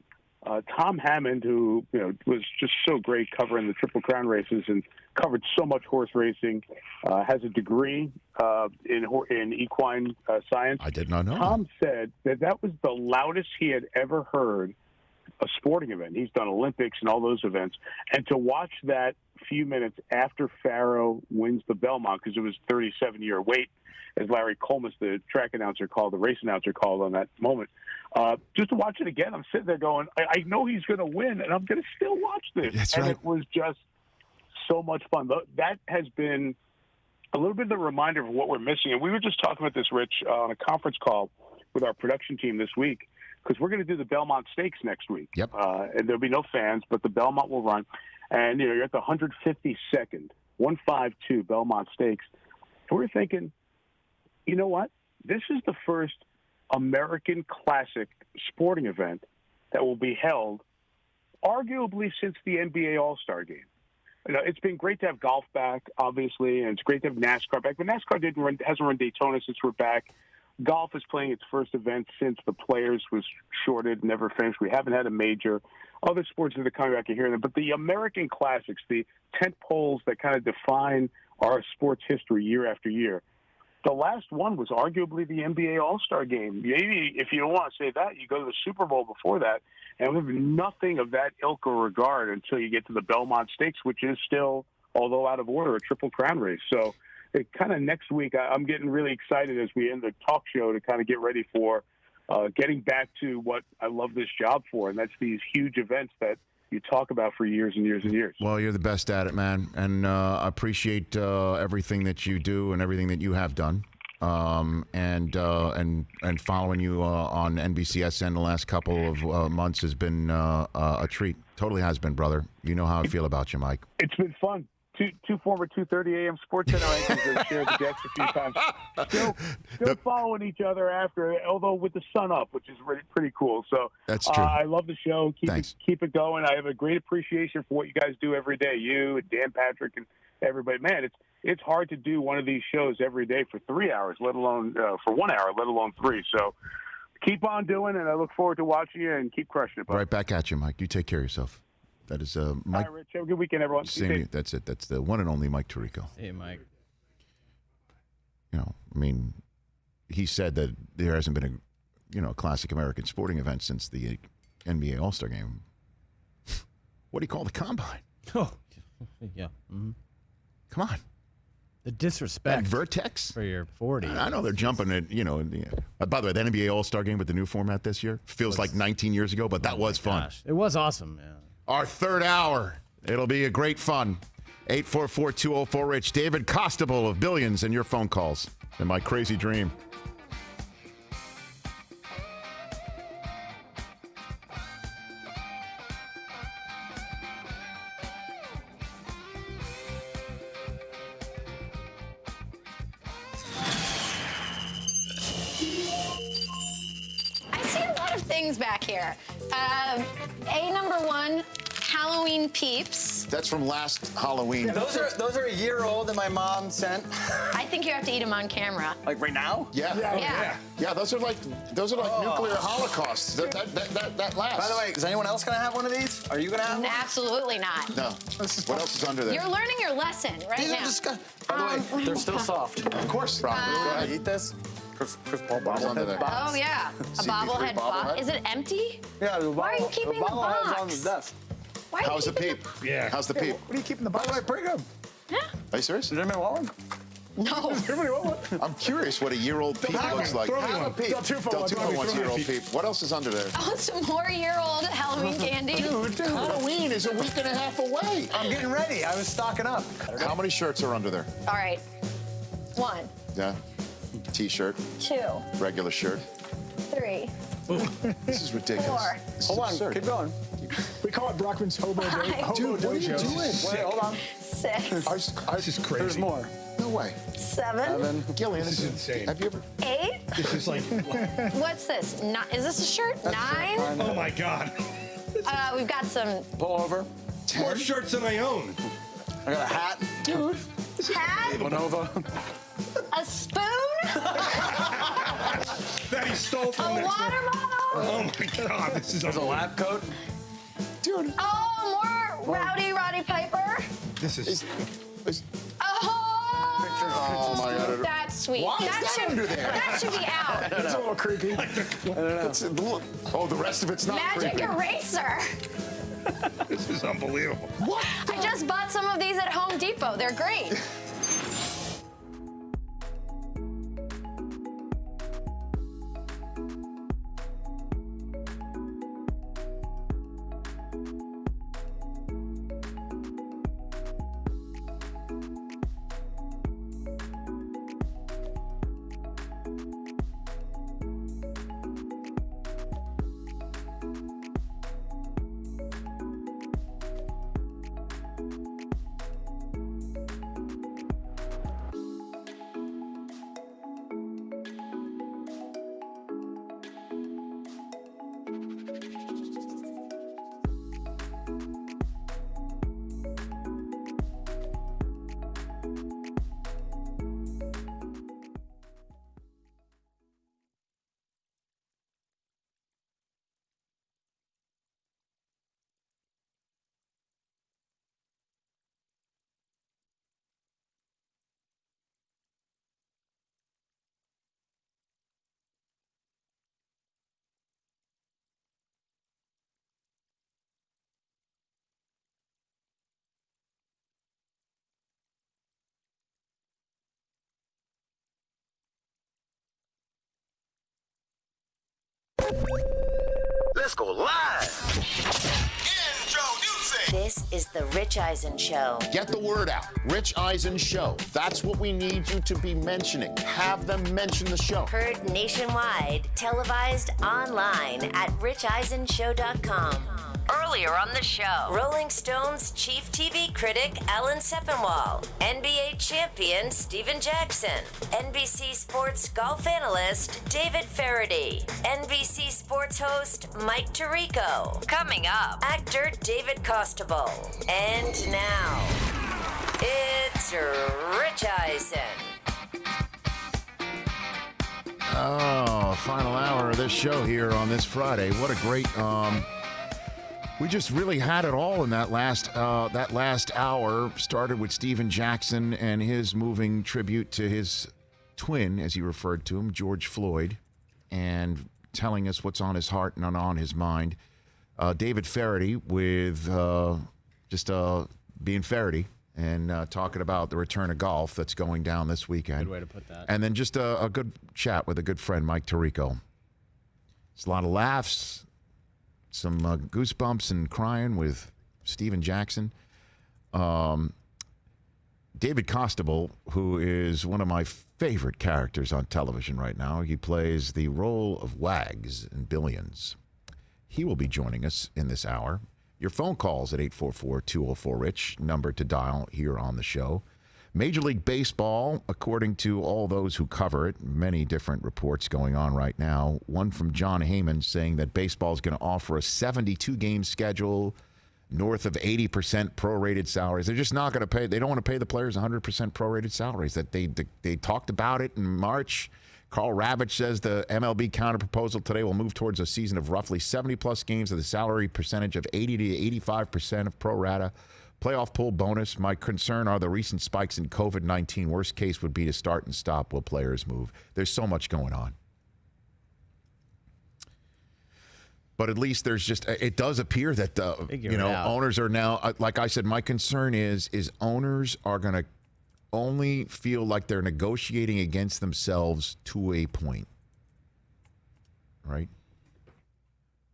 Tom Hammond, who was just so great covering the Triple Crown races and covered so much horse racing, has a degree in equine science. I did not know. Tom said that was the loudest he had ever heard a sporting event. He's done Olympics and all those events, and to watch that few minutes after Pharoah wins the Belmont, because it was 37-year wait, as Larry Colmus, the track announcer, called, the race announcer called on that moment. Just to watch it again, I'm sitting there going, I know he's going to win, and I'm going to still watch this. That's and right. It was just so much fun. That has been a little bit of a reminder of what we're missing. And we were just talking about this, Rich, on a conference call with our production team this week, because we're going to do the Belmont Stakes next week. Yep. And there'll be no fans, but the Belmont will run. And, you're at the 152nd, 152 Belmont Stakes. And we're thinking, you know what? This is the first American classic sporting event that will be held arguably since the NBA All-Star Game. It's been great to have golf back, obviously, and it's great to have NASCAR back. But NASCAR hasn't run Daytona since we're back. Golf is playing its first event since the Players was shorted, never finished. We haven't had a major. Other sports that are coming back and hearing them. But the American classics, the tent poles that kind of define our sports history year after year, the last one was arguably the NBA All-Star game. Maybe if you don't want to say that, you go to the Super Bowl before that, and we have nothing of that ilk or regard until you get to the Belmont Stakes, which is still, although out of order, a Triple Crown race. So it kind of next week, I'm getting really excited as we end the talk show to kind of get ready for getting back to what I love this job for, and that's these huge events that you talk about for years and years and years. Well, you're the best at it, man, and I appreciate everything that you do and everything that you have done, and following you on NBCSN the last couple of months has been a treat. Totally has been, brother. You know how I feel about you, Mike. It's been fun. Two former 2:30 a.m. Sports Center anchors have shared the decks a few times. Still following each other after, although with the sun up, which is pretty cool. So that's true. I love the show. Keep it going. I have a great appreciation for what you guys do every day. You and Dan Patrick and everybody. Man, it's hard to do one of these shows every day for 3 hours, let alone for 1 hour, let alone 3. So keep on doing, and I look forward to watching you and keep crushing it. Bud. Right back at you, Mike. You take care of yourself. That is Mike. Hi, Rich. Have a good weekend, everyone. Same to you. That's it. That's the one and only Mike Tirico. Hey, Mike. You know, I mean, he said that there hasn't been a classic American sporting event since the NBA All-Star Game. What do you call the Combine? Oh, yeah. Mm-hmm. Come on. The disrespect. And Vertex? For your 40. I know they're jumping it, by the way, the NBA All-Star Game with the new format this year feels like 19 years ago, but that was fun. Gosh. It was awesome, man. Our third hour. It'll be a great fun. 844-204-RICH. David Costabile of Billions and your phone calls. And my crazy dream. I see a lot of things back here. Number 1, Halloween peeps. That's from last Halloween. Yeah, those are a year old that my mom sent. I think you have to eat them on camera. Like right now? Yeah. Yeah, those are like nuclear holocausts. That lasts. By the way, is anyone else gonna have one of these? Are you gonna have one? Absolutely not. No. What else is under there? You're learning your lesson right These now. are disgusting. By the way, they're still soft. Of course. Go ahead. Eat this. Chris Paul bobblehead box. Oh yeah, a bobblehead box. Is it empty? Yeah. Why are you keeping the box? On the desk. Why How's the peep? Yeah. How's the peep? What are you keeping the box? By the way, bring them. Are you serious? Did anybody want one? No. I'm curious what a year-old peep looks like. Have a peep. Del Tufo wants a year-old peep. What else is under there? Oh, some more year-old Halloween candy. Dude, Halloween is a week and a half away. I'm getting ready. I was stocking up. How many shirts are under there? All right. 1. Yeah. T-shirt. 2. Regular shirt. 3. This is ridiculous. 4. This Hold is on. absurd. Keep going. We call it Brockman's Hobo Dojo. Dude, what are you doing? Wait, hold on. 6. This is crazy. There's more. No way. 7. Gillian, This is insane. Have you ever? 8. This is like, What's this? Is this a shirt? 9. oh my God. We've got some Pull over. More shirts than I own. I got a hat. Dude. hat, Lenovo. a spoon, That he stole from a next water door. bottle. Oh my God, this is There's a lab coat. Dude. Oh, more Roddy Piper. This is. Oh my God. That's sweet. Why is that that under there? That should be out. It's a little creepy. I don't know. Oh, the rest of it's not Magic creepy. eraser. This is unbelievable. What? I just bought some of these at Home Depot. They're great. Let's go live. This is the Rich Eisen Show. Get the word out. Rich Eisen Show. That's what we need you to be mentioning. Have them mention the show. Heard nationwide, televised online at richeisenshow.com. Earlier on the show, Rolling Stone's chief TV critic Alan Sepinwall, NBA champion Steven Jackson, NBC Sports golf analyst David Feherty, NBC Sports host Mike Tirico. Coming up, actor David Costabile. And now, it's Rich Eisen. Oh, final hour of this show here on this Friday. What a great... We just really had it all in that last hour. Started with Steven Jackson and his moving tribute to his twin, as he referred to him, George Floyd, and telling us what's on his heart and on his mind. David Feherty with being Feherty and talking about the return of golf that's going down this weekend. Good way to put that. And then just a good chat with a good friend, Mike Tirico. It's a lot of laughs. Some goosebumps and crying with Steven Jackson. David Costabile, who is one of my favorite characters on television right now. He plays the role of Wags in Billions. He will be joining us in this hour. Your phone calls at 844-204-RICH, number to dial here on the show. Major League Baseball, according to all those who cover it, many different reports going on right now. One from John Heyman saying that baseball is going to offer a 72-game schedule, north of 80% prorated salaries. They're just not going to pay. They don't want to pay the players 100% prorated salaries. That they talked about it in March. Carl Ravitch says the MLB counterproposal today will move towards a season of roughly 70-plus games with a salary percentage of 80 to 85% of pro rata. Playoff pool bonus. My concern are the recent spikes in COVID-19. Worst case would be to start and stop while players move. There's so much going on. But at least there's just, it does appear that, owners are now, like I said, my concern is owners are going to only feel like they're negotiating against themselves to a point. Right?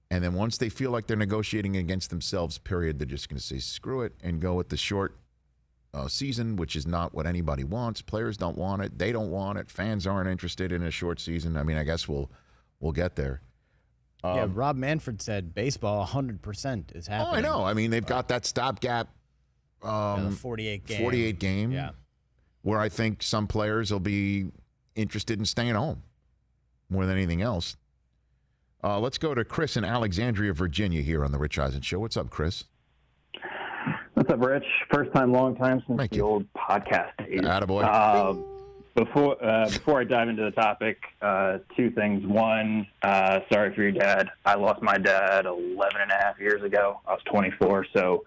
And then once they feel like they're negotiating against themselves, period, they're just going to say, screw it, and go with the short season, which is not what anybody wants. Players don't want it. They don't want it. Fans aren't interested in a short season. I mean, I guess we'll get there. Rob Manfred said baseball 100% is happening. Oh, I know. I mean, they've got that stopgap 48 game. Yeah. Where I think some players will be interested in staying home more than anything else. Let's go to Chris in Alexandria, Virginia here on the Rich Eisen Show. What's up, Chris? What's up, Rich? First time, long time since the old podcast days. Attaboy. Before I dive into the topic, two things. One, sorry for your dad. I lost my dad 11 and a half years ago. I was 24, so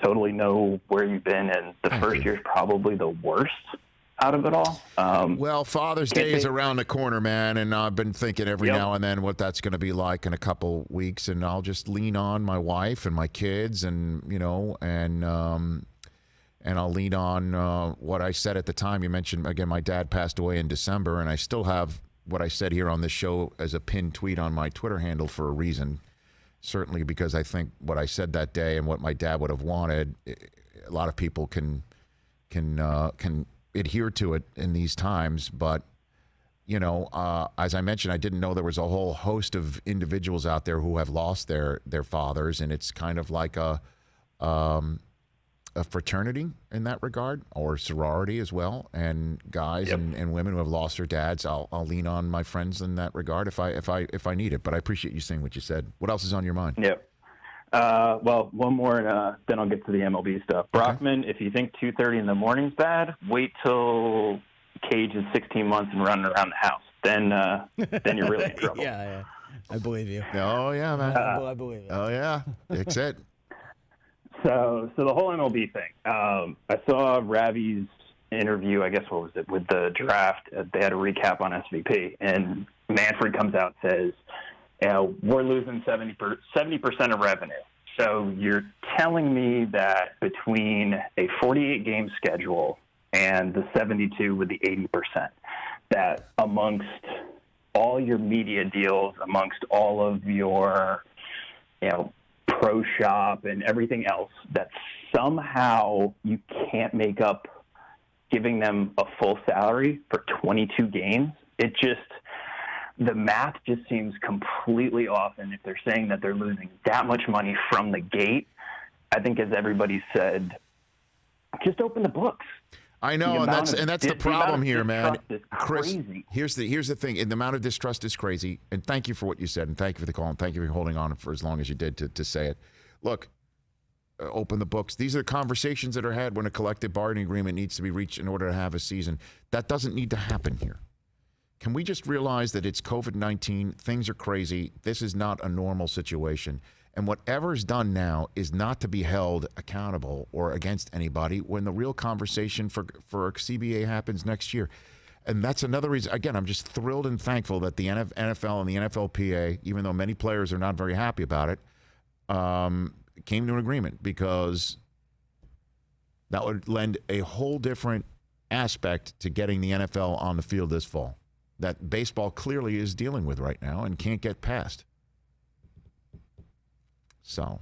totally know where you've been, and the first year's probably the worst out of it all. Well, Father's Day is around the corner, man, and I've been thinking every now and then what that's going to be like in a couple weeks, and I'll just lean on my wife and my kids, and I'll lean on what I said at the time. You mentioned, again, my dad passed away in December, and I still have what I said here on this show as a pinned tweet on my Twitter handle for a reason, certainly because I think what I said that day and what my dad would have wanted, a lot of people can adhere to it in these times, but as I mentioned, I didn't know there was a whole host of individuals out there who have lost their fathers, and it's kind of like a fraternity in that regard, or sorority as well. And guys and women who have lost their dads, I'll lean on my friends in that regard if I need it. But I appreciate you saying what you said. What else is on your mind? Yep. Well, one more, and then I'll get to the MLB stuff. Brockman, if you think 2:30 in the morning's bad, wait till Cage is 16 months and running around the house. Then you're really in trouble. Yeah. I believe you. Oh, yeah, man. I believe you. Oh, yeah. That's it. So the whole MLB thing. I saw Ravi's interview, I guess, what was it, with the draft. They had a recap on SVP, and Manfred comes out and says, we're losing 70% of revenue. So you're telling me that between a 48-game schedule and the 72 with the 80%, that amongst all your media deals, amongst all of your pro shop and everything else, that somehow you can't make up giving them a full salary for 22 games. The math just seems completely off. And if they're saying that they're losing that much money from the gate, I think, as everybody said, just open the books. I know, and that's the problem here, man. Chris, here's the thing. And the amount of distrust is crazy. And thank you for what you said, and thank you for the call, and thank you for holding on for as long as you did to say it. Look, open the books. These are conversations that are had when a collective bargaining agreement needs to be reached in order to have a season. That doesn't need to happen here. Can we just realize that it's COVID-19? Things are crazy. This is not a normal situation. And whatever is done now is not to be held accountable or against anybody when the real conversation for CBA happens next year. And that's another reason. Again, I'm just thrilled and thankful that the NFL and the NFLPA, even though many players are not very happy about it, came to an agreement, because that would lend a whole different aspect to getting the NFL on the field this fall that baseball clearly is dealing with right now and can't get past. So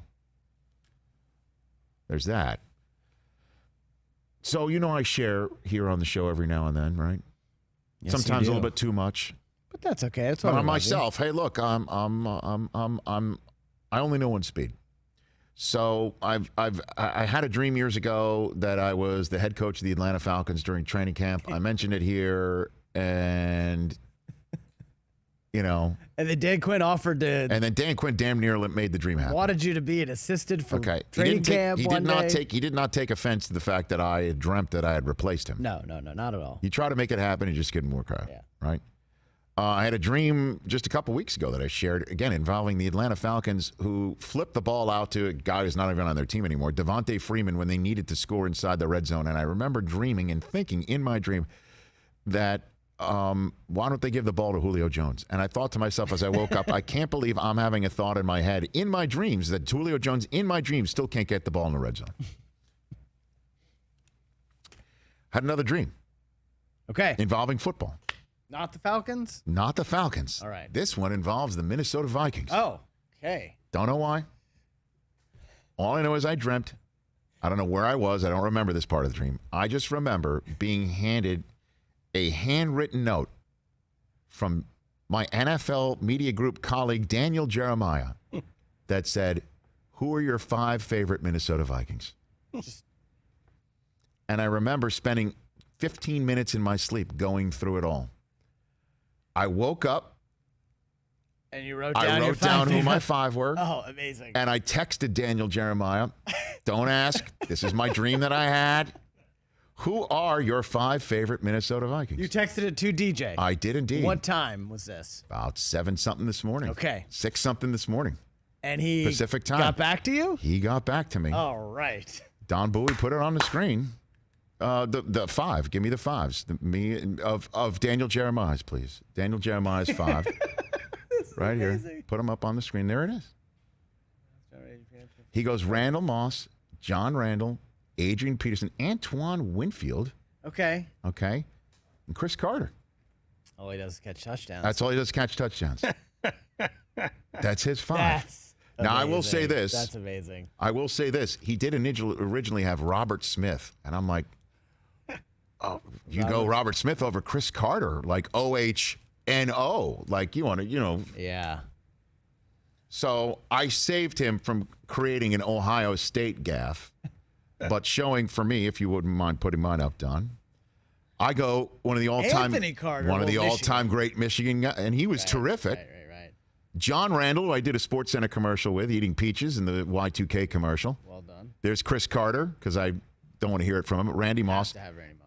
there's that. So, I share here on the show every now and then, right? Yes, sometimes a little bit too much. But that's okay. That's But all on myself, hey, look, I only know one speed. So I had a dream years ago that I was the head coach of the Atlanta Falcons during training camp. I mentioned it here, and And then Dan Quinn offered to. And then Dan Quinn damn near made the dream happen. Wanted you to be an assistant for training camp. He did not take offense to the fact that I had dreamt that I had replaced him. No, not at all. He tried to make it happen. It just couldn't work out. Yeah. Right. I had a dream just a couple weeks ago that I shared, again, involving the Atlanta Falcons, who flipped the ball out to a guy who's not even on their team anymore, Devontae Freeman, when they needed to score inside the red zone. And I remember dreaming and thinking in my dream that why don't they give the ball to Julio Jones? And I thought to myself as I woke up, I can't believe I'm having a thought in my head, in my dreams, that Julio Jones, in my dreams, still can't get the ball in the red zone. Had another dream. Okay. Involving football. Not the Falcons? Not the Falcons. All right. This one involves the Minnesota Vikings. Oh, okay. Don't know why. All I know is I dreamt. I don't know where I was. I don't remember this part of the dream. I just remember being handed a handwritten note from my NFL Media Group colleague, Daniel Jeremiah, that said, "Who are your 5 favorite Minnesota Vikings?" And I remember spending 15 minutes in my sleep going through it all. I woke up. And you wrote down who my 5 were. Oh, amazing. And I texted Daniel Jeremiah. Don't ask. This is my dream that I had. Who are your 5 favorite Minnesota Vikings? You texted it to DJ. I did indeed. What time was this? About 7-something this morning. Okay. 6-something this morning. And he Pacific time. got back to you? He got back to me. All right. Don Bowie put it on the screen. The 5. Give me the 5s. Of Daniel Jeremiah's, please. Daniel Jeremiah's 5. Right amazing. Here. Put them up on the screen. There it is. He goes Randall Moss, John Randall, Adrian Peterson, Antoine Winfield. Okay. And Chris Carter. All he does is catch touchdowns. That's all he does, catch touchdowns. That's his 5. That's amazing. Now, I will say this. That's amazing. I will say this. He did originally have Robert Smith. And I'm like, oh, you go Robert Smith over Chris Carter, like OHNO. Like, you want to, Yeah. So I saved him from creating an Ohio State gaffe, but showing for me, if you wouldn't mind putting mine up, Don. I go one of the all-time great Michigan guys, and he was terrific. Right. John Randall, who I did a SportsCenter commercial with, eating peaches in the Y2K commercial. Well done. There's Chris Carter, because I don't want to hear it from him. Randy Moss.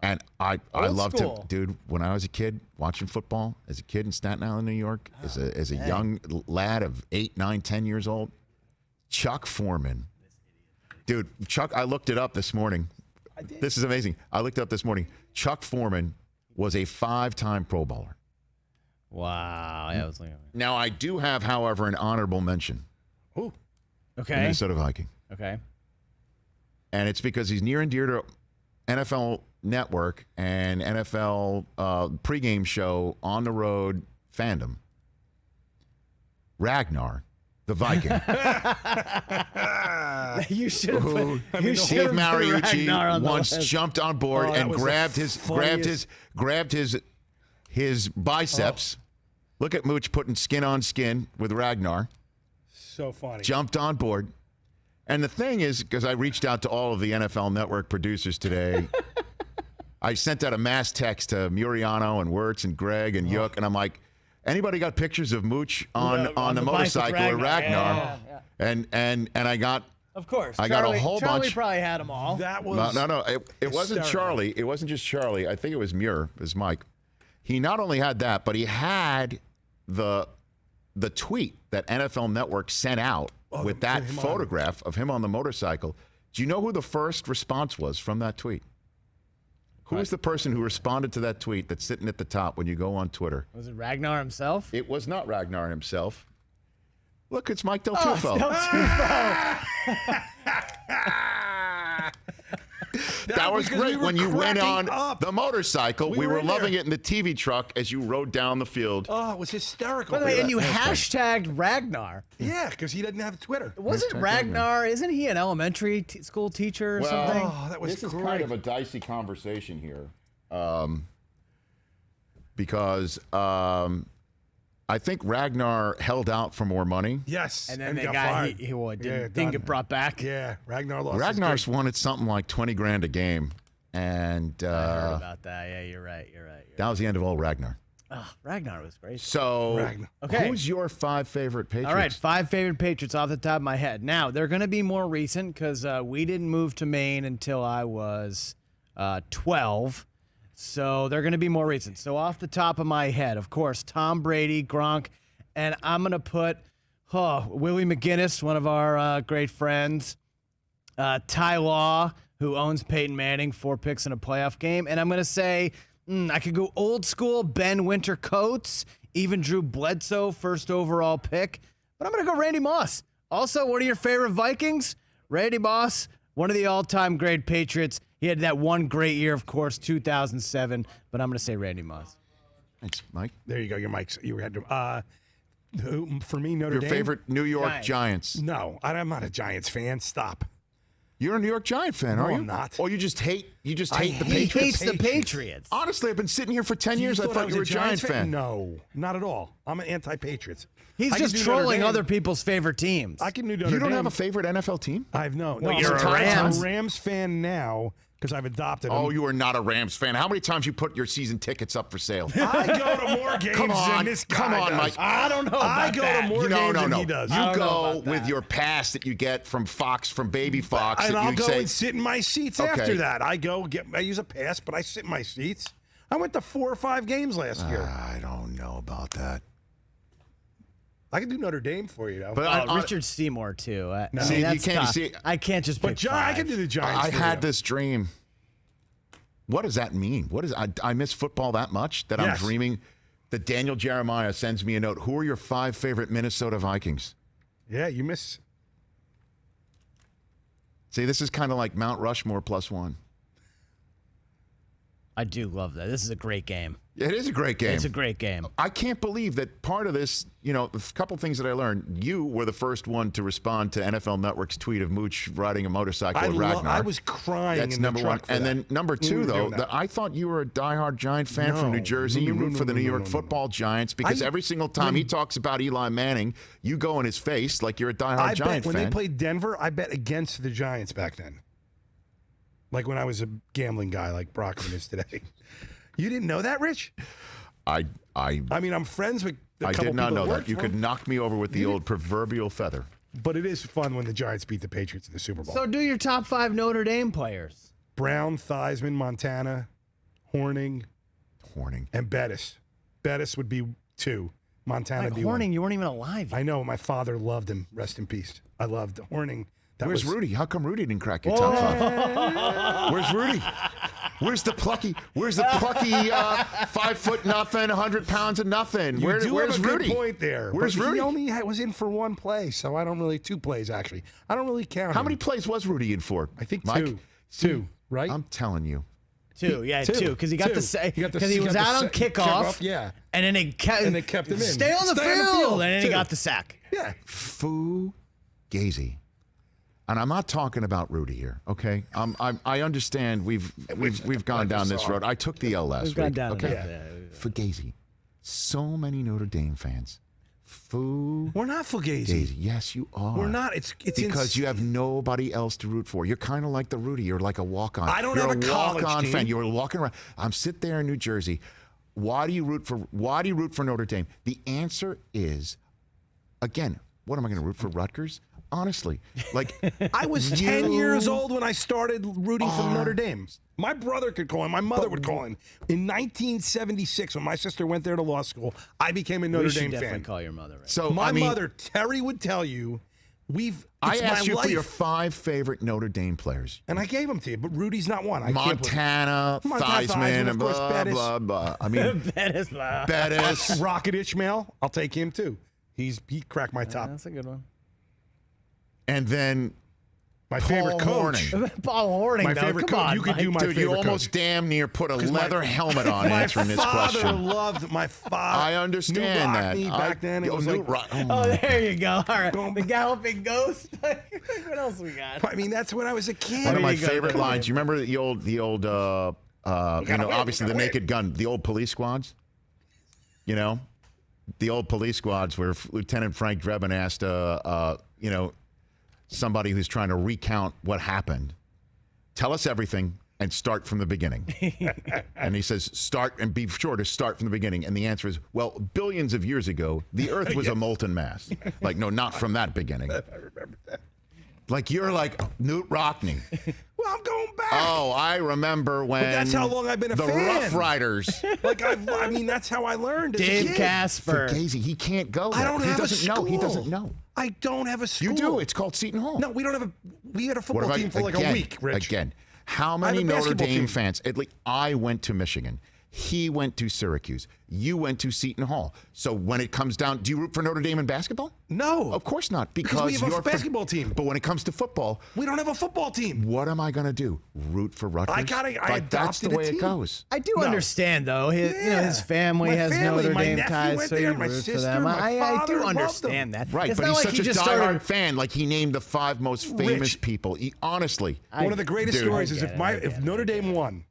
And I loved him, dude. When I was a kid watching football, as a kid in Staten Island, New York, as a young lad of 8, 9, 10 years old, Chuck Foreman. Dude, Chuck, I looked it up this morning. This is amazing. I looked it up this morning. Chuck Foreman was a 5-time Pro Bowler. Wow. Yeah, I was looking at Now, I do have, however, an honorable mention. Ooh. The Okay. Minnesota Viking. Okay. And it's because he's near and dear to NFL Network and NFL pregame show on the road fandom. Ragnar the Viking. You should have Who put. You should Steve have put Ragnar Mariucci on the once list. jumped on board and was the grabbed his biceps. Look at Mooch putting skin on skin with Ragnar. So funny. Jumped on board. And the thing is, because I reached out to all of the NFL Network producers today, I sent out a mass text to Muriano and Wirtz and Greg and Yook, and I'm like, anybody got pictures of Mooch on the bike with motorcycle or Ragnar? Yeah. And I got. Of course. I got a whole Charlie bunch. probably had them all. That was No. It wasn't hysterical. Charlie. It wasn't just Charlie. I think it was Muir. It was Mike. He not only had that, but he had the tweet that NFL Network sent out with that photograph of him on the motorcycle. Do you know who the first response was from that tweet? Who was the person who responded to that tweet that's sitting at the top when you go on Twitter? Was it Ragnar himself? It was not Ragnar himself. Look, it's Mike Del Oh, Tufo. it's Del Tufo. That was because we great. were When you went cracking on up. the motorcycle, We we were were in loving there. it in the TV truck as you rode down the field. Oh, it was hysterical. By the way, and you That's funny. hashtagged Ragnar. Yeah, because he doesn't have Twitter. Wasn't Ragnar? Isn't he an elementary school teacher or something? Oh, that was This is great. kind of a dicey conversation here, because I think Ragnar held out for more money. Yes, And then the got guy fired. he didn't done. get brought back. Yeah, Ragnar lost. his Ragnar's gig. wanted something like $20,000 a game, and I heard about that. Yeah, you're right. that was the end of old Ragnar. Oh, Ragnar was great. So, Ragnar. Okay. who's your 5 favorite Patriots? All right, 5 favorite Patriots off the top of my head. Now, they're going to be more recent because we didn't move to Maine until I was 12. So they're going to be more recent. So off the top of my head, of course, Tom Brady, Gronk, and I'm going to put Willie McGinnis, one of our great friends, Ty Law, who owns Peyton Manning, 4 picks in a playoff game. And I'm going to say I could go old school, Ben Winter Coates, even Drew Bledsoe, first overall pick. But I'm going to go Randy Moss. Also, one of your favorite Vikings, Randy Moss, one of the all-time great Patriots. He had that one great year, of course, 2007. But I'm going to say Randy Moss. Thanks, Mike. There you go. Your Mike's. You had to. For me, Notre Your Dame. favorite New York Giants. No, I'm not a Giants fan. Stop. You're a New York Giant fan, are you? I'm not. Oh, you just hate the He Patriots? hates the Patriots. Honestly, I've been sitting here for 10 years. I thought thought you were a was Giants fan. No, not at all. I'm an anti-Patriots. He's I can just do Notre trolling Dame. other people's favorite teams. I can do Notre You don't Dame. have a favorite NFL team? I've no. Well, I'm you're a I'm Rams. a Rams fan now because I've adopted them. Oh, you are not a Rams fan. How many times you put your season tickets up for sale? I go to more games Come on, than this guy come on, does. Mike. I don't know about I go that. to more No, games no, than no. he does. You I don't know go about with that. your pass that you get from Fox, from Baby Fox. and that I'll you go say, and sit in my seats Okay. after that. I use a pass, but I sit in my seats. I went to 4 or 5 games last year. I don't know about that. I can do Notre Dame for you, though. But Richard Seymour too. I See, mean, you that's can't tough. see- I can't just but pick John, I 5. can do the Giants. I for had you. this dream. What does that mean? What is I miss football that much that Yes. I'm dreaming that Daniel Jeremiah sends me a note. Who are your 5 favorite Minnesota Vikings? Yeah, you miss. See, this is kind of like Mount Rushmore +1. I do love that. This is a great game. It is a great game. It's a great game. I can't believe that part of this, a couple things that I learned. You were the first one to respond to NFL Network's tweet of Mooch riding a motorcycle with Ragnar. I was crying That's in the number truck one. for And that. then number We 2, were though, doing that. I thought you were a diehard Giant fan from New No. Jersey. You No, root no, for the no, New no, York no, no. Football Giants because every single time he talks about Eli Manning, you go in his face like you're a diehard I Giant bet when fan. they played Denver, I bet against the Giants back then. Like when I was a gambling guy like Brockman is today. You didn't know that, Rich? I mean, I'm friends with a couple did not people know work that. You for could him, knock me over with the old proverbial feather. but it is fun when the Giants beat the Patriots in the Super Bowl. So do your top 5 Notre Dame players. Brown, Theismann, Montana, Horning, and Bettis. Bettis would be 2. Montana Like would be Horning, 1. you weren't even alive yet. I know. My father loved him. Rest in peace. I loved Horning. Where's Rudy? How come Rudy didn't crack your top 5? Where's Rudy? Where's the plucky 5 foot nothing, 100 pounds of nothing? You do where's have a Rudy? good point there. Where's but Rudy? He only was in for 1 play, so I don't really 2 plays actually. I don't really count. How him. many plays was Rudy in for? I think Mike? 2. 2, right? I'm telling you. 2, yeah, 2, because he got the because he was out on kickoff, yeah, and then they kept him in. Stay on the Stay on the field, field, and then he too. got the sack. Yeah, Fugazi. And I'm not talking about Rudy here, okay? I understand we've gone down this road. I took the L last week. We've gone down okay? Fugazi. So many Notre Dame fans. We're not Fugazi. Yes, you are. We're not. It's because you have nobody else to root for. You're kind of like the Rudy. You're like a walk-on. I don't You're have a college walk-on team. fan. You're walking around. I'm sitting there in New Jersey. Why do you root for Notre Dame? The answer is, again, what am I going to root for? Rutgers? Honestly, like I was 10 years old when I started rooting for Notre Dame. My brother could call him. My mother would call him. In 1976, when my sister went there to law school, I became a Notre Dame definitely fan. Call your mother. Right? So my mother, Terry, would tell you, I asked you life. for your 5 favorite Notre Dame players. And I gave them to you, but Rudy's not one. Montana, Theismann, and blah, blah, blah. I mean, Bettis. Rocket Ishmael, I'll take him too. He cracked my top. That's a good one. And then my Paul favorite coach. Paul Horning, my though. favorite Come coach. on, You could Mike. do my Dude, favorite you coach. almost damn near put a leather helmet on answering this My question. father loved my father. I understand Newt that. Rockney back then. It was Newt like, Rock- Oh, there you go. All right. The Galloping Ghost. What else we got? I mean, that's when I was a kid. One of my you go, favorite Tony. lines. You remember the old, obviously the Naked Gun, the old police squads. You know, the old police squads where Lieutenant Frank Drebin asked, somebody who's trying to recount what happened, tell us everything and start from the beginning. And he says, start and be sure to start from the beginning. And the answer is, well, billions of years ago, the Earth was a molten mass. Like, no, not from that beginning. I remember that. Like, you're like Newt Rockney. Well, I'm going back. Oh, I remember when that's how long I've been a the fan. Rough Riders. Like, I mean, that's how I learned as a Dave kid. Casper. Fugazi, he can't go there. I don't he have a doesn't know. school. He doesn't know. I don't have a school. You do. It's called Seton Hall. No, we don't have a. We had a What football about- team for like a again, week, Rich. Again, how I many have a Notre basketball Dame team. fans? At least I went to Michigan. He went to Syracuse. You went to Seton Hall. So when it comes down, do you root for Notre Dame in basketball? No. Of course not. Because we have a you're basketball team. But when it comes to football, We don't have a football team. what am I going to do? Root for Rutgers? I that's the adopted a way it team. goes. I do No. understand, though. His family My has family, Notre my Dame nephew ties, went so there, you my root for sister, them. my I father do loved understand them. that. Right, It's but not he's like such he a just diehard started. fan. Like he named the 5 most famous Rich. people. Honestly, One of the greatest Dude. stories is I get if Notre Dame won,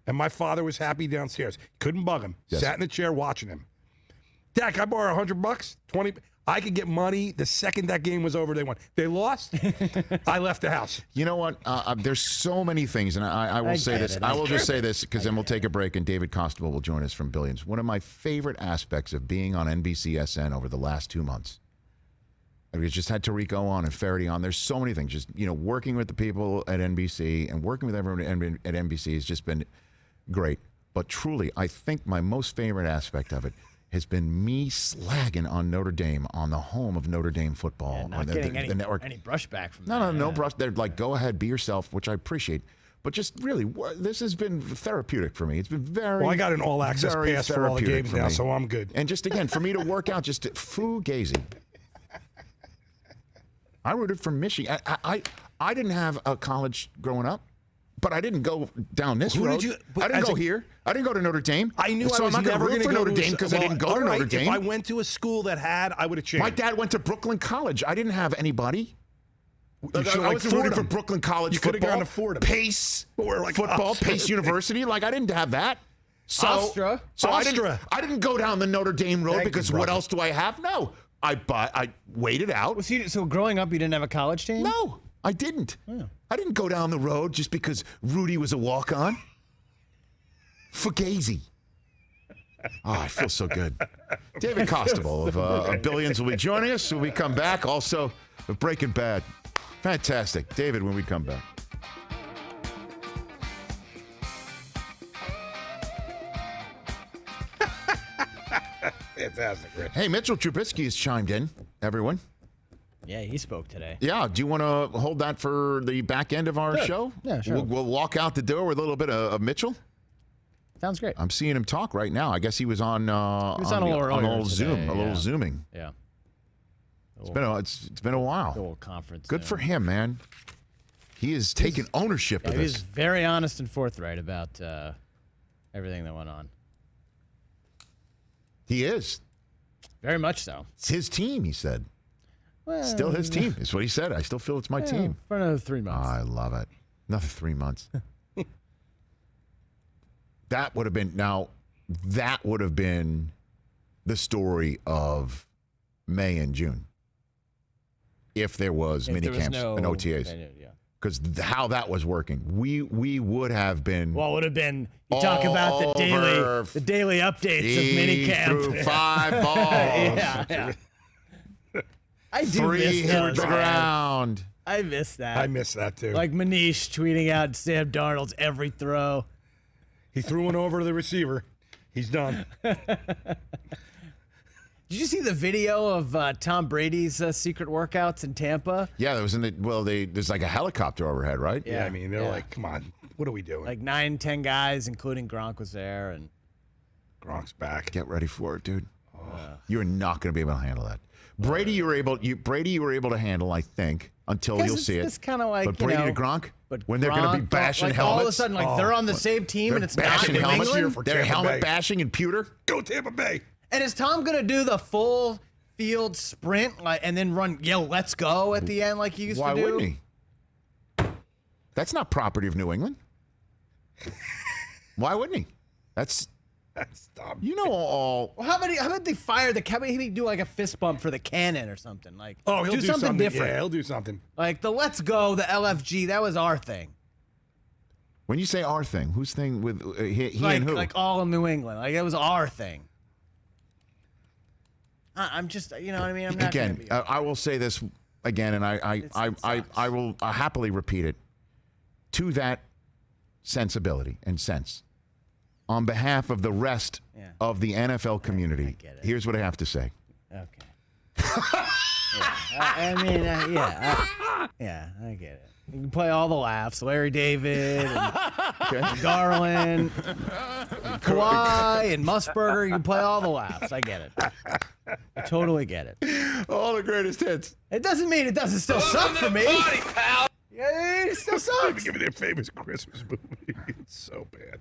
and my father was happy downstairs, couldn't bug him, Yes. sat in the chair watching him. Dak, I borrow $100, 20. I could get money the second that game was over. They won. They lost. I left the house. You know what? There's so many things, and I will say get this. it. I will just say this because then we'll take a break, and David Costabile will join us from Billions. One of my favorite aspects of being on NBCSN over the last 2 months. We just had Tirico on and Feherty on. There's so many things. Just working with the people at NBC and working with everyone at NBC has just been great. But truly, I think my most favorite aspect of it has been me slagging on Notre Dame, on the home of Notre Dame football. Yeah, not on getting the network. any brushback from No, that. no brush. They're like, go ahead, be yourself, which I appreciate. But just really, this has been therapeutic for me. It's been very. Well, I got an all-access very pass for all the therapeutic games for now, me. so I'm good. And just again, for me to work out, just fugazi. I rooted for Michigan. I didn't have a college growing up, but I didn't go down this Who road. did you- I didn't as go a- here. I didn't go to Notre Dame. I knew so I was I'm not never going going to to root for go Notre to Dame because I didn't go all to right, Notre Dame. If I went to a school that had, I would have changed. My dad went to Brooklyn College. I didn't have anybody. You should I like wasn't rooting for Fordham. Brooklyn College You could have football. gone to Fordham. Pace We're like football, Oxford. Pace University. Like I didn't have that. So, Hofstra. so Hofstra. I didn't go down the Notre Dame road Thank you, because what brother. else do I have? No, I waited out. So growing up, you didn't have a college team? No, I didn't. I didn't go down the road just because Rudy was a walk-on. Fugazi. Oh, I feel so good. David Costabile of Billions will be joining us when we come back. Also, of Breaking Bad. Fantastic. David, when we come back. Fantastic, Rich. Hey, Mitchell Trubisky has chimed in, everyone. Yeah, he spoke today. Yeah, do you want to hold that for the back end of our show? Yeah, sure. We'll walk out the door with a little bit of Mitchell. Sounds great. I'm seeing him talk right now. I guess he was on He was on a little earlier Zoom, today, a little yeah. zooming. Yeah. It's been a while. Little conference. Good for him, man. He is taking ownership of He was this. very honest and forthright about everything that went on. He is. Very much so. It's his team, he said. Still his team. Is what he said. I still feel it's my team. For another 3 months. I love it. Another 3 months. That would have been the story of May and June. If there was mini camps and OTAs. Because how that was working. We would have been. Well, it would have been. You talk about the daily updates of mini camp. Through 5 balls. Yeah. I do miss those, the ground. I miss that. I miss that too. Like Manish tweeting out Sam Darnold's every throw. He threw one over to the receiver. He's done. Did you see the video of Tom Brady's secret workouts in Tampa? Yeah, there's like a helicopter overhead, right? Yeah, I mean, they're like, come on, what are we doing? Like 9-10 guys, including Gronk was there, and Gronk's back. Get ready for it, dude. You're not going to be able to handle that. Brady, you were able to handle, I think, until you'll see it. It's kind of like, but Brady to Gronk, when they're going to be bashing like helmets, all of a sudden, like they're on the same team, and it's bashing not New helmets. England? They're helmet bashing and pewter. Go Tampa Bay. And is Tom going to do the full field sprint and then yell, let's go at the end like he used to do? Why wouldn't he? That's not property of New England. Why wouldn't he? That's dumb. You know all. Well, how about they fire how about he do like a fist bump for the cannon or something? Like, he'll do something different. Yeah, he'll do something. Like the let's go, the LFG, that was our thing. When you say our thing, whose thing with he like, and who? Like all of New England. Like it was our thing. I'm just, you know what I mean? I'm not again, I will say this again, and I will happily repeat it. To that sensibility and sense, on behalf of the rest of the NFL community, here's what I have to say. Okay. I mean, I get it. You can play all the laughs. Larry David, and Garland, and Kawhi, and Musburger. You can play all the laughs. I get it. I totally get it. All the greatest hits. It doesn't mean it doesn't still suck for me. Party, pal. Yeah, it still sucks. Give me their famous Christmas movie. It's so bad.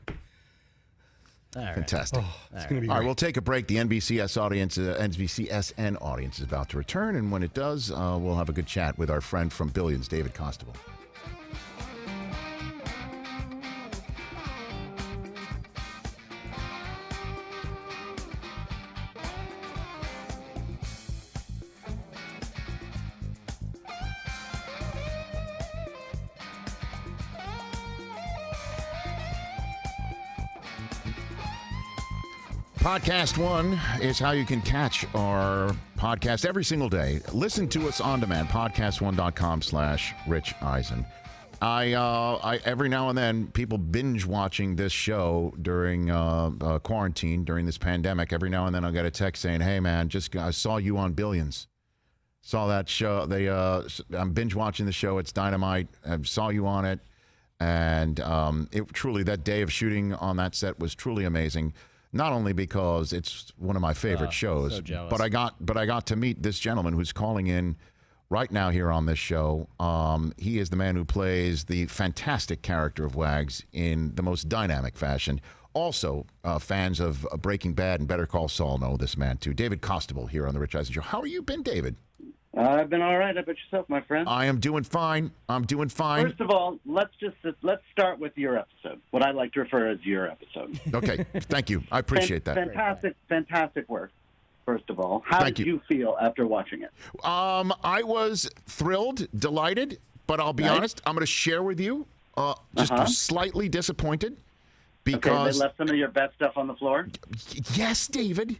All right. Fantastic. It's going to be all right, great. we'll take a break. The NBCSN audience is about to return, and when it does, we'll have a good chat with our friend from Billions, David Costabile. Podcast One is how you can catch our podcast every single day. Listen to us on demand, podcastone.com/Rich Eisen. I every now and then, people binge watching this show during quarantine, during this pandemic. Every now and then I'll get a text saying, hey man, I saw you on Billions. Saw that show. I'm binge watching the show. It's dynamite. I saw you on it. And that day of shooting on that set was truly amazing. Not only because it's one of my favorite shows, so jealous. but I got to meet this gentleman who's calling in right now here on this show. He is the man who plays the fantastic character of Wags in the most dynamic fashion. Also, fans of Breaking Bad and Better Call Saul know this man too. David Costabile here on the Rich Eisen Show. How are you been, David? I've been all right. How about yourself, my friend? I am doing fine. First of all, let's start with your episode. What I like to refer as your episode. Okay, thank you. I appreciate that. Fantastic work. First of all, how did you feel after watching it? I was thrilled, delighted, but I'll be honest. I'm going to share with you, slightly disappointed because they left some of your best stuff on the floor. Yes, David.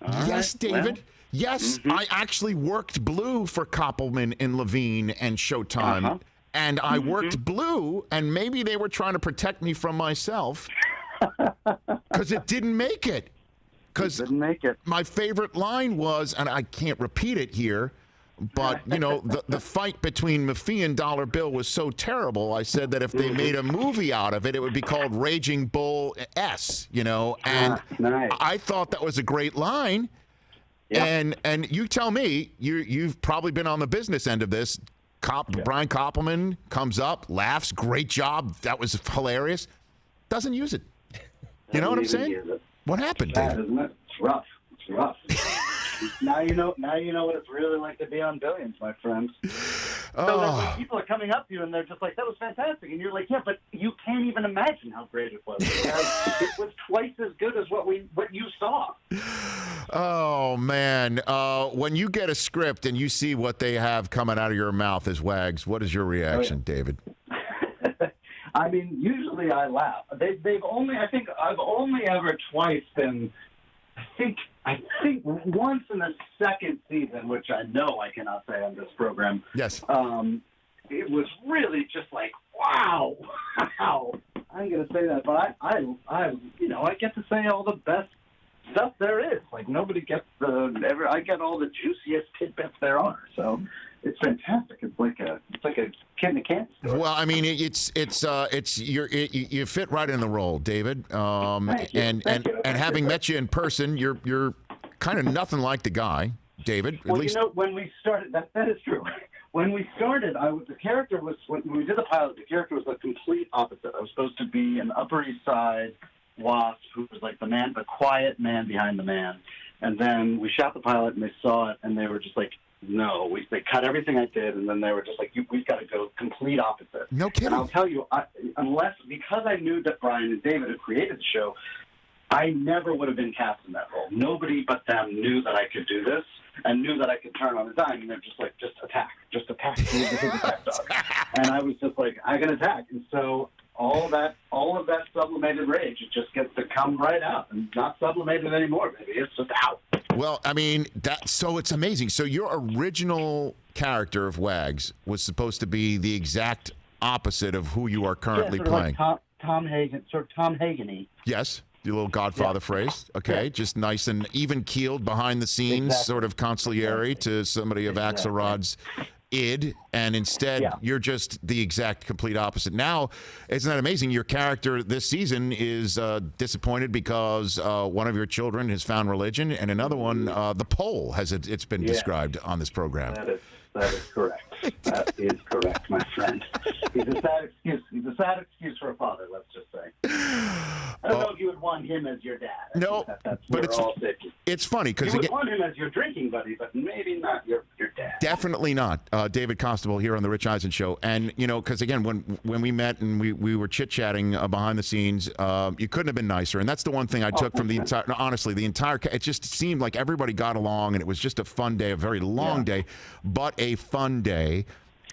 Yes, David. Well, yes, I actually worked blue for Koppelman and Levine and Showtime, and I worked blue, and maybe they were trying to protect me from myself because it didn't make it. Because my favorite line was, and I can't repeat it here, but the fight between Maffei and Dollar Bill was so terrible. I said that if they made a movie out of it, it would be called Raging Bull S. And nice. I thought that was a great line. Yeah. And you tell me, you've probably been on the business end of this. Brian Koppelman comes up, laughs, great job, that was hilarious. Doesn't use it. You know what I'm saying? What happened, David? Isn't it? It's rough. Now you know what it's really like to be on Billions, my friends. So that when people are coming up to you and they're just like, "That was fantastic," and you're like, "Yeah, but you can't even imagine how great it was. It was twice as good as what you saw." Oh man, when you get a script and you see what they have coming out of your mouth as Wags, what is your reaction, David? I mean, usually I laugh. I think I've only ever twice been. I think once in the second season, which I know I cannot say on this program. Yes. It was really just like, wow. I'm going to say that, but I get to say all the best stuff there is. Like nobody gets I get all the juiciest tidbits there are. So it's fantastic. It's like a kid in a candy store. Well, I mean, you fit right in the role, David. Thank you. And having met you in person, you're kind of nothing like the guy, David. Well, when we started, that is true. When we started, when we did the pilot, the character was the complete opposite. I was supposed to be an Upper East Side wasp who was like the quiet man behind the man. And then we shot the pilot, and they saw it, and they were just like, no. They cut everything I did, and then they were just like, we've got to go complete opposite. No kidding. And I'll tell you, because I knew that Brian and David had created the show, I never would have been cast in that role. Nobody but them knew that I could do this and knew that I could turn on a dime, and they're just like, just attack. This is attack dog. And I was just like, I can attack. And so all of that sublimated rage, it just gets to come right out and not sublimated anymore, baby. It's just out. Well, I mean, so it's amazing. So your original character of Wags was supposed to be the exact opposite of who you are currently playing. Like Tom Hagen-y. Yes. The little Godfather phrase. Okay. Just nice and even keeled behind the scenes, sort of consigliere to somebody of Axelrod's id, and instead you're just the exact complete opposite. Now, isn't that amazing? Your character this season is disappointed because one of your children has found religion, and another one, the pole, it's been described on this program. That is correct. That is correct, my friend. He's a sad excuse for a father, let's just say. I don't know if you would want him as your dad. No, but it's funny because you would want him as your drinking buddy, but maybe not your dad. Definitely not. David Costabile here on the Rich Eisen Show, and because again, when we met and we were chit chatting behind the scenes, you couldn't have been nicer. And that's the one thing I took from the entire. No, honestly, the entire. It just seemed like everybody got along, and it was just a fun day, a very long day, but a fun day.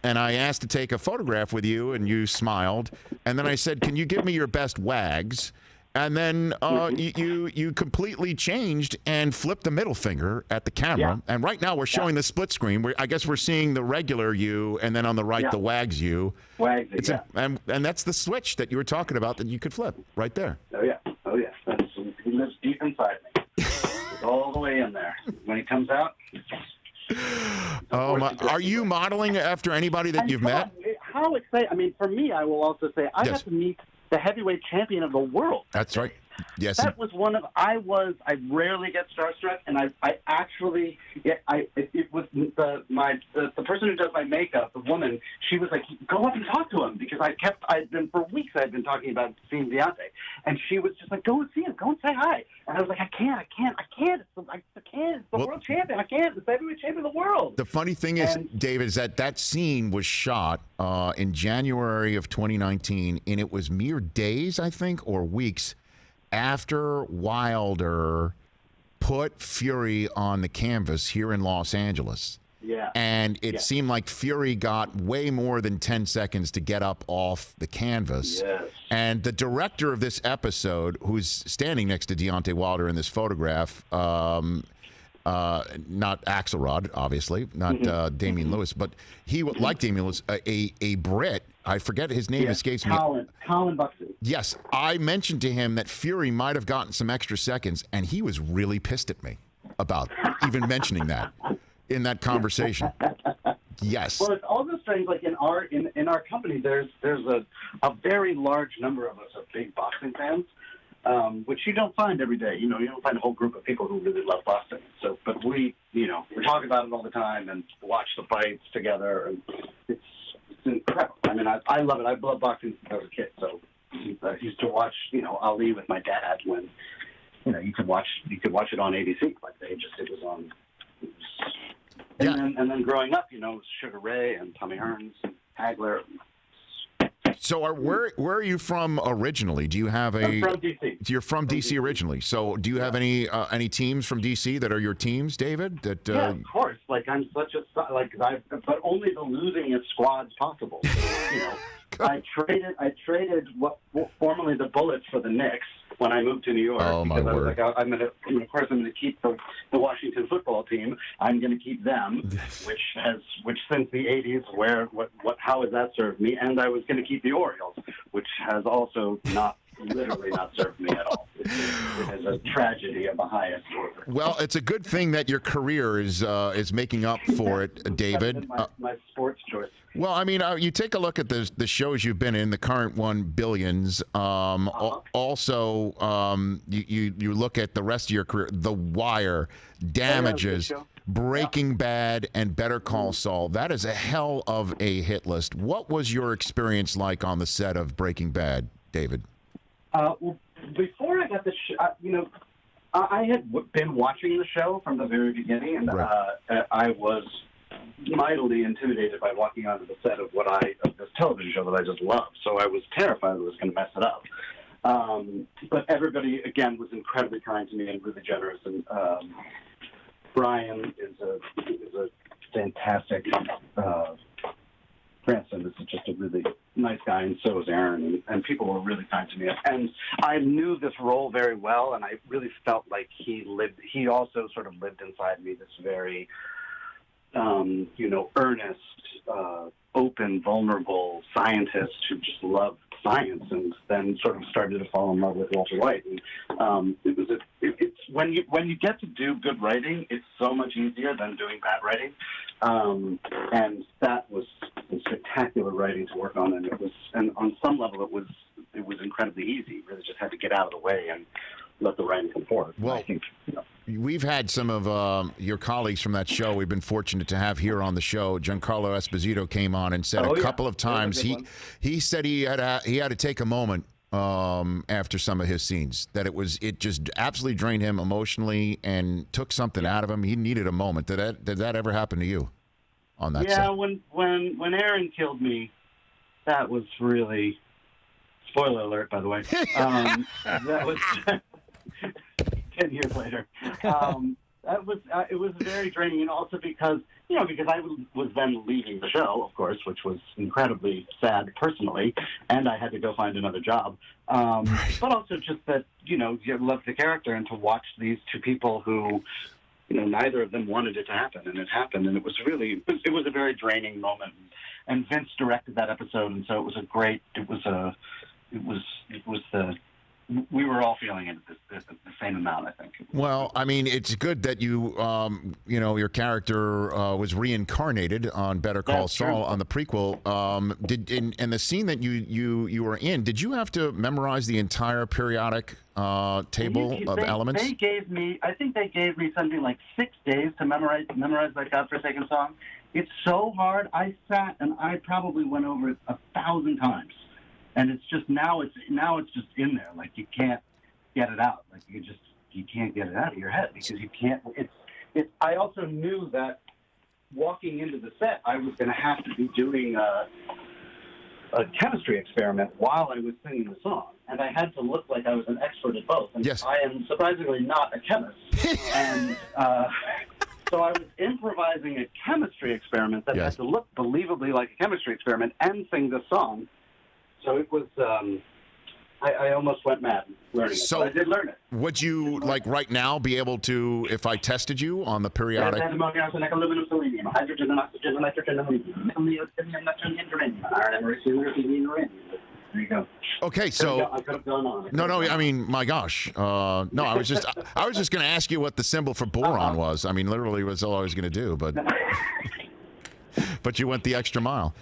And I asked to take a photograph with you, and you smiled. And then I said, "Can you give me your best Wags?" And then you completely changed and flipped the middle finger at the camera. And right now we're showing the split screen. I guess we're seeing the regular you, and then on the right the Wags you. Wags, and that's the switch that you were talking about that you could flip right there. Oh yeah. He lives deep inside me. He's all the way in there. When he comes out. Are you modeling after anybody that you've met? How exciting! I mean, for me, I will also say I got to meet the heavyweight champion of the world. That's right. Yes. That was I rarely get starstruck, and I actually, it was the person who does my makeup, the woman, she was like, go up and talk to him, because for weeks I'd been talking about seeing Deontay, and she was just like, go and see him, go and say hi. And I was like, I can't. It's the world champion. I can't. It's the heavyweight champion of the world. The funny thing is, David, is that scene was shot in January of 2019, and it was mere days, I think, or weeks after Wilder put Fury on the canvas here in Los Angeles. Yeah. And it seemed like Fury got way more than 10 seconds to get up off the canvas. Yes. And the director of this episode, who's standing next to Deontay Wilder in this photograph, not Axelrod, obviously, not Damian Lewis, but he, like Damian Lewis, a Brit. I forget his name, escapes me. Colin Buxton. Yes, I mentioned to him that Fury might have gotten some extra seconds, and he was really pissed at me about even mentioning that in that conversation. Yes. Well, it's also strange. Like in our company, there's a very large number of us are big boxing fans, which you don't find every day. You don't find a whole group of people who really love boxing. So, but we talk about it all the time and watch the fights together, and it's incredible. I mean, I love it. I love boxing since I was a kid. So I used to watch, Ali with my dad when, you could watch it on ABC. Like it was on And then growing up, Sugar Ray and Tommy Hearns and Hagler. So where are you from originally? Do you have I'm from D.C. You're from D.C. originally. So do you have any teams from D.C. that are your teams, David? That yeah, of course. Like I'm such a but only the losingest squads possible. I traded what formerly the Bullets for the Knicks when I moved to New York. Oh, my because word. I was like, I'm going to, of course, I'm going to keep the Washington football team. I'm going to keep them, which since the 80s, how has that served me? And I was going to keep the Orioles, which has also literally not served me at all. It is a tragedy of the highest order. Well, it's a good thing that your career is making up for it, David. My sports choice. Well, I mean, you take a look at the shows you've been in, the current one, Billions. Also, you look at the rest of your career, The Wire, Damages, Breaking Bad, and Better Call Saul. That is a hell of a hit list. What was your experience like on the set of Breaking Bad, David? Well, before I got the I had been watching the show from the very beginning, and I was mightily intimidated by walking onto the set of this television show that I just loved. So I was terrified I was going to mess it up. But everybody, again, was incredibly kind to me and really generous. And Brian is a fantastic Cranston is just a really nice guy, and so is Aaron, and people were really kind to me. And I knew this role very well, and I really felt like he also sort of lived inside me, this very, earnest, open, vulnerable scientist who just loved science, and then sort of started to fall in love with Walter White. And it's when you get to do good writing, it's so much easier than doing bad writing. And that was spectacular writing to work on, and on some level it was incredibly easy. You really just had to get out of the way and let the writing come forward. Well, I think, we've had some of your colleagues from that show we've been fortunate to have here on the show. Giancarlo Esposito came on and said a couple of times he said he had to take a moment after some of his scenes, that it just absolutely drained him emotionally and took something out of him. He needed a moment. Did that ever happen to you on that set? Yeah, when Aaron killed me, that was really, spoiler alert, by the way. That was 10 years later. It was very draining, and also because I was then leaving the show, of course, which was incredibly sad personally, and I had to go find another job. But also just that, you love the character, and to watch these two people who, neither of them wanted it to happen, and it happened, and it was a very draining moment. And Vince directed that episode, and so we were all feeling it at the same amount, I think. Well, I mean, it's good that you, your character was reincarnated on Better Call Saul on the prequel. In the scene that you were in, did you have to memorize the entire periodic table of elements? I think they gave me something like 6 days to memorize that godforsaken song. It's so hard. I sat and I probably went over it 1,000 times. And it's just now it's just in there. Like, you can't get it out. Like, you can't get it out of your head because you can't. I also knew that walking into the set, I was going to have to be doing a chemistry experiment while I was singing the song, and I had to look like I was an expert at both. And I am surprisingly not a chemist, and so I was improvising a chemistry experiment that had to look believably like a chemistry experiment and sing the song. So it was, I almost went mad learning it, but I did learn it. Would you, like right now, be able to, if I tested you on the periodic? Ammonia, arsenic, aluminum, selenium, hydrogen, and oxygen, and nitrogen, and helium, neodymium, neptune, and uranium, iron, emery, uranium. There you go. Okay, so I could have gone on. No. I mean, my gosh. No, I was just going to ask you what the symbol for boron was. I mean, literally, was all I was going to do, but but you went the extra mile.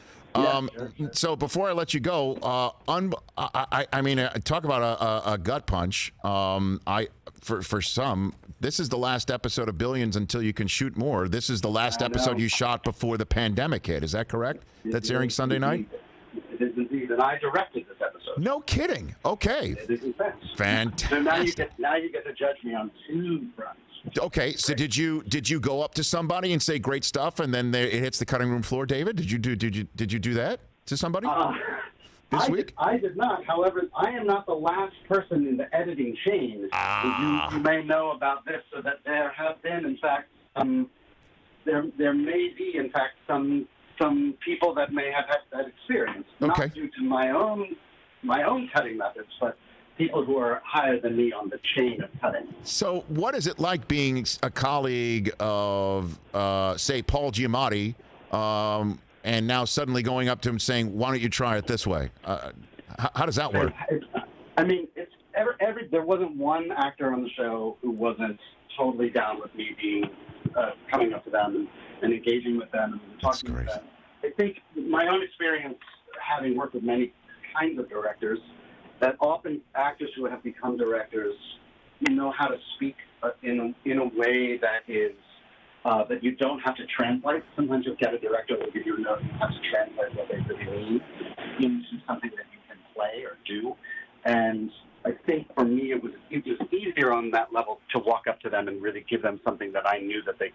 So before I let you go, I mean, talk about a gut punch. For some, this is the last episode of Billions until you can shoot more. This is the last episode you shot before the pandemic hit. Is that correct? That's airing Sunday night? It is indeed, and I directed this episode. No kidding. Okay. It is in fact. Fantastic. So now you get to judge me on 2 fronts. Okay, so did you go up to somebody and say great stuff, and then it hits the cutting room floor, David? Did you do that to somebody this week? I did not. However, I am not the last person in the editing chain. You may know about this, so that there have been, in fact, there may be, in fact, some people that may have had that experience, not due to my own cutting methods, but people who are higher than me on the chain of cutting. So what is it like being a colleague of, say, Paul Giamatti, and now suddenly going up to him saying, why don't you try it this way? How does that work? I mean, it's there wasn't one actor on the show who wasn't totally down with me being coming up to them and engaging with them and talking with them. I think my own experience, having worked with many kinds of directors, that often actors who have become directors know how to speak in a way that is that you don't have to translate. Sometimes you'll get a director that will give you a note and you have to translate what they really mean into something that you can play or do. And I think for me it was easier on that level to walk up to them and really give them something that I knew that they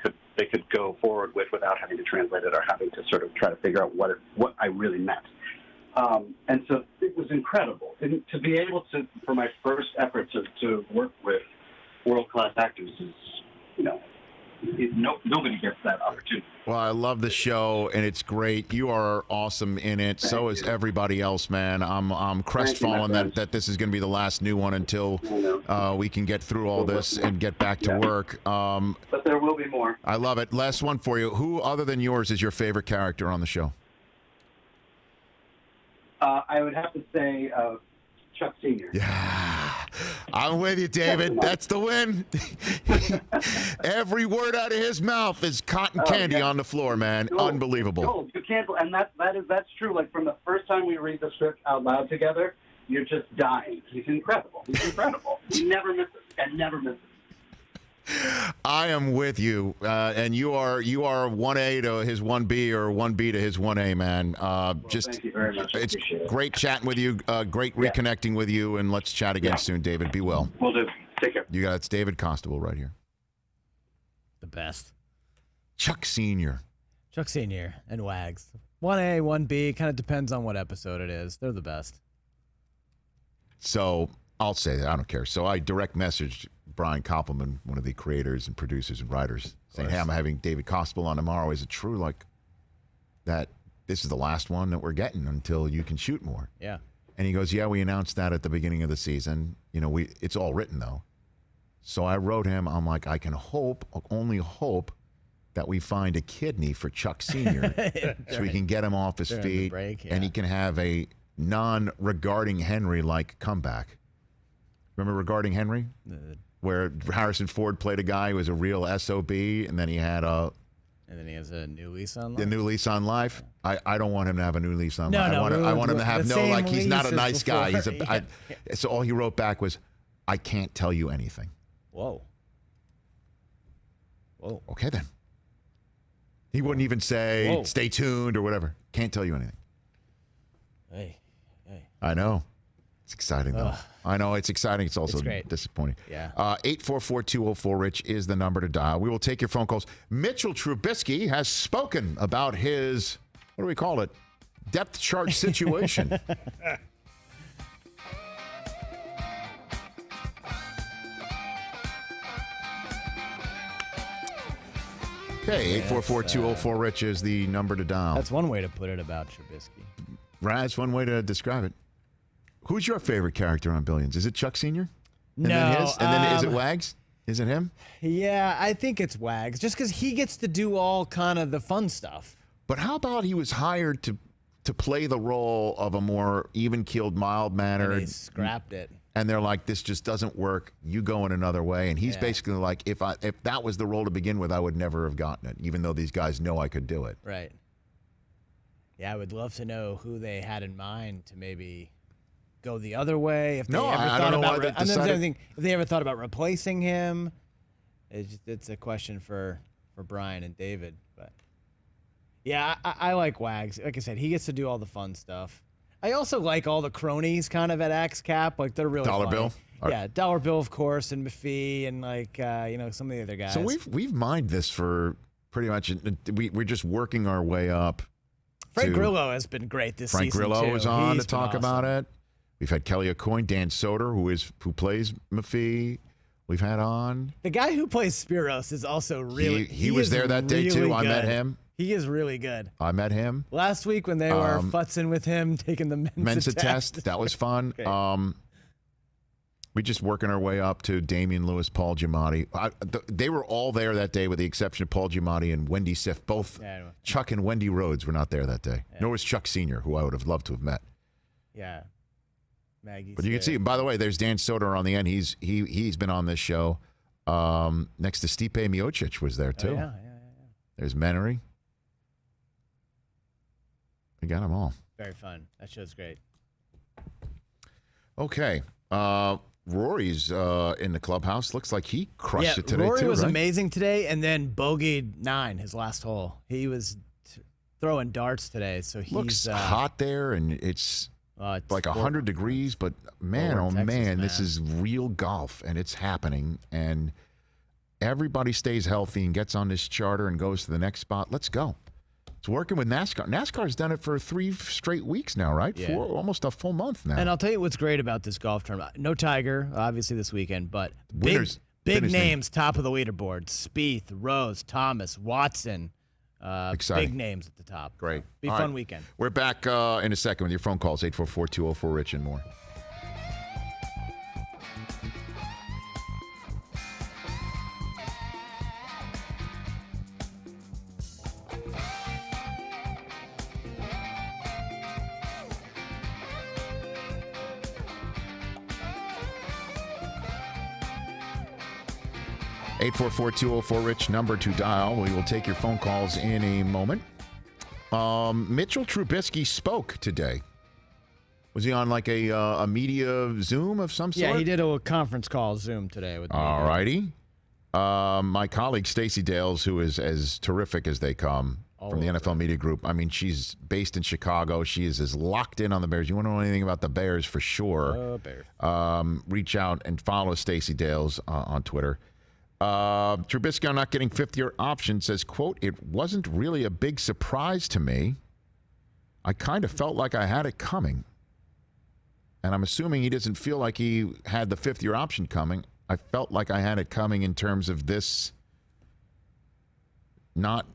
could go forward with without having to translate it or having to sort of try to figure out what I really meant. And so it was incredible. And to be able to, for my first effort to work with world-class actors is, nobody gets that opportunity. Well, I love the show, and it's great. You are awesome in it. So is everybody else, man. I'm crestfallen that this is going to be the last new one until we can get through all this and get back to work. But there will be more. I love it. Last one for you. Who, other than yours, is your favorite character on the show? I would have to say Chuck Sr. Yeah, I'm with you, David. That's the win. Every word out of his mouth is cotton candy on the floor, man. Unbelievable. Gold. You can't, and that's true. Like from the first time we read the script out loud together, you're just dying. He's incredible. He never misses, and never misses. I am with you, and you are 1A to his 1B or 1B to his 1A, man. Thank you very much. It's great chatting with you, great reconnecting with you, and let's chat again soon, David. Be well. Will do. Take care. It's David Costabile right here. The best. Chuck Sr. and Wags. 1A, 1B, kind of depends on what episode it is. They're the best. So I'll say that. I don't care. So I direct messaged Brian Koppelman, one of the creators and producers and writers, saying, hey, I'm having David Costabile on tomorrow. Is it true, like, that this is the last one that we're getting until you can shoot more? Yeah. And he goes, yeah, we announced that at the beginning of the season. It's all written, though. So I wrote him, I'm like, I can only hope that we find a kidney for Chuck Sr. so we can get him off his feet and he can have a non-regarding Henry-like comeback. Remember Regarding Henry? Where Harrison Ford played a guy who was a real SOB, and then he had and then he has a new lease on life. The new lease on life. I don't want him to have a new lease on life. No, I want him to have he's not a nice guy. So all he wrote back was, I can't tell you anything. Whoa. Okay then. He wouldn't even say stay tuned or whatever. Can't tell you anything. Hey. I know. It's exciting, though. I know it's exciting. It's also disappointing. Yeah. 844-204-RICH is the number to dial. We will take your phone calls. Mitchell Trubisky has spoken about his, what do we call it, depth chart situation. Okay, 844-204-RICH is the number to dial. That's one way to put it about Trubisky. That's one way to describe it. Who's your favorite character on Billions? Is it Chuck Sr.? No. And then is it Wags? Is it him? Yeah, I think it's Wags, just because he gets to do all kind of the fun stuff. But how about he was hired to play the role of a more even-keeled, mild-mannered... And he scrapped it. And they're like, this just doesn't work. You go in another way. And he's basically like, if that was the role to begin with, I would never have gotten it, even though these guys know I could do it. Right. Yeah, I would love to know who they had in mind to maybe go the other way. If they I don't know why they decided. If they ever thought about replacing him. It's a question for Brian and David. But yeah, I like Wags. Like I said, he gets to do all the fun stuff. I also like all the cronies kind of at Axe Cap. Like, they're really Dollar funny. Bill? Yeah, Dollar Bill, of course, and Maffei, and some of the other guys. So we've mined this for pretty much. We're just working our way up. Frank Grillo has been great this season. Frank Grillo is on He's to talk about it. We've had Kelly Aucoin, Dan Soder, who plays Maffei. We've had on the guy who plays Spiros is also really. He was there that day too. Good. I met him. He is really good. I met him last week when they were futzing with him, taking the Mensa test. That was fun. We're just working our way up to Damian Lewis, Paul Giamatti. They were all there that day with the exception of Paul Giamatti and Wendy Siff. Both Chuck and Wendy Rhodes were not there that day. Nor was Chuck Sr., who I would have loved to have met. Yeah. Maggie. But you can see, by the way, there's Dan Soder on the end. He's been on this show. Next to Stipe Miocic was there too. Yeah. There's Menery. We got them all. Very fun. That show's great. Okay. Rory's in the clubhouse. Looks like he crushed it today, Rory too, was right? amazing today, and then bogeyed 9 his last hole. He was throwing darts today, so he's looks hot there, and it's like 100 degrees. But man, oh Texas, man, this is real golf, and it's happening. And everybody stays healthy and gets on this charter and goes to the next spot. Let's go. It's working with NASCAR. NASCAR's done it for 3 straight weeks now, right? Yeah. Almost a full month now. And I'll tell you what's great about this golf tournament. No Tiger, obviously, this weekend, but Winners, big names top of the leaderboard. Spieth, Rose, Thomas, Watson. Exciting. Big names at the top. Great. Be All fun right. weekend. We're back in a second with your phone calls, 844-204-RICH and more. (844-204-RICH) number to dial. We will take your phone calls in a moment. Mitchell Trubisky spoke today. Was he on like a media Zoom of some sort? Yeah, he did a conference call Zoom today with. All righty. My colleague Stacey Dales, who is as terrific as they come from the NFL Media Group. I mean, she's based in Chicago. She is as locked in on the Bears. You want to know anything about the Bears for sure? Bears. Reach out and follow Stacey Dales on Twitter. Trubisky on not getting fifth-year option says, quote, "It wasn't really a big surprise to me. I kind of felt like I had it coming." And I'm assuming he doesn't feel like he had the fifth-year option coming. I felt like I had it coming in terms of this not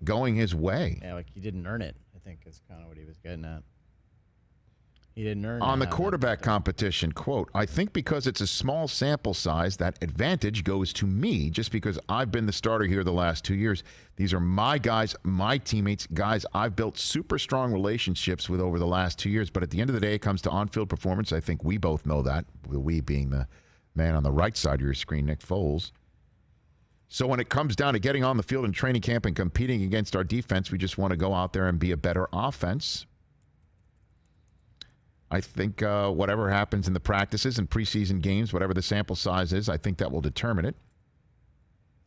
going his way. Yeah, like he didn't earn it, I think is kind of what he was getting at. He didn't earn it. On the quarterback competition, quote, "I think because it's a small sample size, that advantage goes to me just because I've been the starter here the last 2 years. These are my guys, my teammates, guys I've built super strong relationships with over the last 2 years. But at the end of the day, it comes to on-field performance. I think we both know that, we being the man on the right side of your screen, Nick Foles. So when it comes down to getting on the field in training camp and competing against our defense, we just want to go out there and be a better offense. I think whatever happens in the practices and preseason games, whatever the sample size is, I think that will determine it.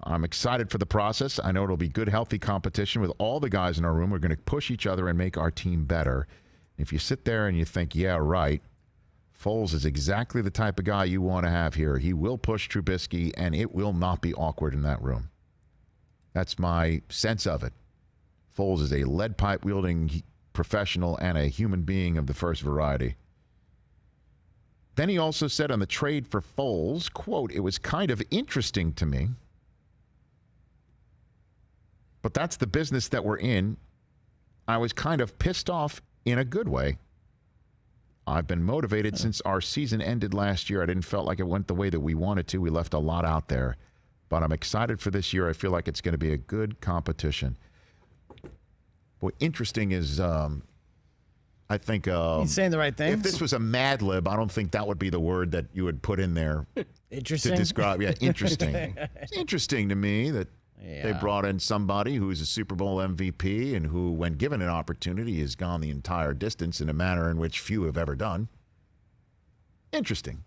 I'm excited for the process. I know it'll be good, healthy competition with all the guys in our room. We're going to push each other and make our team better. If you sit there and you think, yeah, right, Foles is exactly the type of guy you want to have here. He will push Trubisky, and it will not be awkward in that room. That's my sense of it. Foles is a lead pipe wielding professional and a human being of the first variety. Then he also said on the trade for Foles, quote, "It was kind of interesting to me, but that's the business that we're in. I was kind of pissed off in a good way. I've been motivated since our season ended last year. I didn't feel like it went the way that we wanted to. We left a lot out there, but I'm excited for this year. I feel like it's going to be a good competition." What interesting is, I think he's saying the right things. If this was a Mad Lib, I don't think that would be the word that you would put in there interesting to describe. Yeah, interesting. It's interesting to me that they brought in somebody who's a Super Bowl MVP and who, when given an opportunity, has gone the entire distance in a manner in which few have ever done. Interesting.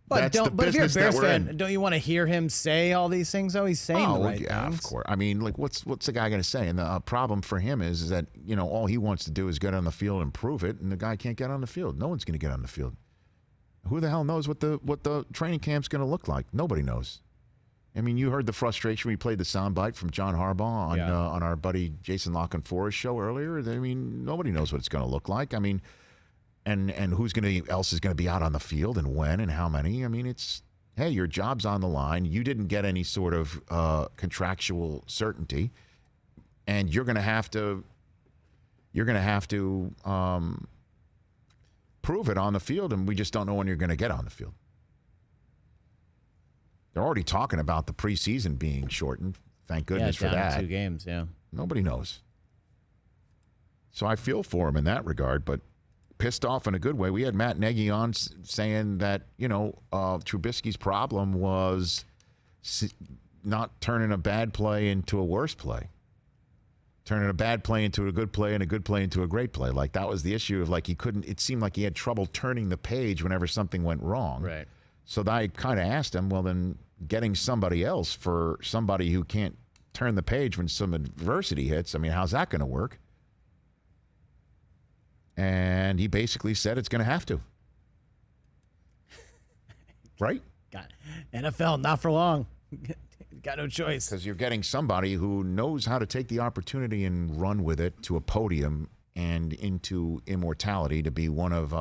But if you're a Bears fan, don't you want to hear him say all these things? Oh, he's saying the right things. Of course. I mean, like, what's the guy going to say? And the problem for him is that, you know, all he wants to do is get on the field and prove it, and the guy can't get on the field. No one's going to get on the field. Who the hell knows what the training camp's going to look like? Nobody knows. I mean, you heard the frustration. We played the soundbite from John Harbaugh on our buddy Jason Lockenforth's show earlier. I mean, nobody knows what it's going to look like. I mean, and who's else is going to be out on the field and when and how many. I mean, it's, hey, your job's on the line. You didn't get any sort of contractual certainty, and you're going to have to prove it on the field, and we just don't know when you're going to get on the field. They're already talking about the preseason being shortened. Thank goodness for that. 2 games, yeah. Nobody knows. So I feel for him in that regard, but pissed off in a good way. We had Matt Nagy on saying that, Trubisky's problem was not turning a bad play into a worse play. Turning a bad play into a good play and a good play into a great play. Like, that was the issue of, like, it seemed like he had trouble turning the page whenever something went wrong. Right. So I kind of asked him, well, then getting somebody else for somebody who can't turn the page when some adversity hits, I mean, how's that going to work? And he basically said it's going to have to. Right? God, NFL, not for long. Got no choice. Because you're getting somebody who knows how to take the opportunity and run with it to a podium and into immortality, to be one of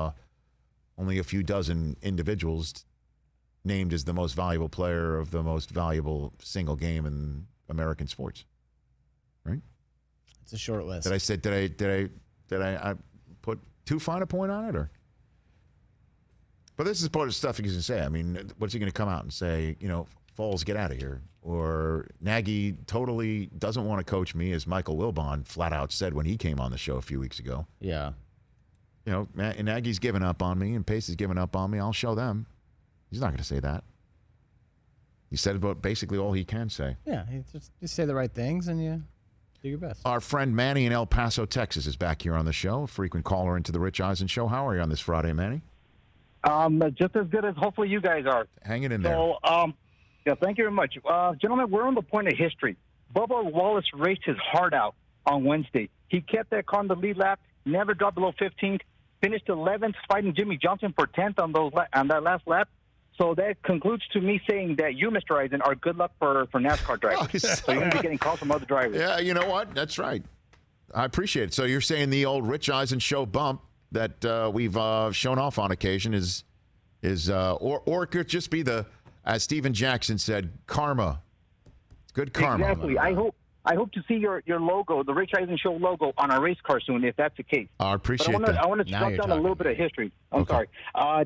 only a few dozen individuals named as the most valuable player of the most valuable single game in American sports. Right? It's a short list. Did I put too fine a point on it, or? But this is part of the stuff he's going to say. I mean, what's he going to come out and say? Foles, get out of here. Or Nagy totally doesn't want to coach me, as Michael Wilbon flat out said when he came on the show a few weeks ago. Yeah. Nagy's given up on me and Pace has given up on me. I'll show them. He's not going to say that. He said about basically all he can say. Yeah, just say the right things and you do your best. Our friend Manny in El Paso, Texas is back here on the show. A frequent caller into the Rich Eisen Show. How are you on this Friday, Manny? Just as good as hopefully you guys are. Hanging in there. So, thank you very much. Gentlemen, we're on the point of history. Bubba Wallace raced his heart out on Wednesday. He kept that car on the lead lap, never dropped below 15th, finished 11th, fighting Jimmy Johnson for 10th on that last lap. So that concludes to me saying that you, Mr. Eisen, are good luck for NASCAR drivers. So you're going to be getting calls from other drivers. Yeah, you know what? That's right. I appreciate it. So you're saying the old Rich Eisen Show bump that we've shown off on occasion is or it could just be the, as Steven Jackson said, karma. It's good karma. Exactly. I hope to see your logo, the Rich Eisen Show logo, on our race car soon, if that's the case. I appreciate that. I want to jump down a little bit of history. I'm sorry.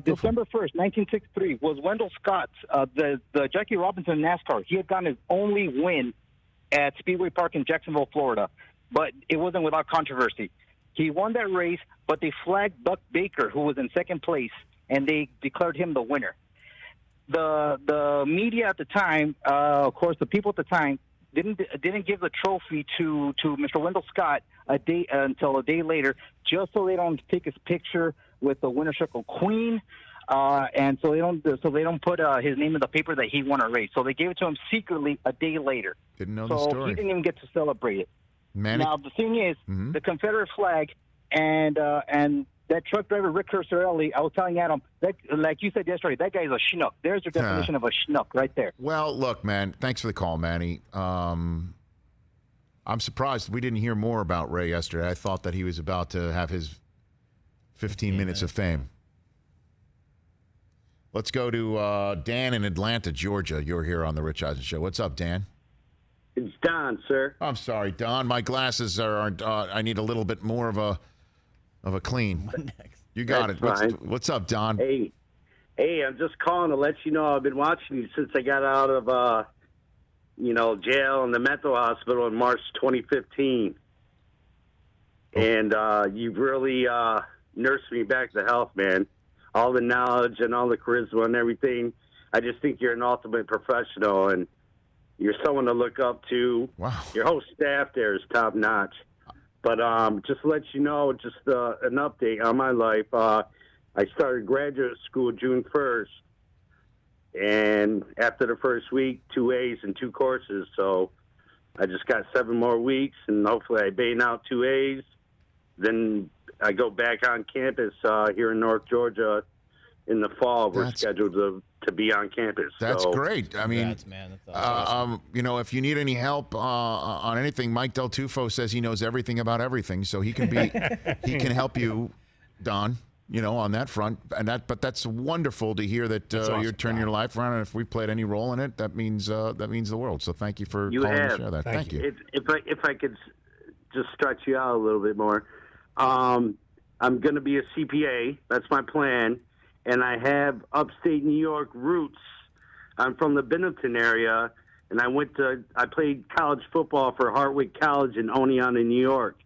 December 1st, 1963, was Wendell Scott's, the Jackie Robinson NASCAR. He had gotten his only win at Speedway Park in Jacksonville, Florida, but it wasn't without controversy. He won that race, but they flagged Buck Baker, who was in second place, and they declared him the winner. The media at the time, of course, the people at the time, didn't give the trophy to Mr. Wendell Scott until a day later, just so they don't take his picture with the winner's circle queen, and so they don't put his name in the paper that he won a race. So they gave it to him secretly a day later. Didn't know the story. So he didn't even get to celebrate it. Manny? Now the thing is, the Confederate flag and that truck driver, Rick Cursorelli, I was telling Adam, that, like you said yesterday, that guy's a schnook. There's your definition of a schnook right there. Well, look, man, thanks for the call, Manny. I'm surprised we didn't hear more about Ray yesterday. I thought that he was about to have his 15 minutes of fame. Let's go to Dan in Atlanta, Georgia. You're here on the Rich Eisen Show. What's up, Dan? It's Don, sir. I'm sorry, Don. My glasses aren't. I need a little bit more of a clean. You got it. What's up, Don? Hey, I'm just calling to let you know I've been watching you since I got out of jail and the mental hospital in March 2015, and you've really nursed me back to health, man. All the knowledge and all the charisma and everything. I just think you're an ultimate professional, and you're someone to look up to. Wow. Your whole staff there is top notch. But just to let you know, just an update on my life. I started graduate school June 1st, and after the first week, 2 A's and 2 courses. So I just got 7 more weeks, and hopefully I bang out 2 A's. Then I go back on campus here in North Georgia in the fall we're scheduled to be on campus. That's so, great. I mean, Congrats, man. That's awesome. if you need any help on anything, Mike Del Tufo says he knows everything about everything, so he can help you, Don. On that front, but that's wonderful to hear that awesome, you're turning your life around, and if we played any role in it, that means the world. So thank you for calling and share that. Thank you. If I could just stretch you out a little bit more, I'm going to be a CPA. That's my plan, and I have upstate New York roots. I'm from the Binghamton area, and I played college football for Hartwick College in Oneonta, New York.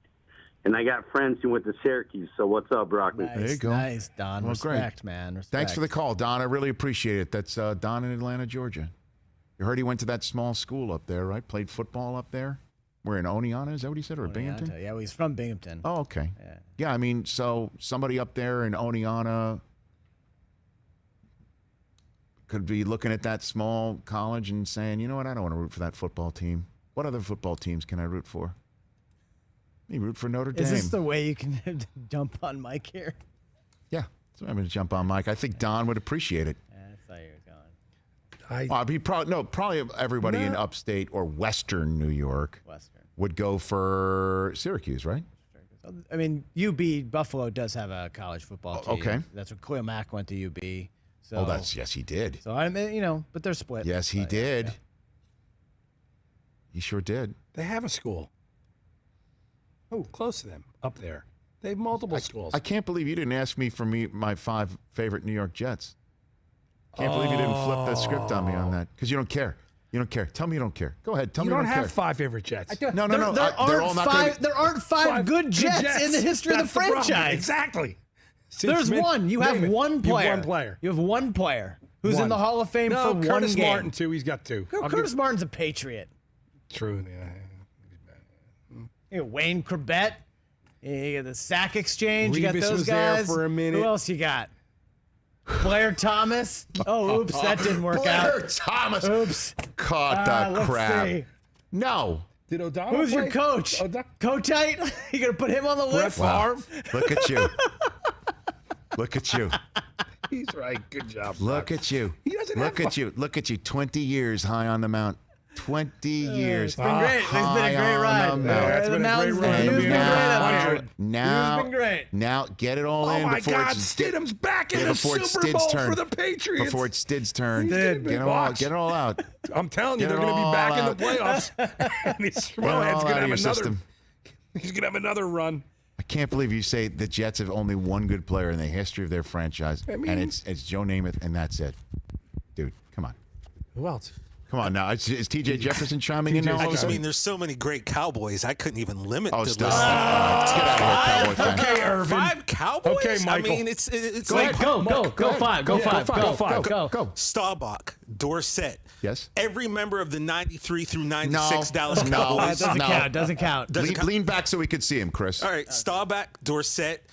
And I got friends who went to Syracuse. So what's up, Brockman? Nice, there you go. Nice, Don. Well, Respect, great. man. Respect. Thanks for the call, Don. I really appreciate it. That's Don in Atlanta, Georgia. You heard he went to that small school up there, right? Played football up there. We're in Oneonta, is that what he said, or Binghamton? Yeah, well, he's from Binghamton. Oh, okay. Yeah, I mean, so somebody up there in Oneonta could be looking at that small college and saying, you know what, I don't want to root for that football team. What other football teams can I root for? You root for Notre Dame. Is this the way you can jump on Mike here? Yeah, so I'm going to jump on Mike. I think Don would appreciate it. That's how you're going. Probably everybody in upstate or Western New York would go for Syracuse, right? I mean, UB Buffalo does have a college football team. Okay. That's what Khalil Mack went to UB. So, yes, he did. So I mean, but they're split. Yes, he did. Yeah. He sure did. They have a school. Oh, close to them up there. They have multiple schools. I can't believe you didn't ask me for my 5 favorite New York Jets. Can't believe you didn't flip the script on me on that because you don't care. You don't care. Tell me you don't care. Go ahead. Tell me you don't care. You don't have 5 favorite Jets. No. There aren't five good Jets in the history of the franchise. Exactly. There's one. You have one player. You have one player. You have one player who's in the Hall of Fame for one game. Curtis Martin, too. He's got 2. Curtis Martin's a Patriot. True. Yeah. You got Wayne Corbett. You got the sack exchange. Revis you got those was guys. there for a minute. Who else you got? Blair Thomas. Oh, oops, that didn't work out. Blair Thomas. Oops. Caught the crap. See. No. Did O'Donnell Who's play? your coach? Kotite? You gonna put him on the list? Wow. Look at you. Look at you. He's right. Good job. Look at you. He doesn't Look have at you. Look at you. 20 years high on the mount. 20 years. It's been great. It's been a great ride. It's been a great ride. It's been great up here. Now, It's been great. Now, get it all in Oh, my before God. it's Stidham's back in the Super Bowl for the Patriots. Before it's Stid's turn. Get it all out. I'm telling you, Get they're it going to be all back in out. the playoffs. And Get it all out of your system. He's going to have another run. I can't believe you say the Jets have only one good player in the history of their franchise, and it's Joe Namath, and that's it. Dude, come on. Who else? Come on now. Is T.J. Jefferson chiming in now? I just mean there's so many great Cowboys. I couldn't even limit the list. Get out of here, Cowboy fan. Okay, Irvin. 5 Cowboys? Okay, Michael. I mean, it's Go like ahead, go five. Staubach, Dorsett. Yes. Every member of the 93 through 96 Dallas No. Cowboys. That doesn't count. Lean back so we could see him, Chris. All right, Staubach, Dorsett.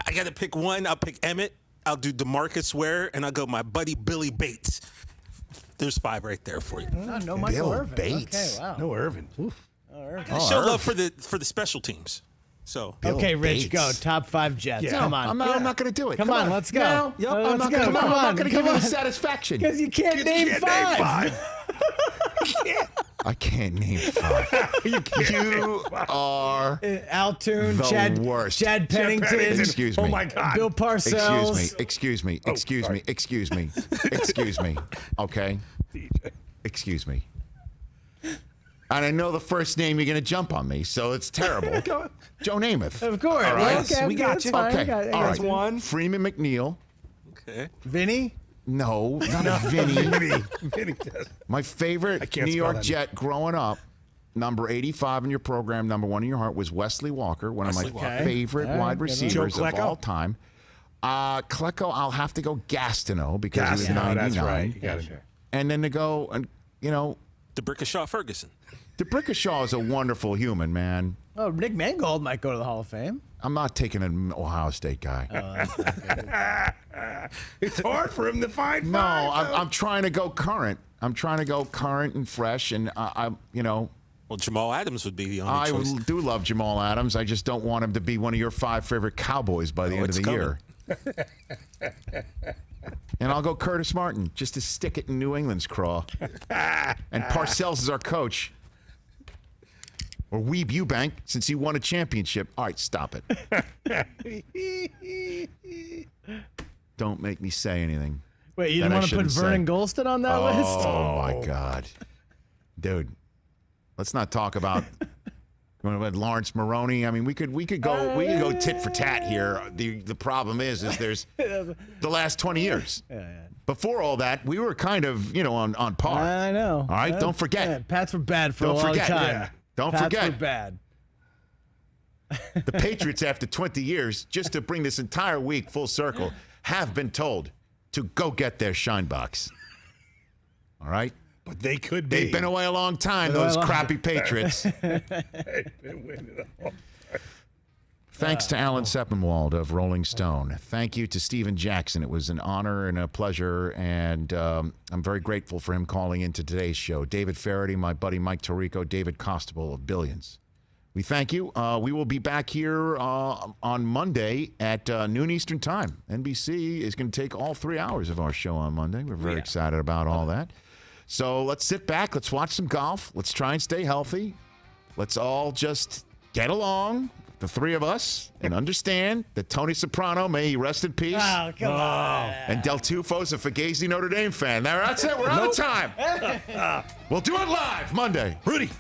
I got to pick one. I'll pick Emmett. I'll do DeMarcus Ware, and I'll go my buddy Billy Bates. There's 5 right there for you. No Michael Irvin. Bates. Okay, wow. No Irvin. Oof. I gotta show love for the special teams. So Okay, Bates. Rich, go. Top 5 Jets. Yeah. Come on. I'm not going to do it. Come on, let's go. No, I'm not Come going to give you on. the satisfaction. Because you can't name 5. I can't name 5. You are Altoon, the worst. Chad Pennington. Excuse me. Oh, my God. Bill Parcells. Excuse me. Okay? Excuse me. And I know the first name you're going to jump on me, so it's terrible. Joe Namath. Of course. All right. Okay, we got that's you. fine. Okay. I got All right. you. One. Freeman McNeil. okay. Vinny? No, not Vinny. Vinny does. My I favorite can't New spell York that. Jet growing up, number 85 in your program, number 1 in your heart, was Wesley Walker, one of my favorite wide receivers Joe of Klecko? all time. Klecko, I'll have to go Gastineau because he was Gastineau, 99. that's right. You got it. And then to go, and DeBrickashaw Ferguson. DeBrickashaw is a wonderful human, man. Oh, Nick Mangold might go to the Hall of Fame. I'm not taking an Ohio State guy. It's hard for him to find. No, 5, I'm trying to go current. I'm trying to go current and fresh, and Well, Jamal Adams would be the only I choice. do love Jamal Adams. I just don't want him to be one of your 5 favorite Cowboys by the end of it's the coming. year. And I'll go Curtis Martin just to stick it in New England's craw. And Parcells is our coach. Or Weeb Eubank, since he won a championship. All right, stop it. Don't make me say anything. Wait, you that didn't I want to put shouldn't Vernon say. Golston on that list? Oh, my God. Dude, let's not talk about Lawrence Maroney. I mean, we could go tit for tat here. The problem is there's the last 20 years. Yeah. Before all that, we were kind of, on par. I know. All right, don't forget. Yeah, Pats were bad for Don't a long forget. time. Yeah. Don't Pats forget. were bad. The Patriots, after 20 years, just to bring this entire week full circle, have been told to go get their shine box. All right? But they could be. They've been away a long time, those crappy Patriots. They've been winning a long time. Thanks to Alan Sepinwall of Rolling Stone. Thank you to Steven Jackson. It was an honor and a pleasure, and I'm very grateful for him calling into today's show. David Feherty, my buddy Mike Tirico, David Costabile of Billions. We thank you. We will be back here on Monday at noon Eastern Time. NBC is going to take all 3 hours of our show on Monday. We're very excited about all that. So let's sit back. Let's watch some golf. Let's try and stay healthy. Let's all just get along, the three of us, and understand that Tony Soprano, may he rest in peace. Oh, come on. And Del Tufo's a Fugazi Notre Dame fan. That's it. We're out of time. We'll do it live Monday. Rudy.